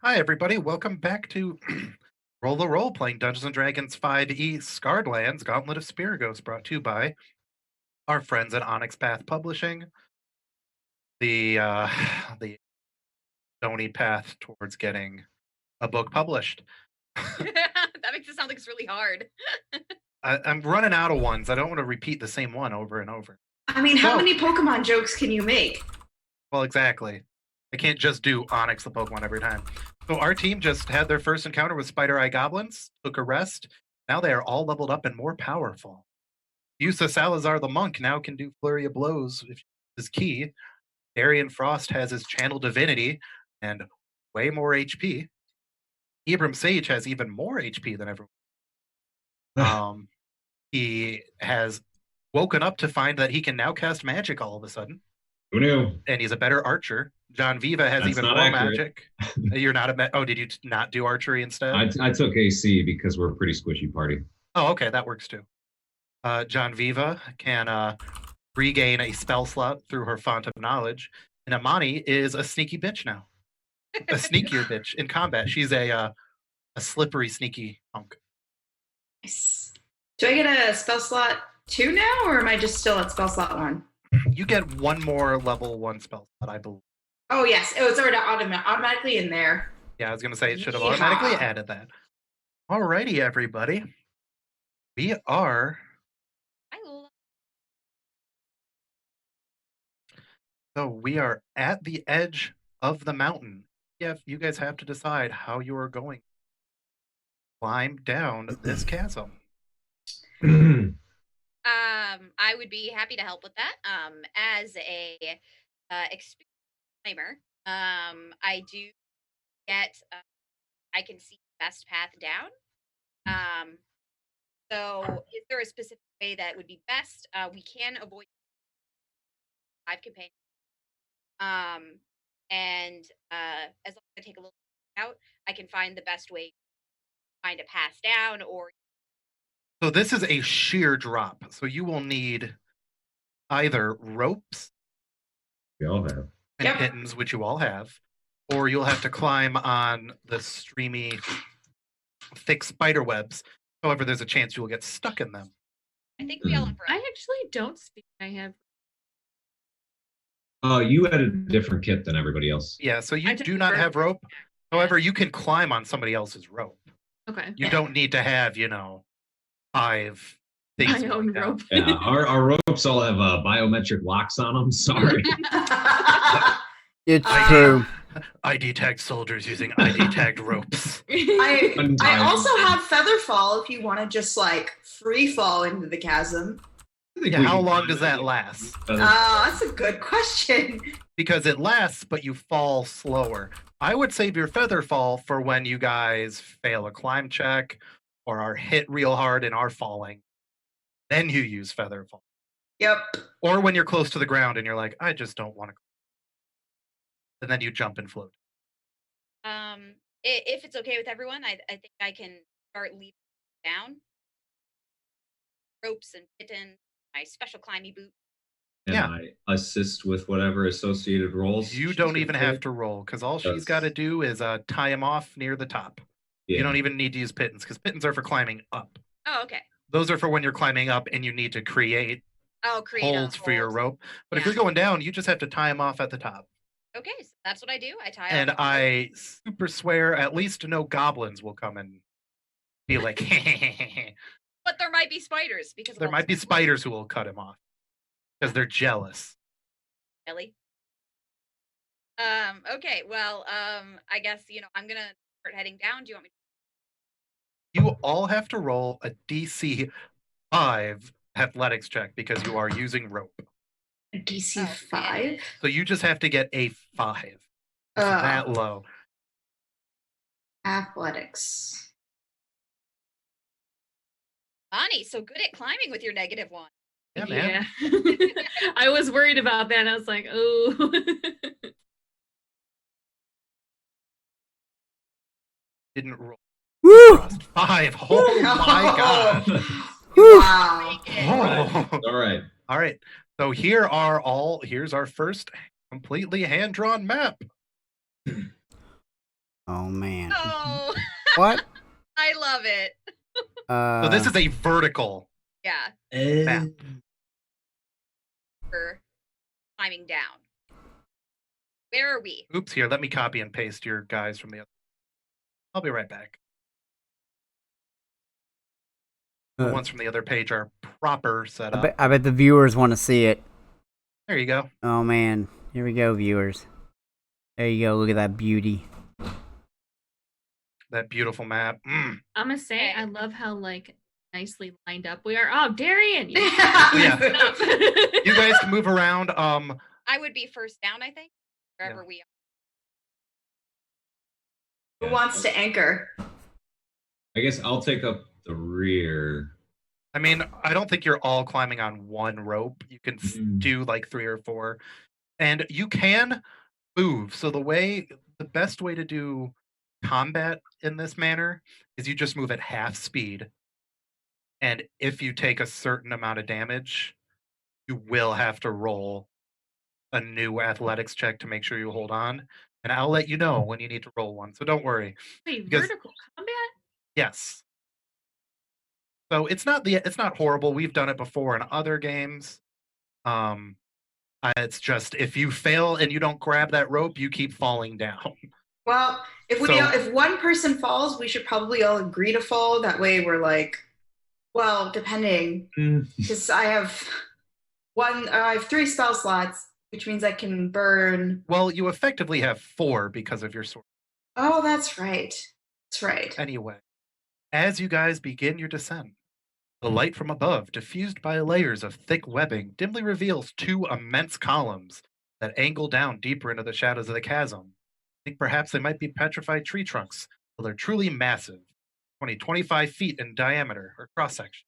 Hi, everybody. Welcome back to Roll the Roll, playing Dungeons & Dragons 5e Scarred Lands, Gauntlet of Spiragos, brought to you by our friends at Onyx Path Publishing. The stony path towards getting a book published. That makes it sound like it's really hard. I'm running out of ones. I don't want to repeat the same one over and over. I mean, how So- many Pokemon jokes can you make? Well, exactly. I can't just do Onyx the Pokemon every time. So our team just had their first encounter with Spider Eye Goblins, took a rest. Now they are all leveled up and more powerful. Yusa Salazar the Monk now can do Flurry of Blows if his key. Darian Frost has his Channel Divinity and way more HP. Ibram Sage has even more HP than everyone. He has woken up to find that he can now cast magic all of a sudden. Who knew? And he's a better archer. John Viva has That's even not more accurate. magic. You're not a oh, did you not do archery instead? I took AC because we're a pretty squishy party. Oh, okay, that works too. John Viva can regain a spell slot through her font of knowledge, and Amani is a sneaky bitch now, a sneakier bitch in combat. She's a slippery, sneaky punk. Nice. Do I get a spell slot 2 now, or am I just still at spell slot 1? You get one more level 1 spell slot, I believe. Oh, yes. Oh, it's already automatically in there. Yeah, I was gonna say it should have Yeehaw. automatically added that. Alrighty, everybody. We are. So we are at the edge of the mountain. Yeah, you guys have to decide how you are going to climb down this chasm. I would be happy to help with that. As a experienced climber, I do get I can see the best path down. So is there a specific way that would be best? We can avoid 5 companions. And as long as I take a little out, I can find the best way to find a path down. Or So this is a sheer drop. So you will need either ropes We all have. and Yep. pittons, which you all have, or you'll have to climb on the streamy, thick spider webs. However, there's a chance you will get stuck in them. I think we all have I actually don't speak. I have. Oh, you had a different kit than everybody else. Yeah, so you I took do the not rope. have rope. However, you can climb on somebody else's rope. Okay. You don't need to have, 5 things. My own going down. rope. Yeah, our ropes all have biometric locks on them. Sorry. It's I- true. ID tagged soldiers using ID tagged ropes. I Untied. also have Featherfall if you want to just free fall into the chasm. Yeah, how long does that last? That's a good question. Because it lasts, but you fall slower. I would save your feather fall for when you guys fail a climb check or are hit real hard and are falling. Then you use feather fall. Yep. Or when you're close to the ground and you're like, I just don't want to. And then you jump and float. If it's okay with everyone, I think I can start leading down. Ropes and pittons, my special climby boot. And Yeah. I assist with whatever associated roles. You she's don't gonna even have take. to roll because all she's That's- got to do is tie him off near the top. Yeah. You don't even need to use pittons because pittons are for climbing up. Oh, okay. Those are for when you're climbing up and you need to create Oh, create a holds for your hold. rope. But if Yeah. you're going down, you just have to tie him off at the top. Okay, so that's what I do. I tie. And off the rope. I super swear at least no goblins will come and be like, But there might be spiders because of there all might the be spiders who will cut him off because they're jealous. Ellie. Okay. Well. I guess I'm gonna start heading down. Do you want me? You all have to roll a DC 5 athletics check because you are using rope. DC Oh, 5? So you just have to get a 5. It's that low. Athletics. Bonnie, so good at climbing with your -1. Yeah, man. Yeah. I was worried about that. I was like, oh. Didn't roll. Woo! 5. Oh my god. Woo! Wow. Oh. All right. All right. So here's our first completely hand-drawn map. Oh man. Oh, What? I love it. So this is a vertical. Yeah, Map. for climbing down. Where are we? Oops, here, let me copy and paste your guys from the other. I'll be right back. The ones from the other page are proper set up. I bet the viewers want to see it. There you go. Oh man, here we go, viewers. There you go. Look at that beauty. That beautiful map. I'm gonna say I love how like nicely lined up we are. Oh, Darian! Yeah. You guys can move around. I would be first down, I think, wherever we are. Who wants to anchor? I guess I'll take up the rear. I mean, I don't think you're all climbing on one rope. You can do like 3 or 4, and you can move. So the best way to do combat in this manner is you just move at half speed, and if you take a certain amount of damage, you will have to roll a new athletics check to make sure you hold on, and I'll let you know when you need to roll one, so don't worry. Wait, Because- vertical combat? Yes. So it's not horrible. We've done it before in other games. It's just if you fail and you don't grab that rope, you keep falling down. Well, if one person falls, we should probably all agree to fall. That way, we're like, well, depending, because I have 3 spell slots, which means I can burn. Well, you effectively have 4 because of your sword. Oh, that's right. That's right. Anyway, as you guys begin your descent, the light from above, diffused by layers of thick webbing, dimly reveals 2 immense columns that angle down deeper into the shadows of the chasm. I think perhaps they might be petrified tree trunks, but they're truly massive, 25 feet in diameter or cross-section.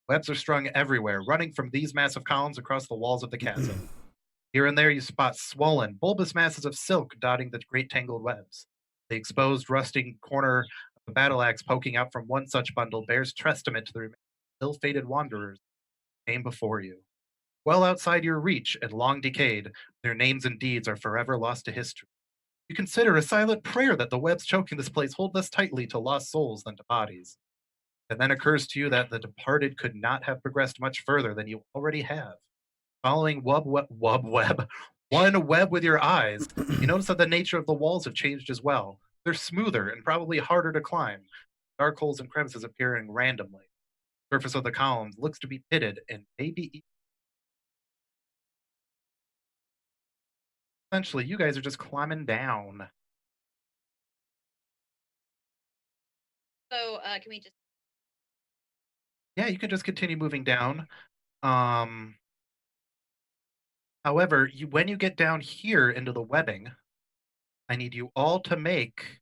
Webs are strung everywhere, running from these massive columns across the walls of the chasm. Here and there you spot swollen, bulbous masses of silk dotting the great tangled webs. The exposed, rusting corner of a battle axe poking out from one such bundle bears testament to the remains of ill-fated wanderers who came before you. Well outside your reach and long decayed, their names and deeds are forever lost to history. You consider a silent prayer that the webs choking this place hold less tightly to lost souls than to bodies. It then occurs to you that the departed could not have progressed much further than you already have. Following one web with your eyes, you notice that the nature of the walls have changed as well. They're smoother and probably harder to climb. Dark holes and crevices appearing randomly. The surface of the columns looks to be pitted and maybe essentially you guys are just climbing down. So, can we just? Yeah, you can just continue moving down. However, when you get down here into the webbing, I need you all to make.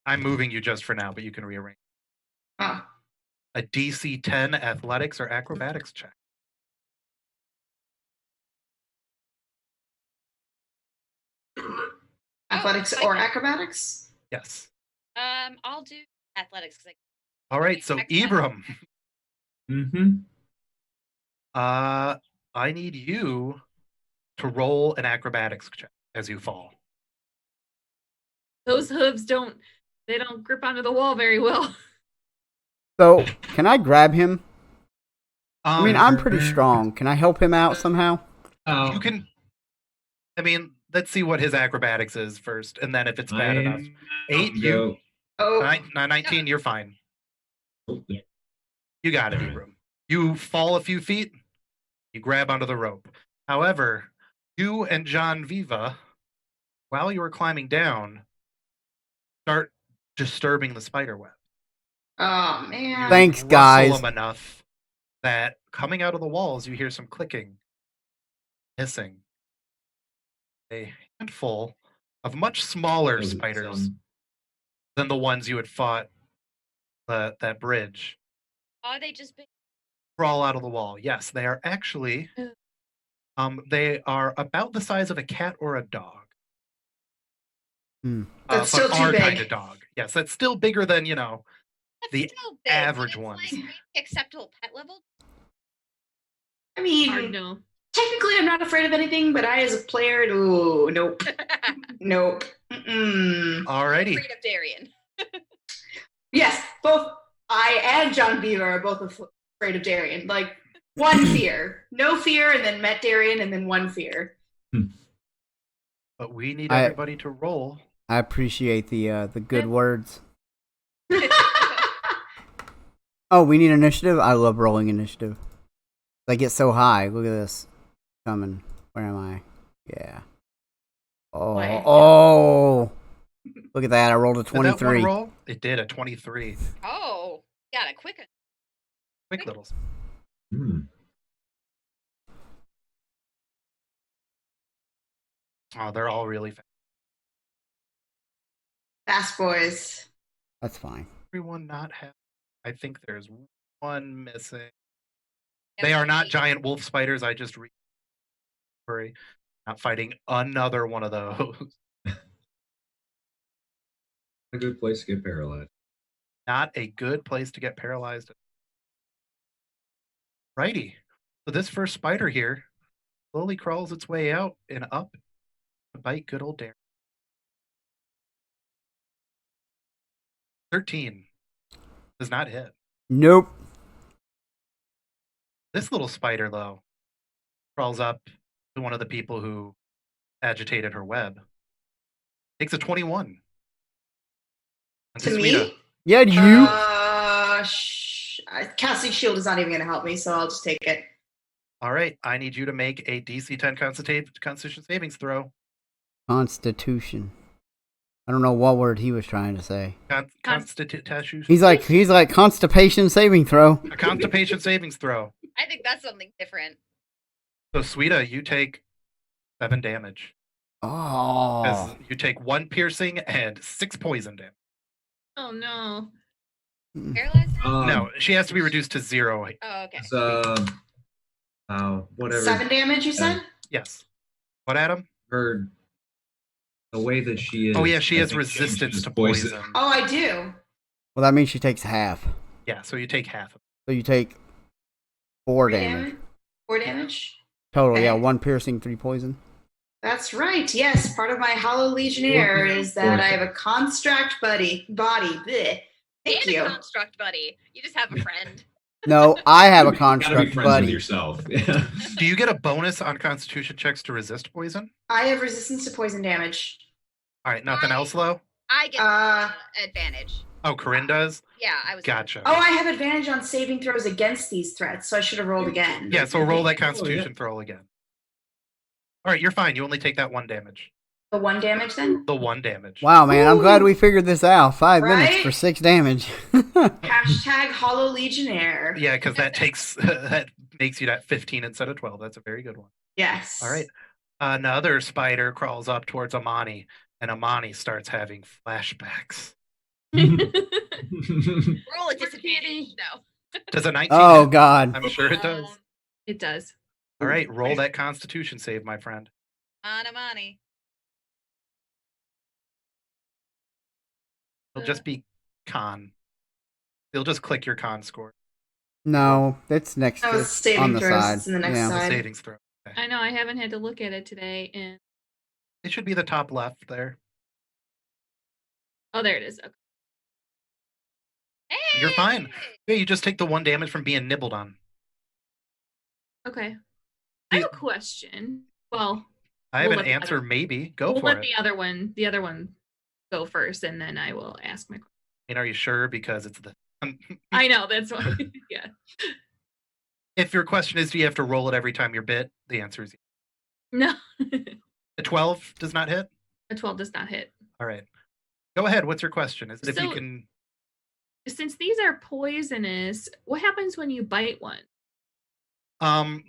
I'm moving you just for now, but you can rearrange. Oh. A DC 10 athletics or acrobatics check. Athletics or acrobatics? Yes. I'll do athletics because All right, so Ibram. I need you to roll an acrobatics check as you fall. Those hooves don't grip onto the wall very well. So, can I grab him? I mean, I'm Um, pretty strong. Can I help him out somehow? you can. I mean, let's see what his acrobatics is first, and then if it's bad enough. 8, you. Oh, 19, you're fine. Oh, yeah. You got it, Ibram. You fall a few feet, you grab onto the rope. However, you and John Viva, while you were climbing down, start disturbing the spider web. oh man. Thanks, Rustle guys. them enough that coming out of the walls, you hear some clicking, hissing. A handful of much smaller Those spiders sound- than the ones you had fought that bridge are they just big? crawl out of the wall. Yes, they are actually. They are about the size of a cat or a dog. Hmm. That's but still too our big. kind of dog. Yes, that's still bigger than That's the still big, but average it's ones. Like acceptable pet level. I mean, Hard no. Technically, I'm not afraid of anything, but I, as a player, ooh, nope. Nope. Mm-mm. Alrighty. Afraid of Darien. Yes, both I and John Beaver are both afraid of Darien. Like, one fear. No fear, and then met Darien, and then one fear. But we need everybody to roll. I appreciate the good words. Oh, we need initiative? I love rolling initiative. I get so high. Look at this. Coming. Where am I? Yeah. Oh. Wait. Oh. Look at that. I rolled a Did that one 23. roll? It did, a 23. Oh, got a quick. Quick little. Oh, they're all really fast. Fast boys. That's fine. Everyone not have. I think there's one missing. They are not giant wolf spiders. I just worry. Not fighting another one of those. A good place to get paralyzed. Not a good place to get paralyzed. Righty. So this first spider here slowly crawls its way out and up to bite good old Darren. 13 does not hit. Nope. This little spider, though, crawls up to one of the people who agitated her web. Takes a 21. And To Sweta. me? Yeah, you. Casting Shield is not even going to help me, so I'll just take it. All right, I need you to make a DC 10 Constitution savings throw. Constitution. I don't know what word he was trying to say. Constitution. He's like constipation saving throw. A constipation savings throw. I think that's something different. So, Sweta, you take 7 damage. Oh. 'Cause you take 1 piercing and 6 poison damage. Oh no. Paralyzed now? No, she has to be reduced to 0. Oh, okay. So, whatever. 7 damage, you said? Yes. What, Adam? Her, the way that she is. Oh, yeah, she I has think resistance changes to poison. Oh, I do. Well, that means she takes half. Yeah, so you take half of it. So you take 4 3 damage. 4 damage? Total, Okay. yeah. 1 piercing, 3 poison. That's right. Yes, part of my Hollow Legionnaire is that I have a construct body. Blech. Thank And you. a construct buddy. You just have a friend. No, I have a You gotta be construct friends buddy. with yourself. Yeah. Do you get a bonus on Constitution checks to resist poison? I have resistance to poison damage. All right, nothing I- else, though? I get advantage. Oh, Corinne does? Yeah, I was. Gotcha. Oh, I have advantage on saving throws against these threats, so I should have rolled again. Yeah, so roll that Constitution throw again. All right, you're fine. You only take that 1 damage. The 1 damage then? The 1 damage. Wow, man, I'm glad we figured this out. 5 minutes Right? for 6 damage. Hashtag Hollow Legionnaire. Yeah, because that takes that makes you that 15 instead of 12. That's a very good one. Yes. All right. Another spider crawls up towards Amani, and Amani starts having flashbacks. Roll a disadvantage. No. Does a 19 Oh, hit? God. I'm sure it does. It does. All right, roll that Constitution save, my friend. Anamani. It'll just be con. You'll just click your con score. No, that's next That was it's saving on the throws. side. It's in the next yeah. side. Savings throw. Okay. I know I haven't had to look at it today, and It should be the top left there. oh, there it is. Okay. Hey! You're fine. Yeah, you just take the 1 damage from being nibbled on. Okay. I have a question. Well, I have We'll an let the answer, other- maybe. Go we'll for let it. the other one go first, and then I will ask my question. And are you sure? Because it's the. I know that's why. Yeah. If your question is, do you have to roll it every time you're bit? The answer is yes. No. A 12 does not hit? A 12 does not hit. All right. Go ahead. What's your question? Is it if you So- can. Since these are poisonous, what happens when you bite one?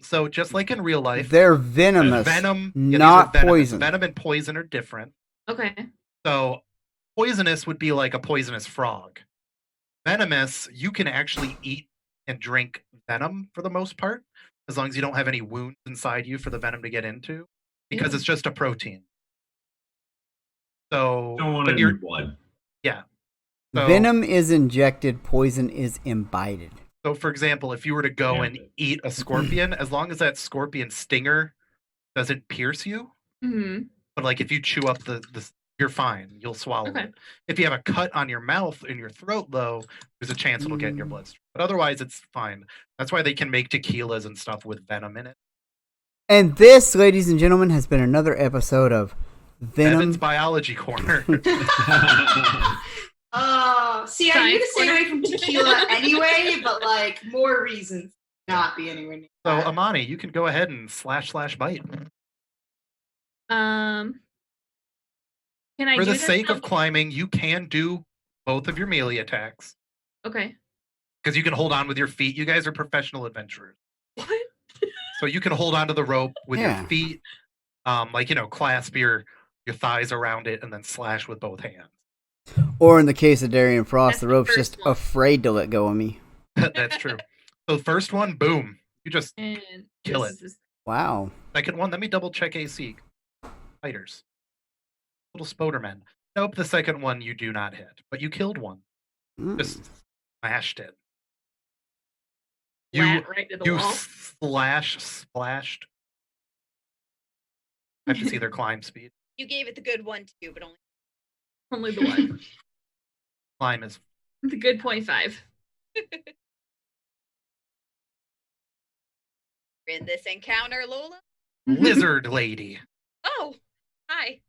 So just like in real life, They're venomous, venom, not these are venomous. poison. Venom and poison are different. Okay. So poisonous would be like a poisonous frog. Venomous, you can actually eat and drink venom for the most part, as long as you don't have any wounds inside you for the venom to get into, because Yeah. it's just a protein. So, Don't want but it in you're your blood. yeah. So, Venom is injected, poison is imbibed. So, for example, if you were to go and eat a scorpion, as long as that scorpion stinger doesn't pierce you, but like if you chew up the you're fine. You'll swallow it. If you have a cut on your mouth in your throat, though, there's a chance it'll get in your bloodstream. But otherwise, it's fine. That's why they can make tequilas and stuff with venom in it. And this, ladies and gentlemen, has been another episode of Venom. Bevan's Biology Corner. See, I need to stay away from tequila anyway, but like more reasons to not be anywhere near. So, Amani, you can go ahead and // bite. Can I For do the this? sake of climbing, you can do both of your melee attacks. Okay. Because you can hold on with your feet. You guys are professional adventurers. What? So you can hold onto the rope with Yeah. your feet, like, you know, clasp your thighs around it and then slash with both hands. Or in the case of Darian Frost, That's the the rope's first just one. afraid to let go of me. That's true. So the first one, boom. You just And Kill this it. is- Wow. second one, let me double check AC. Fighters. Little Spodermen. Nope, the second one you do not hit. But you killed one. Mm. Just smashed it. flat right to the You wall. splashed. I have to see their climb speed. You gave it the good one too, but only. Only the one. Climb is The good 0.5. In this encounter, Lola. Lizard Lady. Oh, hi.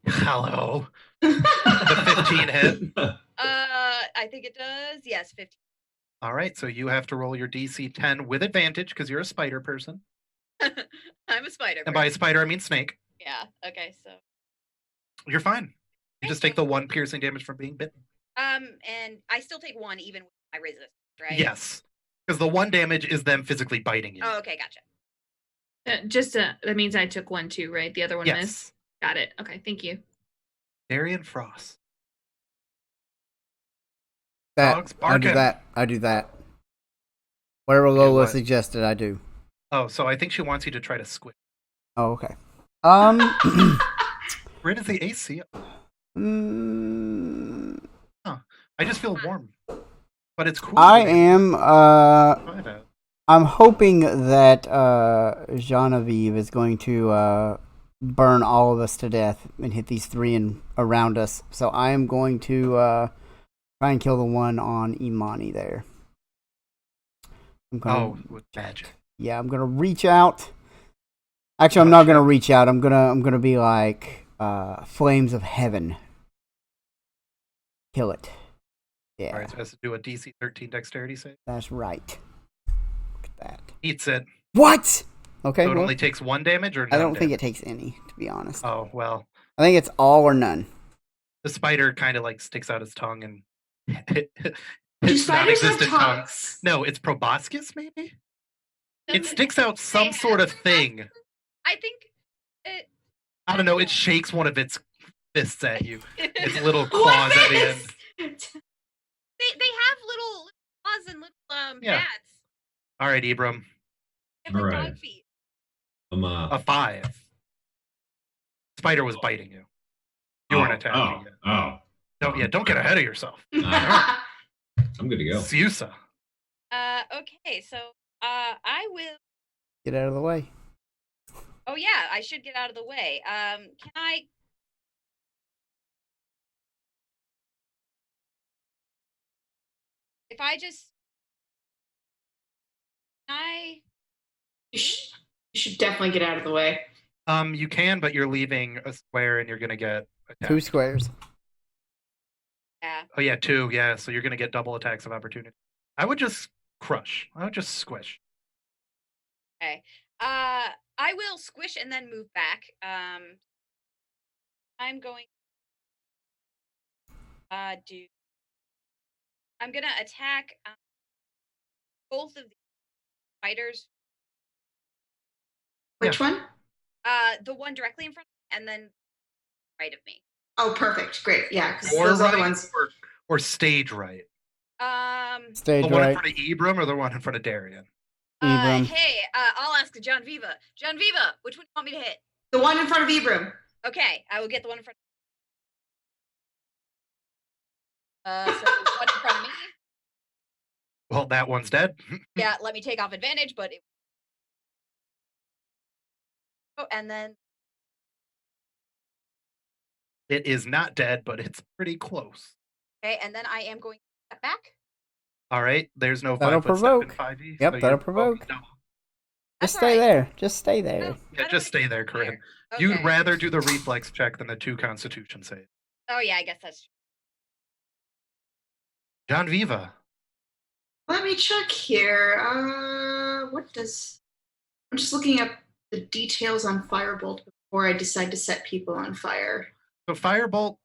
Hello. The 15 hit. I think it does. Yes, 15. All right, so you have to roll your DC 10 with advantage because you're a spider person. I'm a spider. And by person. spider, I mean snake. Yeah. Okay. So. You're fine. You just take the 1 piercing damage from being bitten. And I still take 1 even with my resistance, right? Yes. Because the 1 damage is them physically biting you. Oh, okay, gotcha. That means I took 1 too, right? The other one missed. Yes. Got it. Okay, thank you. Darian Frost. I Dogs do barking. that. I do that. Whatever Lola what? suggested, I do. Oh, so I think she wants you to try to squish. Oh, okay. Where does the AC? mm, I just feel warm. But it's cool. I am. Try that. I'm hoping that Genevieve is going to burn all of us to death and hit these 3 around us. So I am going to try and kill the one on Imani there. I'm gonna, with magic. yeah, I'm gonna reach out. Actually, I'm not gonna reach out. I'm gonna be like flames of heaven. Kill it. Yeah, All right, so it has to do a DC 13 dexterity save. that's right. Look at that. Eats it. What? Okay. So it well, only takes 1 damage or I none don't think it damage? takes any, to be honest. Oh, well. I think it's all or none. The spider kind of like sticks out its tongue and Do it's spiders have non-existent tongue. tongues? No, it's proboscis, maybe? It Doesn't- sticks out some they sort have- of thing. I think it. I don't know. It shakes one of its fists at you. Its they little What claws at the end. is- have little claws and little Yeah. pads. All right, Ibram. They have like Alright. dog feet. I'm A 5. Spider was biting you. You weren't attacking it. Don't get ahead of yourself. I'm good to go. Siusa. Okay, so I will. Get out of the way. Oh yeah, I should get out of the way. Can I? If I just. Can I. You should definitely get out of the way. You can, but you're leaving a square and you're gonna get attacked. 2 squares. Yeah. Oh yeah, 2. Yeah, so you're gonna get double attacks of opportunity. I would just crush. I would just squish. Okay. I will squish and then move back. I'm going. Do. I'm gonna attack both of the fighters. Which one? The one directly in front of me and then right of me. Oh, perfect. Great. Yeah, because Or those other right ones. or stage right. Stage The one in right. front of Ibram or the one in front of Darian? Ibram. Hey, I'll ask John Viva. John Viva, which one do you want me to hit? The one in front of Ibram. Okay, I will get the one in front. So the one in front of me. Well, that one's dead. Yeah, let me take off advantage, but and then It is not dead, but it's pretty close. okay, and then I am going to step back. All right, there's no That'll 5-foot step in provoke. 5e. Yep, so that'll you're provoke. no. Just That's stay all right. there. Just stay there. No, Yeah, I just don't stay there, Corinne. care. You'd Okay. rather do the reflex check than the 2 Constitution saves. Oh yeah, I guess that's true. John Viva. Let me check here. What does... I'm just looking up the details on Firebolt before I decide to set people on fire. So Firebolt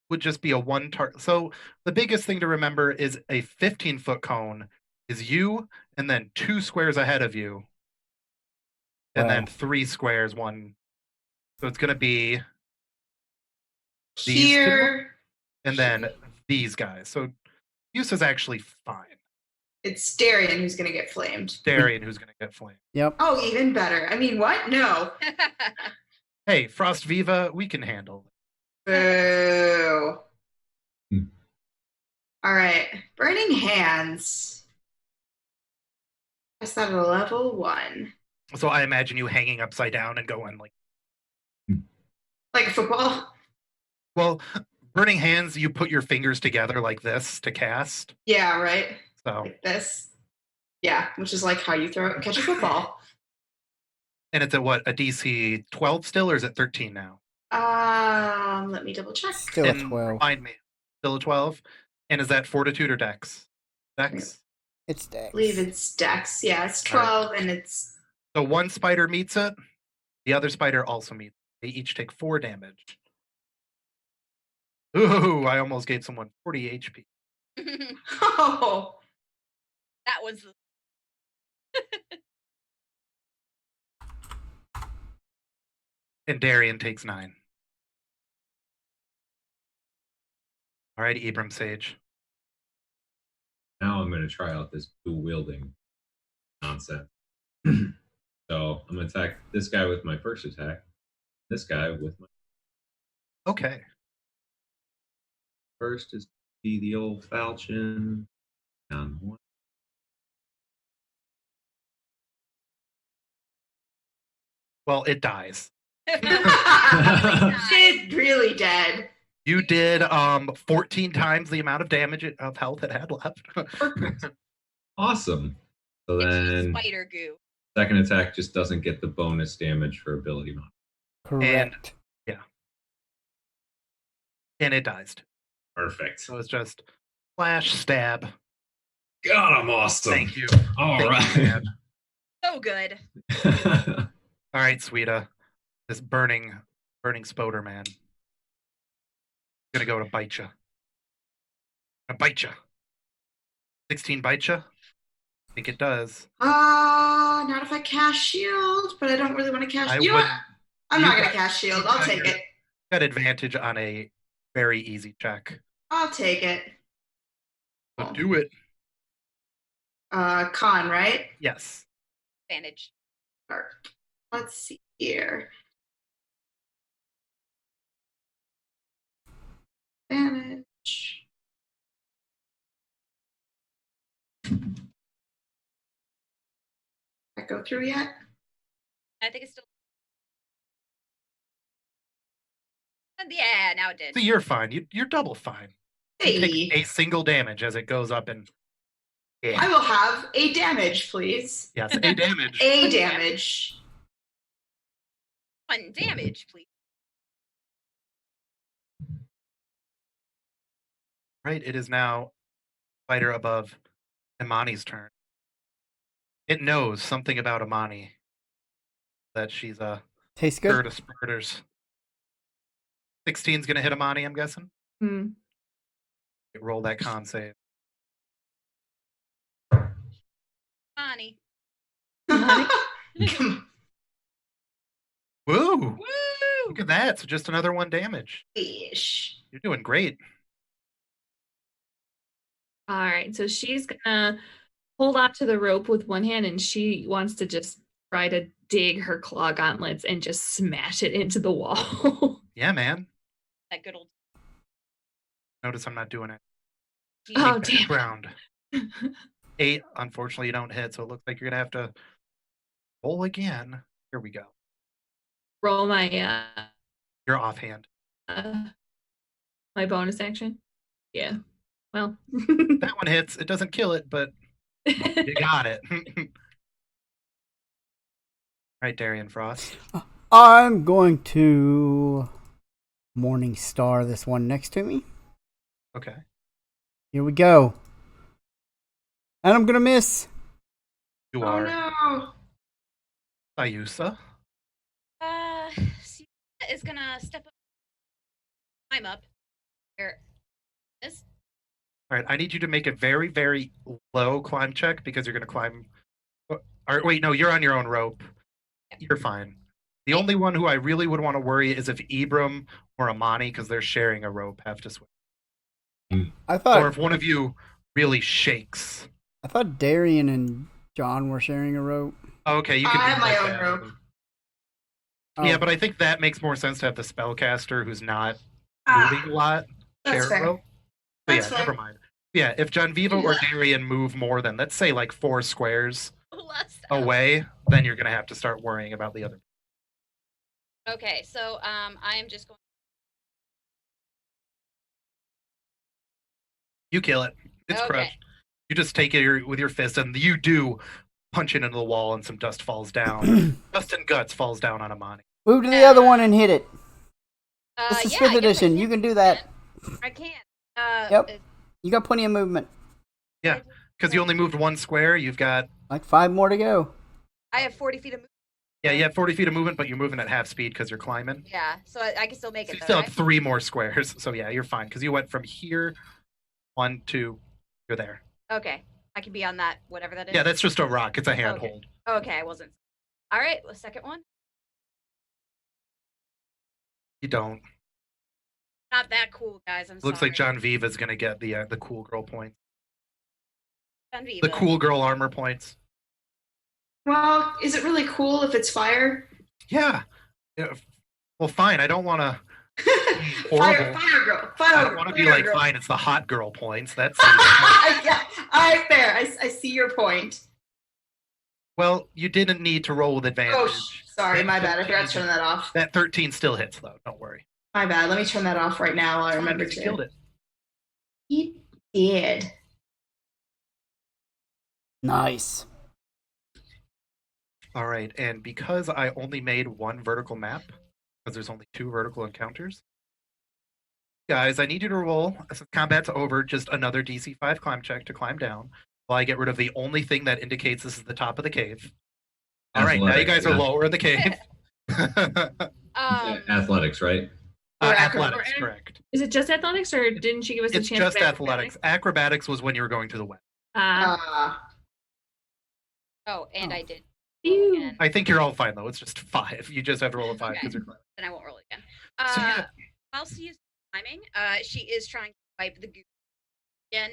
would just be a 1 target. So the biggest thing to remember is a 15-foot cone is you, and then 2 squares ahead of you, and then Wow. 3 squares, 1. So it's going to be These Here, and then these guys. So use is actually fine. it's Darian who's going to get flamed. Darian, who's going to get flamed. Yep. Oh, even better. I mean, what? No. Hey, Frost Viva, we can handle it. Boo. Hmm. All right. Burning Hands. That's that at a level 1. So I imagine you hanging upside down and going like, Like a football? well, Burning Hands, you put your fingers together like this to cast. Yeah, right? So, Like this. Yeah, which is like how you catch a football. and it's at what, a DC 12 still, or is it 13 now? Let me double check. Still a And 12. remind me, still a 12? And is that Fortitude or Dex? Dex? It's Dex. I believe it's Dex. Yeah, it's 12 and it's... So one spider meets it, the other spider also meets it. They each take 4 damage. Ooh, I almost gave someone 40 HP. Oh, That was And Darian takes 9. All right, Ibram Sage. Now I'm going to try out this dual wielding nonsense. So I'm going to attack this guy with my first attack, this guy with my Okay. first is be the old falchion. Down 1. Well, it dies. it's really dead. You did 14 times the amount of damage of health it had left. Awesome. So It's then spider goo. second attack just doesn't get the bonus damage for ability mod. Correct. And it dies. Perfect. So it's just flash, stab. God, I'm awesome. Thank you. All Thank you, right. man. So good. All right, Sweta. This burning spoder man. Gonna go to bite you. Gonna bite you. 16 bite you? I think it does. Not if I cast shield, but I don't really want to cast I You know what? wouldn't. I'm you not going got- to cast shield. you I'll got take your- it. Got advantage on a very easy check. I'll take it. So do it. Con, right? Yes. Advantage. Or, let's see here. Advantage. That go through yet? I think it's still. Yeah, now it did. So you're fine. You're double fine. You Hey, take a single damage as it goes up and I will have a damage, please. yes, a damage. A damage. 1 damage, please. Right, it is now fighter above Imani's turn. It knows something about Imani. That she's a Tastes bird good. of spurters. 16's gonna hit Imani, I'm guessing. Hmm. Roll that con save. Bonnie. Come Woo! Woo! Look at that. So just another 1 damage. Ish. You're doing great. All right, so she's gonna hold on to the rope with one hand, and she wants to just try to dig her claw gauntlets and just smash it into the wall. Yeah, man. That good old. Notice I'm not doing it. Oh, Take damn. ground. 8. Unfortunately, you don't hit, so it looks like you're gonna have to roll again. Here we go. Roll my You're offhand. my bonus action. Yeah. Well. That one hits. It doesn't kill it, but you got it. All right, Darian Frost. I'm going to Morning Star this one next to me. Okay. Here we go. And I'm going to miss. You Oh are no. Ayusa. Sweta is gonna step up, climb up. Here. This. All right, I need you to make a very, very low climb check because you're going to climb. Or wait, no, you're on your own rope. You're fine. The only one who I really would want to worry is if Ibram or Amani, because they're sharing a rope, have to swim. I thought Or if one of you really shakes. I thought Darian and John were sharing a rope. Okay, you can. I do have my like own that. rope. Yeah, Oh. but I think that makes more sense to have the spellcaster who's not Ah, moving a lot that's share a fair. rope. So That's yeah, fair. never mind. Yeah, if John Vivo or Yeah. Darian move more than, let's say, like 4 squares Let's. away, then you're going to have to start worrying about the other. Okay, so I am just going. You kill it. It's Okay. crushed. You just take it with your fist, and you do punch it into the wall, and some dust falls down. Dust and guts falls down on Amani. Move to the other one and hit it. This is Yeah, 5th I guess I edition. You can do that. I can. Yep. You got plenty of movement. Yeah, because you only moved 1 square. You've got Like 5 more to go. I have 40 feet of movement. yeah, you have 40 feet of movement, but you're moving at half speed because you're climbing. Yeah, so I can still make So it. you Though, still right? have 3 more squares. So yeah, you're fine because you went from here, 1, 2, you're there. Okay, I can be on that, whatever that is. Yeah, that's just a rock. It's a handhold. Okay, I wasn't. All right, the second one. You don't. Not that cool, guys. I'm Looks sorry. like John Viva's gonna get the cool girl points. John Viva. The cool girl armor points. Well, is it really cool if it's fire? Yeah. Well, fine. I don't want to. fire Horrible. girl. I don't want to be fire like, girl. fine. It's the hot girl points. That's. Yeah. All right, fair. I see your point. Well, you didn't need to roll with advantage. Oh, sorry, my bad. I forgot to turn that off. That 13 still hits though. Don't worry. My bad. Let me turn that off right now while I remember You to. killed it. He did. Nice. All right, and because I only made 1 vertical map, because there's only 2 vertical encounters, guys, I need you to roll, since combat's over, just another DC 5 climb check to climb down, while I get rid of the only thing that indicates this is the top of the cave. All right, now you guys are lower in the cave. Athletics, right? Athletics, correct. Is it just athletics, or didn't she give us a It's chance? just of athletics. Acrobatics was when you were going to the west. Oh, and I did. Phew. Again. I think you're all fine though. It's just 5. You just have to roll a 5 because you're climbing. Then I won't roll again. So, yeah. While she is climbing, she is trying to wipe the goo again.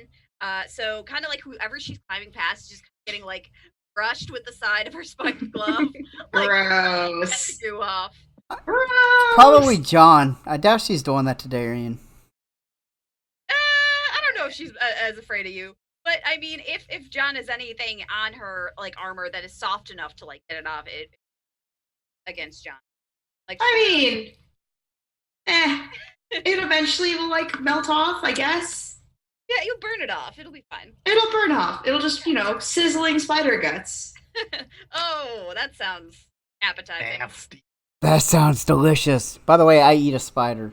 So kind of like whoever she's climbing past is just getting like brushed with the side of her spiked glove. Like, Gross. get the goo off. Gross. Probably John. I doubt she's doing that to Darian. I don't know if she's as afraid of you. But I mean, if John has anything on her like armor that is soft enough to like get it off, it against John. Like I mean, it eventually will like melt off, I guess. yeah, you'll burn it off. It'll be fine. It'll burn off. It'll just, sizzling spider guts. Oh, that sounds appetizing. Nasty. That sounds delicious. By the way, I eat a spider.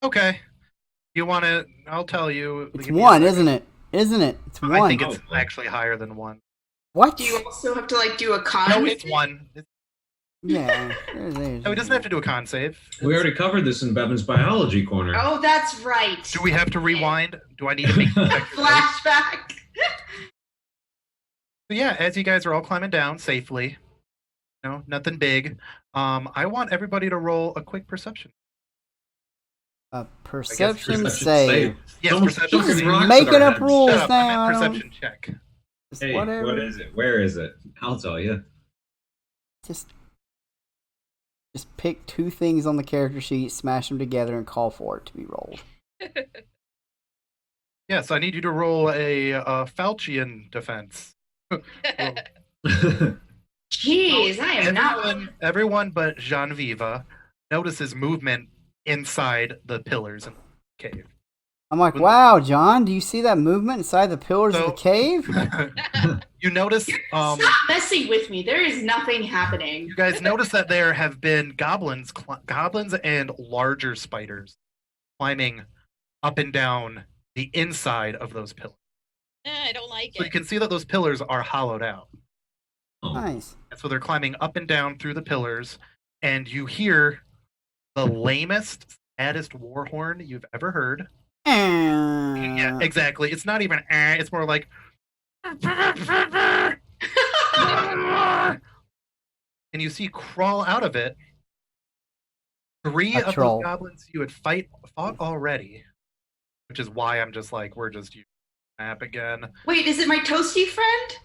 Okay. You want to? I'll tell you. It's Give me a 1, second. isn't it? Isn't it? It's 1. I think it's actually higher than 1. What? Do you also have to like do a con? No, with it's it? 1. Yeah. No, he doesn't have to do a con save. We already covered this in Bevan's biology corner. Oh, that's right. Do we have to rewind? Do I need to make you check your dice? Flashback. So yeah, as you guys are all climbing down safely, nothing big. I want everybody to roll a quick perception. A perception Perception save. Yes, Don't- perception. don't He's get rocks making at our up heads. rules Shut up, I now. meant perception check. Just Hey, whatever. what is it? Where is it? I'll tell you. Just pick 2 things on the character sheet, smash them together, and call for it to be rolled. Yes, I need you to roll a Faucian defense. Roll. Jeez, I am not. Everyone but Genevieve notices movement inside the pillars in the cave. I'm like, wow, John, do you see that movement inside the pillars of the cave? You notice. Stop messing with me. There is nothing happening. You guys notice that there have been goblins and larger spiders climbing up and down the inside of those pillars. I don't like So it. you can see that those pillars are hollowed out. Nice. And so they're climbing up and down through the pillars, and you hear the lamest, saddest war horn you've ever heard. Yeah, exactly. It's not even it's more like and you see crawl out of it three of troll. those goblins you had fought already, which is why I'm just like, we're just using the map again. Wait, is it my toasty friend?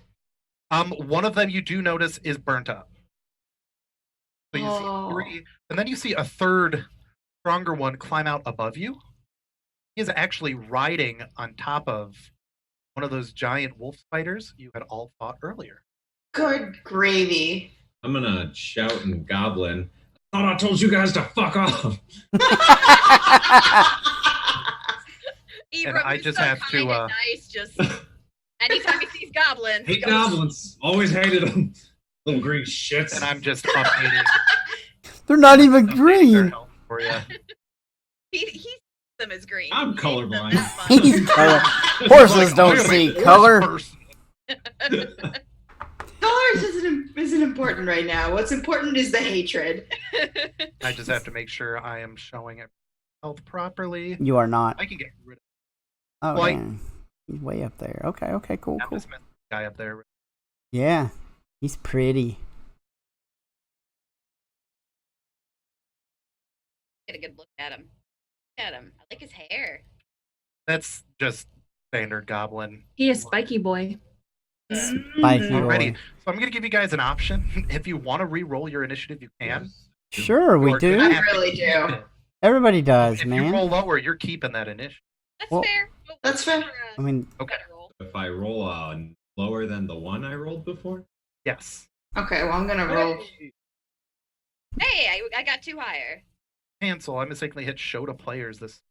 One of them you do notice is burnt up. So you see three, and then you see a third stronger one climb out above you. He is actually riding on top of one of those giant wolf spiders you had all fought earlier. Good gravy. I'm gonna shout in Goblin. I thought I told you guys to fuck off. And I just have to. Nice, just anytime he sees goblins. Hate goblins. Always hated them. Little green shits. And I'm just updating. They're not even green. For you. He sees them as green. I'm colorblind. Horses don't see color. Colors isn't important right now. What's important is the hatred. I just have to make sure I am showing it health properly. You are not. I can get rid of. Oh, Well, man. He's way up there. Okay, cool. This guy up there. Yeah, he's pretty. Get a good look at him. Look at him. I like his hair. That's just standard goblin. He is spiky boy. Spiky Already. boy. So I'm going to give you guys an option. If you want to re-roll your initiative, you can. Sure, we Or do. I I really do. Everybody does, If you man. roll lower, you're keeping that initiative. That's Well, fair. That's fair. I mean, Okay. If I roll lower than the one I rolled before? Yes. Okay, well, I'm going to roll. Hey, I got 2 higher. Cancel. I mistakenly hit show to players this.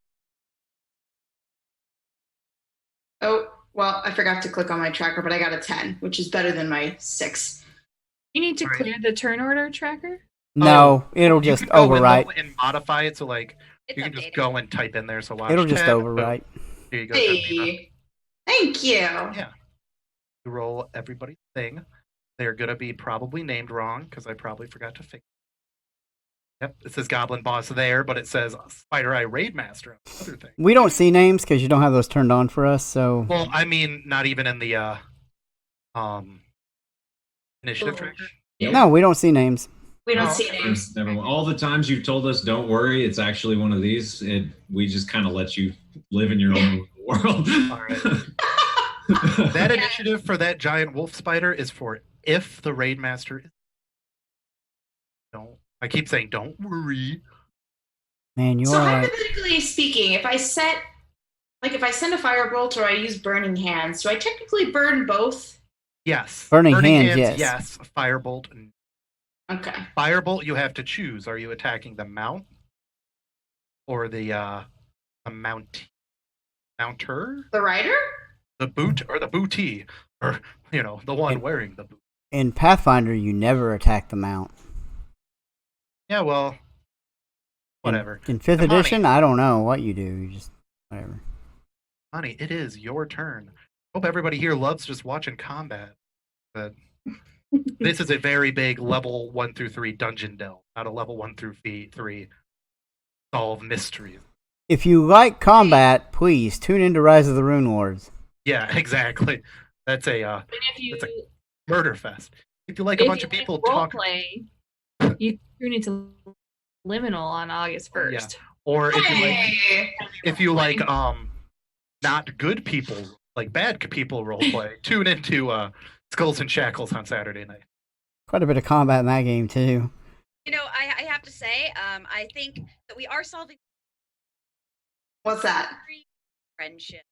Oh, well, I forgot to click on my tracker, but I got a 10, which is better than my 6. You need to Right. clear the turn order tracker? no, it'll You just can go in overwrite. though and modify it so like It's you can just updated. go and type in there. So watch It'll just 10, overwrite. boom. Here you go. Genevieve. Hey, thank you. Yeah. You roll everybody's thing. They're gonna be probably named wrong because I probably forgot to fix. Yep, it says Goblin Boss there, but it says Spider Eye Raid Master on the other thing. We don't see names because you don't have those turned on for us. So Well, I mean, not even in the initiative Oh. tracker. no, we don't see names. We don't Oh, see names. Never mind. All the times you've told us, don't worry, it's actually one of these. We just kind of let you live in your own world. All right. That initiative for that giant wolf spider is for if the raid master is. Don't. I keep saying, don't worry. Man, you So are right. hypothetically speaking, if I send a firebolt or I use burning hands, do I technically burn both? Yes. Burning hands, yes. Yes. Firebolt. Okay. Firebolt, you have to choose. Are you attacking the mount or the mounter, The rider? the boot, or the bootee, or the one And- wearing the boot? In Pathfinder, you never attack the mount. Yeah. Well. Whatever. In 5th Come on, edition, I don't know what you do. You just whatever. Honey, it is your turn. Hope everybody here loves just watching combat. But this is a very big level 1 through 3 dungeon delve, not a level 1 through 3 solve mysteries. If you like combat, please tune into Rise of the Rune Lords. Yeah, exactly. That's a And if you It's murder fest. If you like a bunch of people talk, play, you tune into Liminal on August 1st. or Hey. if you like not good people, like bad people role play, tune into Skulls and Shackles on Saturday night. Quite a bit of combat in that game too. I have to say, I think that we are solving What's that? friendship.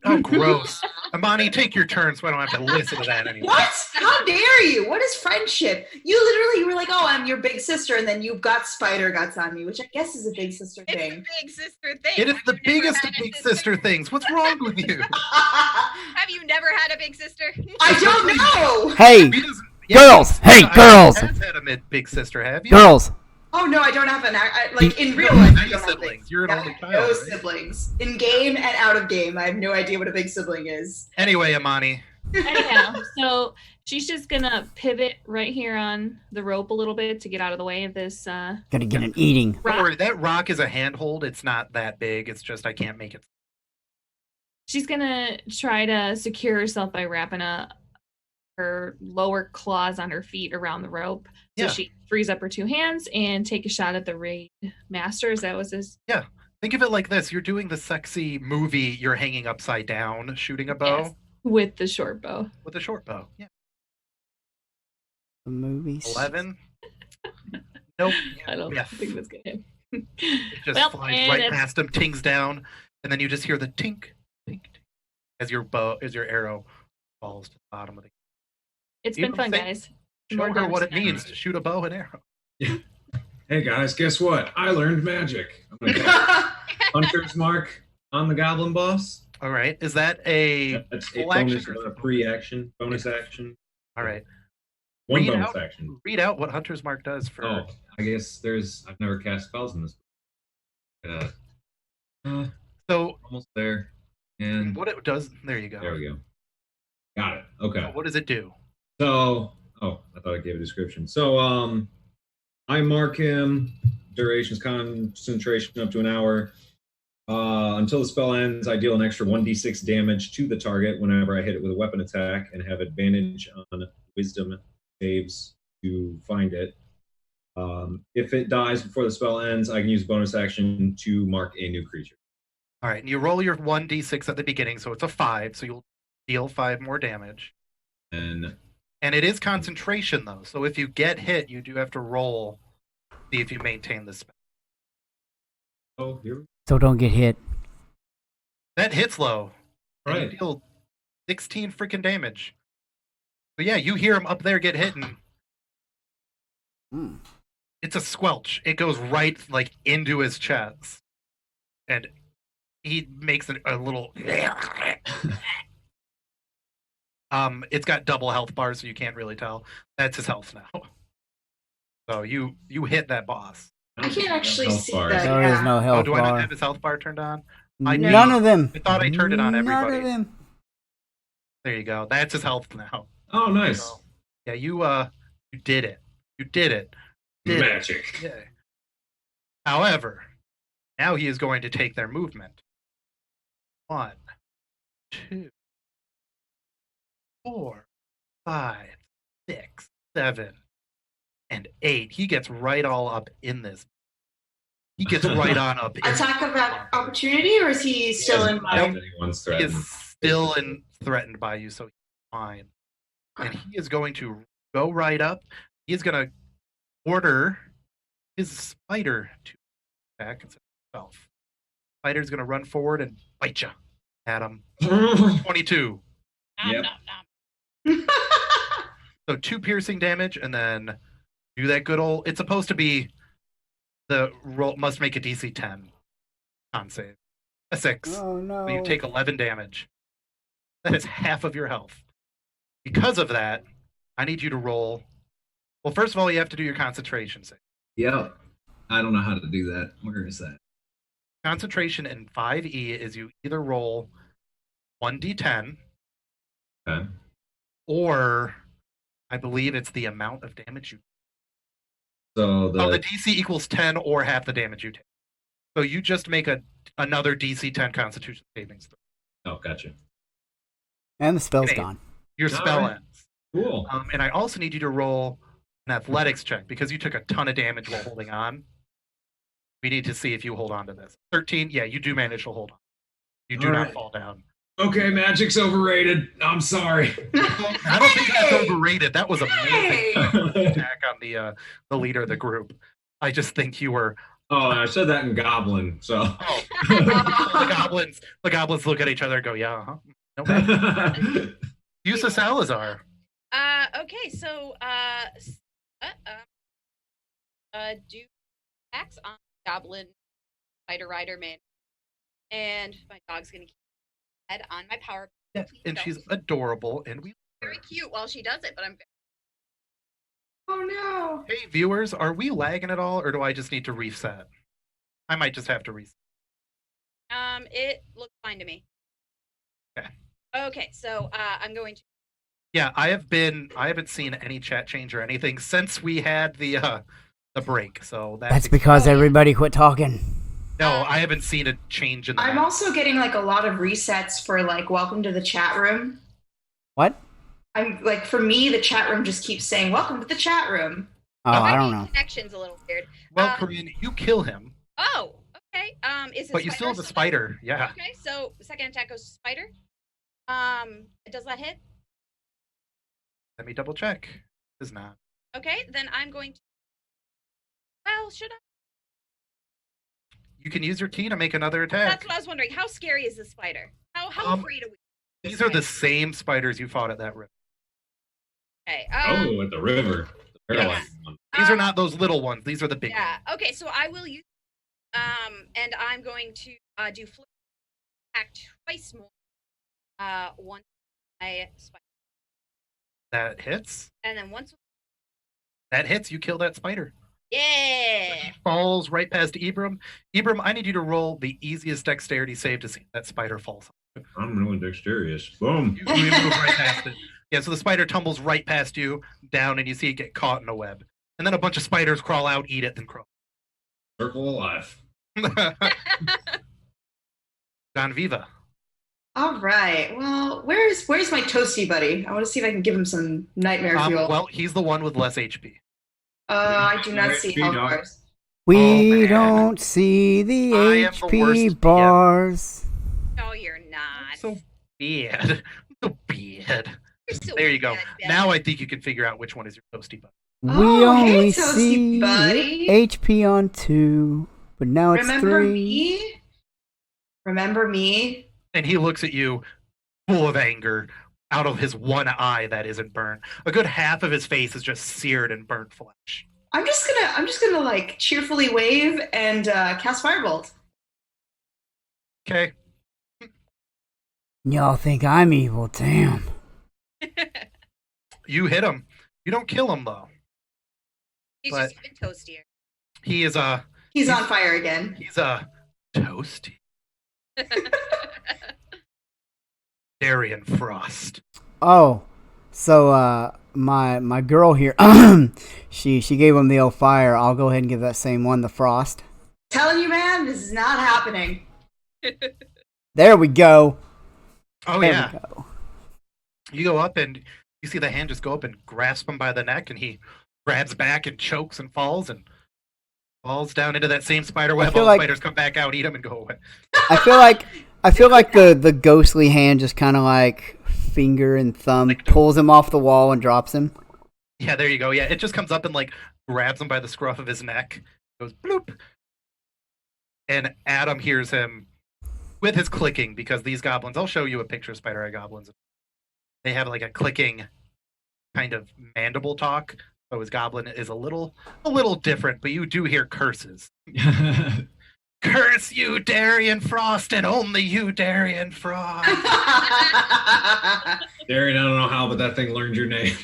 Oh, gross. Amani, take your turn so I don't have to listen to that anymore. What? How dare you? What is friendship? You were like, oh, I'm your big sister, and then you've got spider guts on me, which I guess is a big sister It's thing. the big sister thing. It is Have the you never biggest had of a big sister things. What's wrong with you? Have you never had a big sister? I don't know. Hey, He doesn't- girls! Hey, I girls! have had a big sister, have you? girls! Oh no, I don't have like in real don't life. have I any don't have siblings. You're an no, only child, No right? siblings. In game and out of game, I have no idea what a big sibling is. Anyway, Amani. Anyhow, so she's just gonna pivot right here on the rope a little bit to get out of the way of this Gonna get an eating. Don't rock. worry, that rock is a handhold. It's not that big. It's just I can't make it. She's gonna try to secure herself by wrapping her lower claws on her feet around the rope. So Yeah. she frees up her two hands and take a shot at the raid master. Is that was his? Think of it like this. You're doing the sexy movie, you're hanging upside down, shooting a bow Yes, with the short bow. with a short bow. Yeah. The movies. 11. Nope. I don't Yeah. think that's gonna hit. It just Well, flies and right it's- past him, tings down, and then you just hear the tink, tink, tink as your arrow falls to the bottom of the. It's You been don't fun, think- guys. Show More her what it damage means to shoot a bow and arrow. Hey guys, guess what? I learned magic. I'm gonna get Hunter's Mark on the Goblin Boss. All right. Is that a That's a full action bonus, or is it a pre-action, bonus action. all right? One Read bonus out- action. Read out what Hunter's Mark does for. Oh, I guess I've never cast spells in this. So Almost there. And what it does? There you go. there we go. Got it. Okay. What does it do? So, I thought I gave a description. So, I mark him. Duration's concentration up to an hour. Until the spell ends, I deal an extra 1d6 damage to the target whenever I hit it with a weapon attack and have advantage on wisdom saves to find it. If it dies before the spell ends, I can use a bonus action to mark a new creature. All right. And you roll your 1d6 at the beginning, so it's a 5. So you'll deal 5 more damage. And And it is concentration, though. So if you get hit, you do have to roll, see if you maintain the spell. oh, here. So don't get hit. That hits low. And Right. you deal 16 freaking damage. So yeah, you hear him up there get hit, and Mm. it's a squelch. It goes right like into his chest, and he makes a little. It's got double health bars, so you can't really tell. That's his health now. So you hit that boss. I can't actually Health see bars. that. There is no Oh, health do I not bar. have his health bar turned on? I knew- None of them. I thought I turned it on None everybody. of them. There you go. That's his health now. Oh, nice. So, yeah, you did it. You did it. Did it. Magic. Yeah. However, now he is going to take their movement. 1, 2, 4, 5, 6, 7, and 8. He gets right all up in this. He gets right on up. in Attack of opportunity, or is he still in my? Anyone's He threatened. is still threatened by you, so he's fine. And he is going to go right up. He is going to order his spider to attack instead of himself. Spider's going to run forward and bite you at him. 22. Yep. So 2 piercing damage, and then do that good old. It's supposed to be the roll must make a DC 10 con save. A 6. Oh no. So you take 11 damage. That is half of your health. Because of that, I need you to roll. Well, first of all, you have to do your concentration save. Yep. I don't know how to do that. Where is that? Concentration in 5e is you either roll 1d10 Okay. or I believe it's the amount of damage you. So The DC equals 10 or half the damage you take. So you just make another DC 10 Constitution savings throw. Oh, gotcha. And the spell's Okay. gone. Your spell Alright. ends. Cool. And I also need you to roll an athletics check because you took a ton of damage while holding on. We need to see if you hold on to this. 13, yeah, you do manage to hold on. You do not Alright. fall down. Okay, magic's overrated. I'm sorry. I don't think that's overrated. That was amazing Hey! attack on the leader of the group. I just think you were Oh, I said that in Goblin, so. Oh, the goblins look at each other and go, yeah, huh? No problem. Use a Salazar. Okay, so do attacks on Goblin Spider Rider man, and my dog's gonna keep head on my power. Yeah, and she's adorable, and we very cute while she does it, but I'm. Oh no! Hey viewers, are we lagging at all, or do I just need to reset? I might just have to reset. It looks fine to me. Okay. Okay, so I'm going to. Yeah, I haven't seen any chat change or anything since we had the break. So that's because everybody quit talking. No, I haven't seen a change in the I'm also getting like a lot of resets for like welcome to the chat room. What? I'm like, for me, the chat room just keeps saying welcome to the chat room. Oh, I don't know. Connection's a little weird. Well, Corinne, you kill him. Oh, okay. Is it but you still have a spider, yeah. Okay, so second attack goes to spider. Does that hit? Let me double check. It does not. Okay, then I'm going to. Well, should I? You can use your key to make another attack. That's what I was wondering. How scary is this spider? How afraid are we? These are the same spiders you fought at that river. Okay. Oh, at the river. The paralyzed one. These are not those little ones. These are the big ones. Yeah. Okay, so I will use. And I'm going to do flip attack twice more. Once I spider. That hits. And then once. That hits. You kill that spider. Yeah. He falls right past Ibram. Ibram, I need you to roll the easiest dexterity save to see if that spider falls. I'm really dexterous. Boom. You move right past it. Yeah, so the spider tumbles right past you, down, and you see it get caught in a web. And then a bunch of spiders crawl out, eat it, then crawl. Circle of life. Don Viva. All right. Well, where's my toasty buddy? I want to see if I can give him some nightmare fuel. Well, he's the one with less HP. I do not see health bars. We don't see the HP bars. No, you're not. So bad. So bad. So there you go. bad, now I think you can figure out which one is your toasty buddy. We only hey, see buddy. HP on 2, but now it's Remember 3. me? Remember me? And he looks at you full of anger out of his one eye that isn't burnt. A good half of his face is just seared and burnt flesh. I'm just gonna like cheerfully wave and cast Firebolt. Okay. Y'all think I'm evil, damn. You hit him. You don't kill him though. He's just even toastier. He is He's on fire again. He's toasty. Darian Frost. Oh, so my girl here, she gave him the old fire. I'll go ahead and give that same one the frost. Telling you, man, this is not happening. There we go. Oh there yeah. We go. You go up and you see the hand just go up and grasp him by the neck, and he grabs back and chokes and falls down into that same spider web. All the spiders come back out, eat him, and go away. I feel like the ghostly hand just kind of like finger and thumb pulls him off the wall and drops him. Yeah, there you go. Yeah, it just comes up and like grabs him by the scruff of his neck, goes bloop, and Adam hears him with his clicking, because these goblins. I'll show you a picture of Spider Eye goblins. They have like a clicking kind of mandible talk. So his goblin is a little different, but you do hear curses. Curse you, Darian Frost, and only you, Darian Frost. Darian, I don't know how, but that thing learned your name.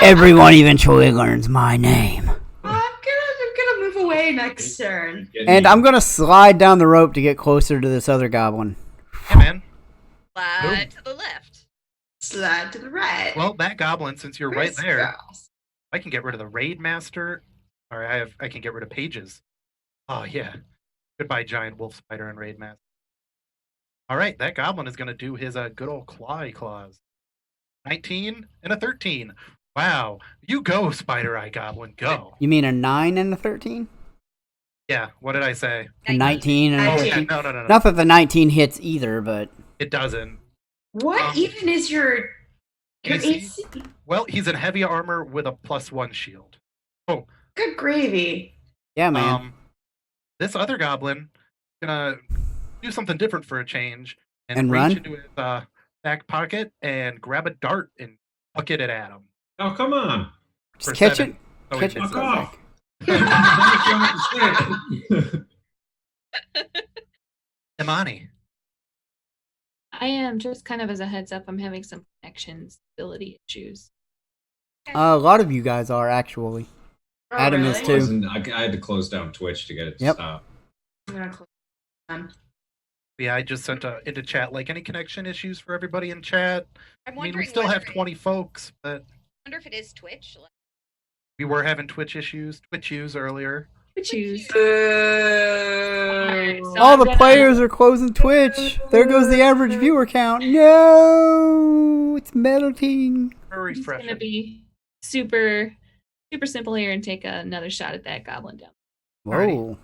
Everyone eventually learns my name. I'm gonna move away next turn. And I'm gonna slide down the rope to get closer to this other goblin. Hey, man. Slide to the left. Slide to the right. Well, that goblin, since you're right there, I can get rid of the raid master, or I can get rid of pages. Oh yeah. Goodbye, giant wolf spider and raid master. All right, that goblin is gonna do his good old claws. 19 and a 13. Wow, you go, Spider Eye Goblin, go. You mean a 9 and a 13? Yeah, what did I say? A 19 and a 13? Yeah, no. Not that the 19 hits either, but... It doesn't. What even is your AC? Well, he's in heavy armor with a +1 shield. Oh. Good gravy. Yeah, man. This other goblin gonna do something different for a change And reach run? into his back pocket and grab a dart and bucket it at him. Oh, come on. Just For catch 7. it. So Catch he it. misses. Fuck off. Okay. Imani. I am just kind of as a heads up. I'm having some connection stability issues. A lot of you guys are actually. Oh, Adam really? is too. I had to close down Twitch to get it to Yep. stop. I'm gonna close it down. Yeah, I just sent into chat like any connection issues for everybody in chat. I'm I mean, wondering. we still have whether 20 folks, but I wonder if it is Twitch. Like, we were having Twitch issues earlier. Choose. Boo. So All I'm the gonna- players are closing Twitch. There goes the average viewer count. No, it's melting. Very I'm just refreshing. gonna be super simple here and take another shot at that goblin down. Whoa.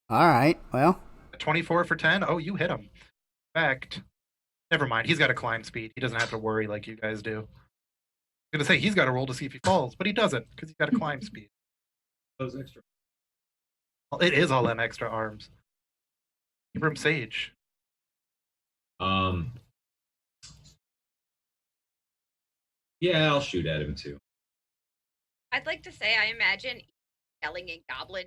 All right. Well, 24 for 10. Oh, you hit him. In fact, never mind. He's got a climb speed. He doesn't have to worry like you guys do. I was gonna say he's got to roll to see if he falls, but he doesn't because he's got a climb speed. Those extra. Well, it is all them extra arms. Ibram Sage. Yeah, I'll shoot at him too. I'd like to say I imagine yelling in Goblin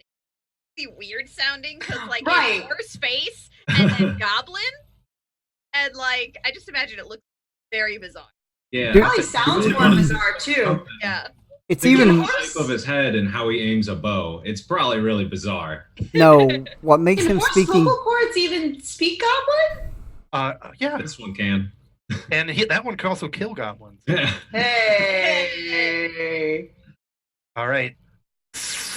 be weird sounding because like Right. it's horse face and then Goblin, and like I just imagine it looks very bizarre. Yeah. Dude. Probably sounds more bizarre too. Yeah. it's Think of even the shape of his head and how he aims a bow. It's probably really bizarre. no. What makes Can him horse speaking? vocal cords even speak Goblin? Yeah, This one can. and that one can also kill goblins. Hey. All right,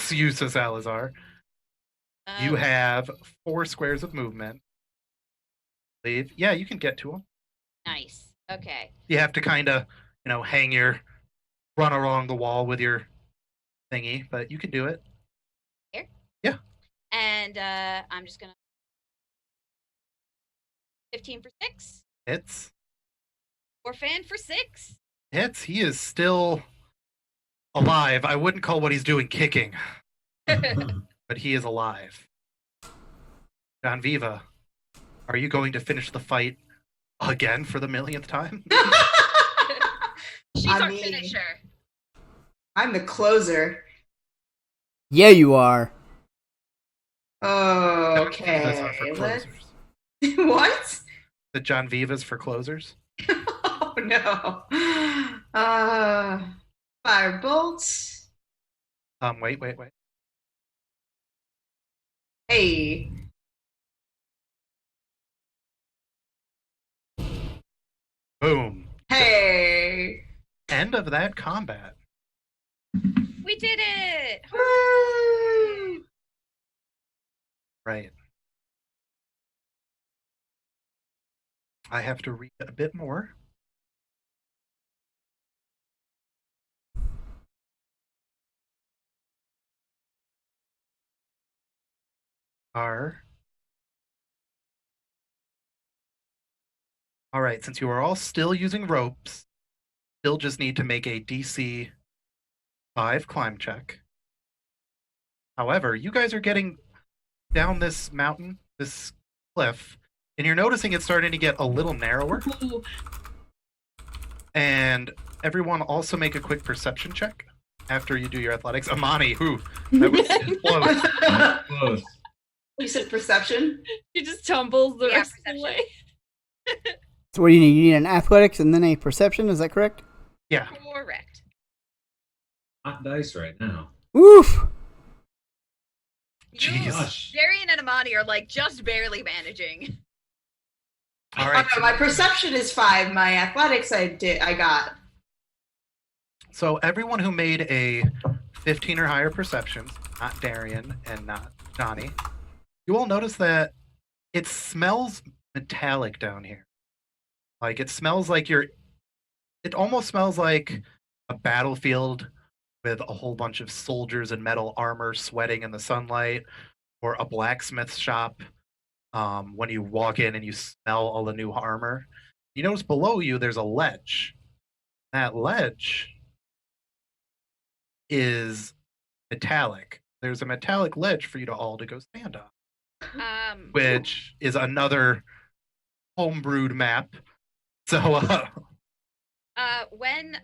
you, Salazar. You have 4 squares of movement. Leave. Yeah, you can get to them. Nice. Okay. You have to kind of, run along the wall with your thingy, but you can do it. And I'm just gonna 15 for 6. Hits. Orphan for 6. Hits. He is still alive. I wouldn't call what he's doing kicking, but he is alive. John Viva, are you going to finish the fight again for the millionth time? She's I our mean- finisher. I'm the closer. Yeah, you are. That's not for Okay. closers. What? The John Vivas for closers. Oh no. Firebolt. Wait. Hey. Boom. Hey. End of that combat. We did it. Woo. Right. I have to read a bit more. All right, since you are all still using ropes, still just need to make a DC 5 climb check. However, you guys are getting down this mountain, this cliff, and you're noticing it's starting to get a little narrower. And everyone also make a quick perception check after you do your athletics. Amani, that was close. Close. You said perception? She just tumbles the Yeah, rest of the perception. way. So what do you need? You need an athletics and then a perception. Is that correct? Yeah. Correct. Hot dice right now. Oof. Jeez. Gosh. Darian and Amani are like just barely managing. All right. Oh, no, my perception is 5. My athletics I got. So everyone who made a 15 or higher perceptions, not Darian and not Johnny, you all notice that it smells metallic down here. Like it smells like it almost smells like a battlefield with a whole bunch of soldiers in metal armor sweating in the sunlight, or a blacksmith shop when you walk in and you smell all the new armor. You notice below you there's a ledge. That ledge is metallic, there's a metallic ledge for you to all to go stand on, Which which is another homebrewed map. So, when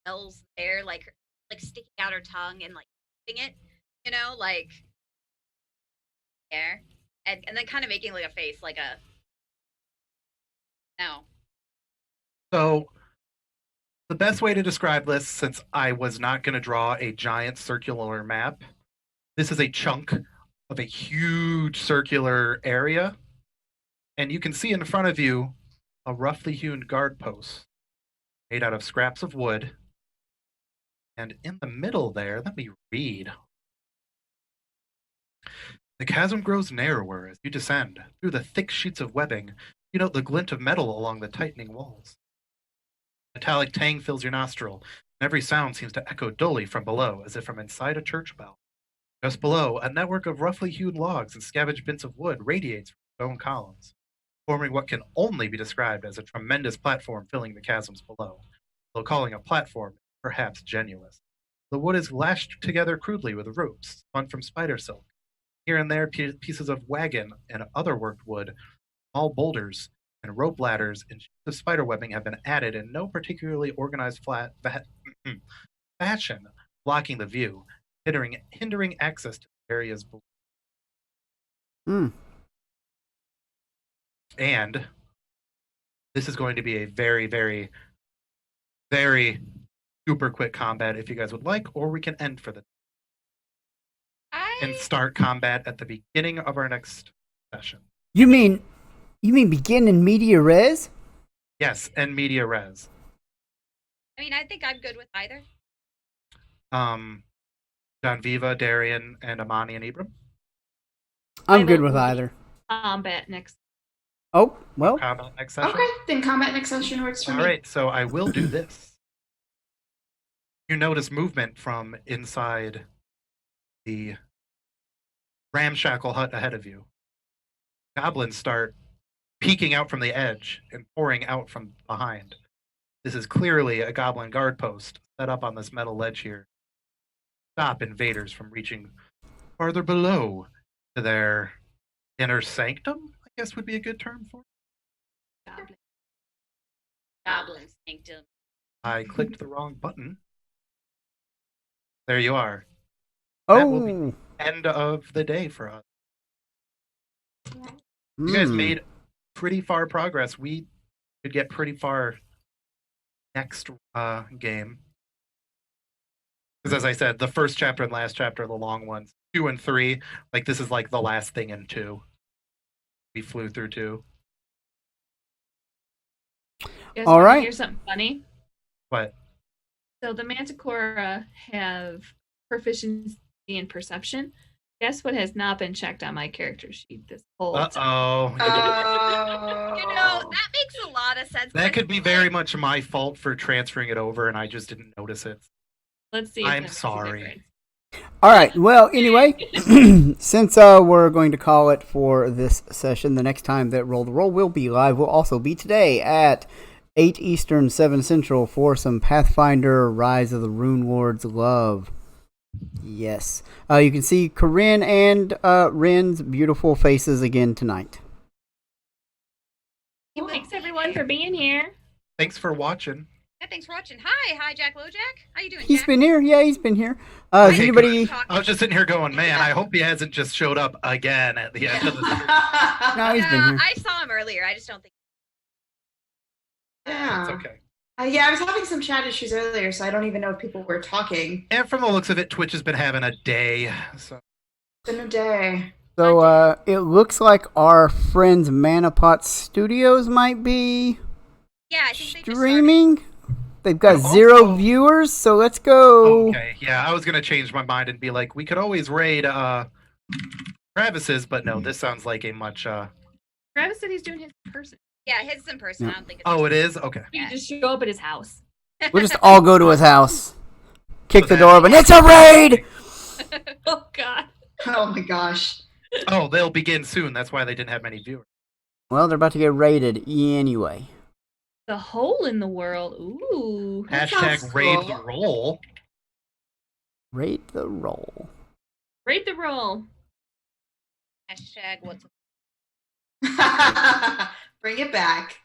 smells there, like sticking out her tongue and like eating it, you know, like there, and then kind of making like a face, like a no. so the best way to describe this, since I was not going to draw a giant circular map, this is a chunk of a huge circular area, and you can see in front of you a roughly hewn guard post made out of scraps of wood. And in the middle there, let me read. The chasm grows narrower as you descend. Through the thick sheets of webbing, you note the glint of metal along the tightening walls. Metallic tang fills your nostril, and every sound seems to echo dully from below, as if from inside a church bell. Just below, a network of roughly hewn logs and scavenged bits of wood radiates from stone columns, forming what can only be described as a tremendous platform filling the chasms below, though calling a platform perhaps genuous. The wood is lashed together crudely with ropes spun from spider silk. Here and there, pieces of wagon and other worked wood, small boulders, and rope ladders and sheets of spider webbing have been added in no particularly organized fashion, blocking the view, hindering access to the areas below. And this is going to be a very, very, very super quick combat if you guys would like, or we can end for the and start combat at the beginning of our next session. You mean begin in media res? Yes, and media res. I mean, I think I'm good with either. John Viva, Darian, and Amani and Ibram. I'm good with either. Combat next. Oh, well. Combat next session. Okay, then combat next session works for me. All right, so I will do this. You notice movement from inside the ramshackle hut ahead of you. Goblins start peeking out from the edge and pouring out from behind. This is clearly a goblin guard post set up on this metal ledge here. Stop invaders from reaching farther below to their inner sanctum, I guess would be a good term for it. Goblin sanctum. I clicked the wrong button. There you are. That will be Oh. the end of the day for us. You guys made pretty far progress. We could get pretty far next game. Because as I said, the first chapter and last chapter are the long ones. 2 and 3, like this is like the last thing in 2. We flew through 2. All right. Here's something funny. What? So the Manticore have proficiency in perception. Guess what has not been checked on my character sheet this whole time? Uh-oh. You know, that makes a lot of sense. That could be very much my fault for transferring it over, and I just didn't notice it. Let's see. If I'm that makes a sorry. difference. All right. Well, anyway, since we're going to call it for this session, the next time that Roll the Roll will be live will also be today at 8 Eastern, 7 Central for some Pathfinder Rise of the Rune Lords love. Yes. You can see Corinne and Ren's beautiful faces again tonight. Thanks everyone for being here. Thanks for watching. Yeah, thanks for watching. Hi, Jack Lojack. How you doing, He's Jack? been here. Yeah, he's been here. Is Hey, anybody... I was just sitting here going, man, I hope he hasn't just showed up again at the end of the No, he's been here. I saw him earlier. I just don't think. Yeah. It's okay. Yeah, I was having some chat issues earlier, so I don't even know if people were talking. And from the looks of it, Twitch has been having a day. So It's been a day. So, it looks like our friends Manipot Studios might be Yeah, I think they just started. streaming. They've got Oh. 0 viewers, so let's go. okay, yeah, I was gonna change my mind and be like, we could always raid Travis's, but no, this sounds like a much Travis said he's doing his in person. Yeah, his is in person. Yeah. I don't think. It's Oh, it is? Okay. We can just show up at his house. We'll just all go to his house, kick So the that- door open. It's a raid! Oh God. Oh my gosh. Oh, they'll begin soon. That's why they didn't have many viewers. Well, they're about to get raided anyway. The hole in the world. Ooh. That sounds Hashtag raid cool. the roll. Rate the roll. Rate the roll. Hashtag what's Bring it back.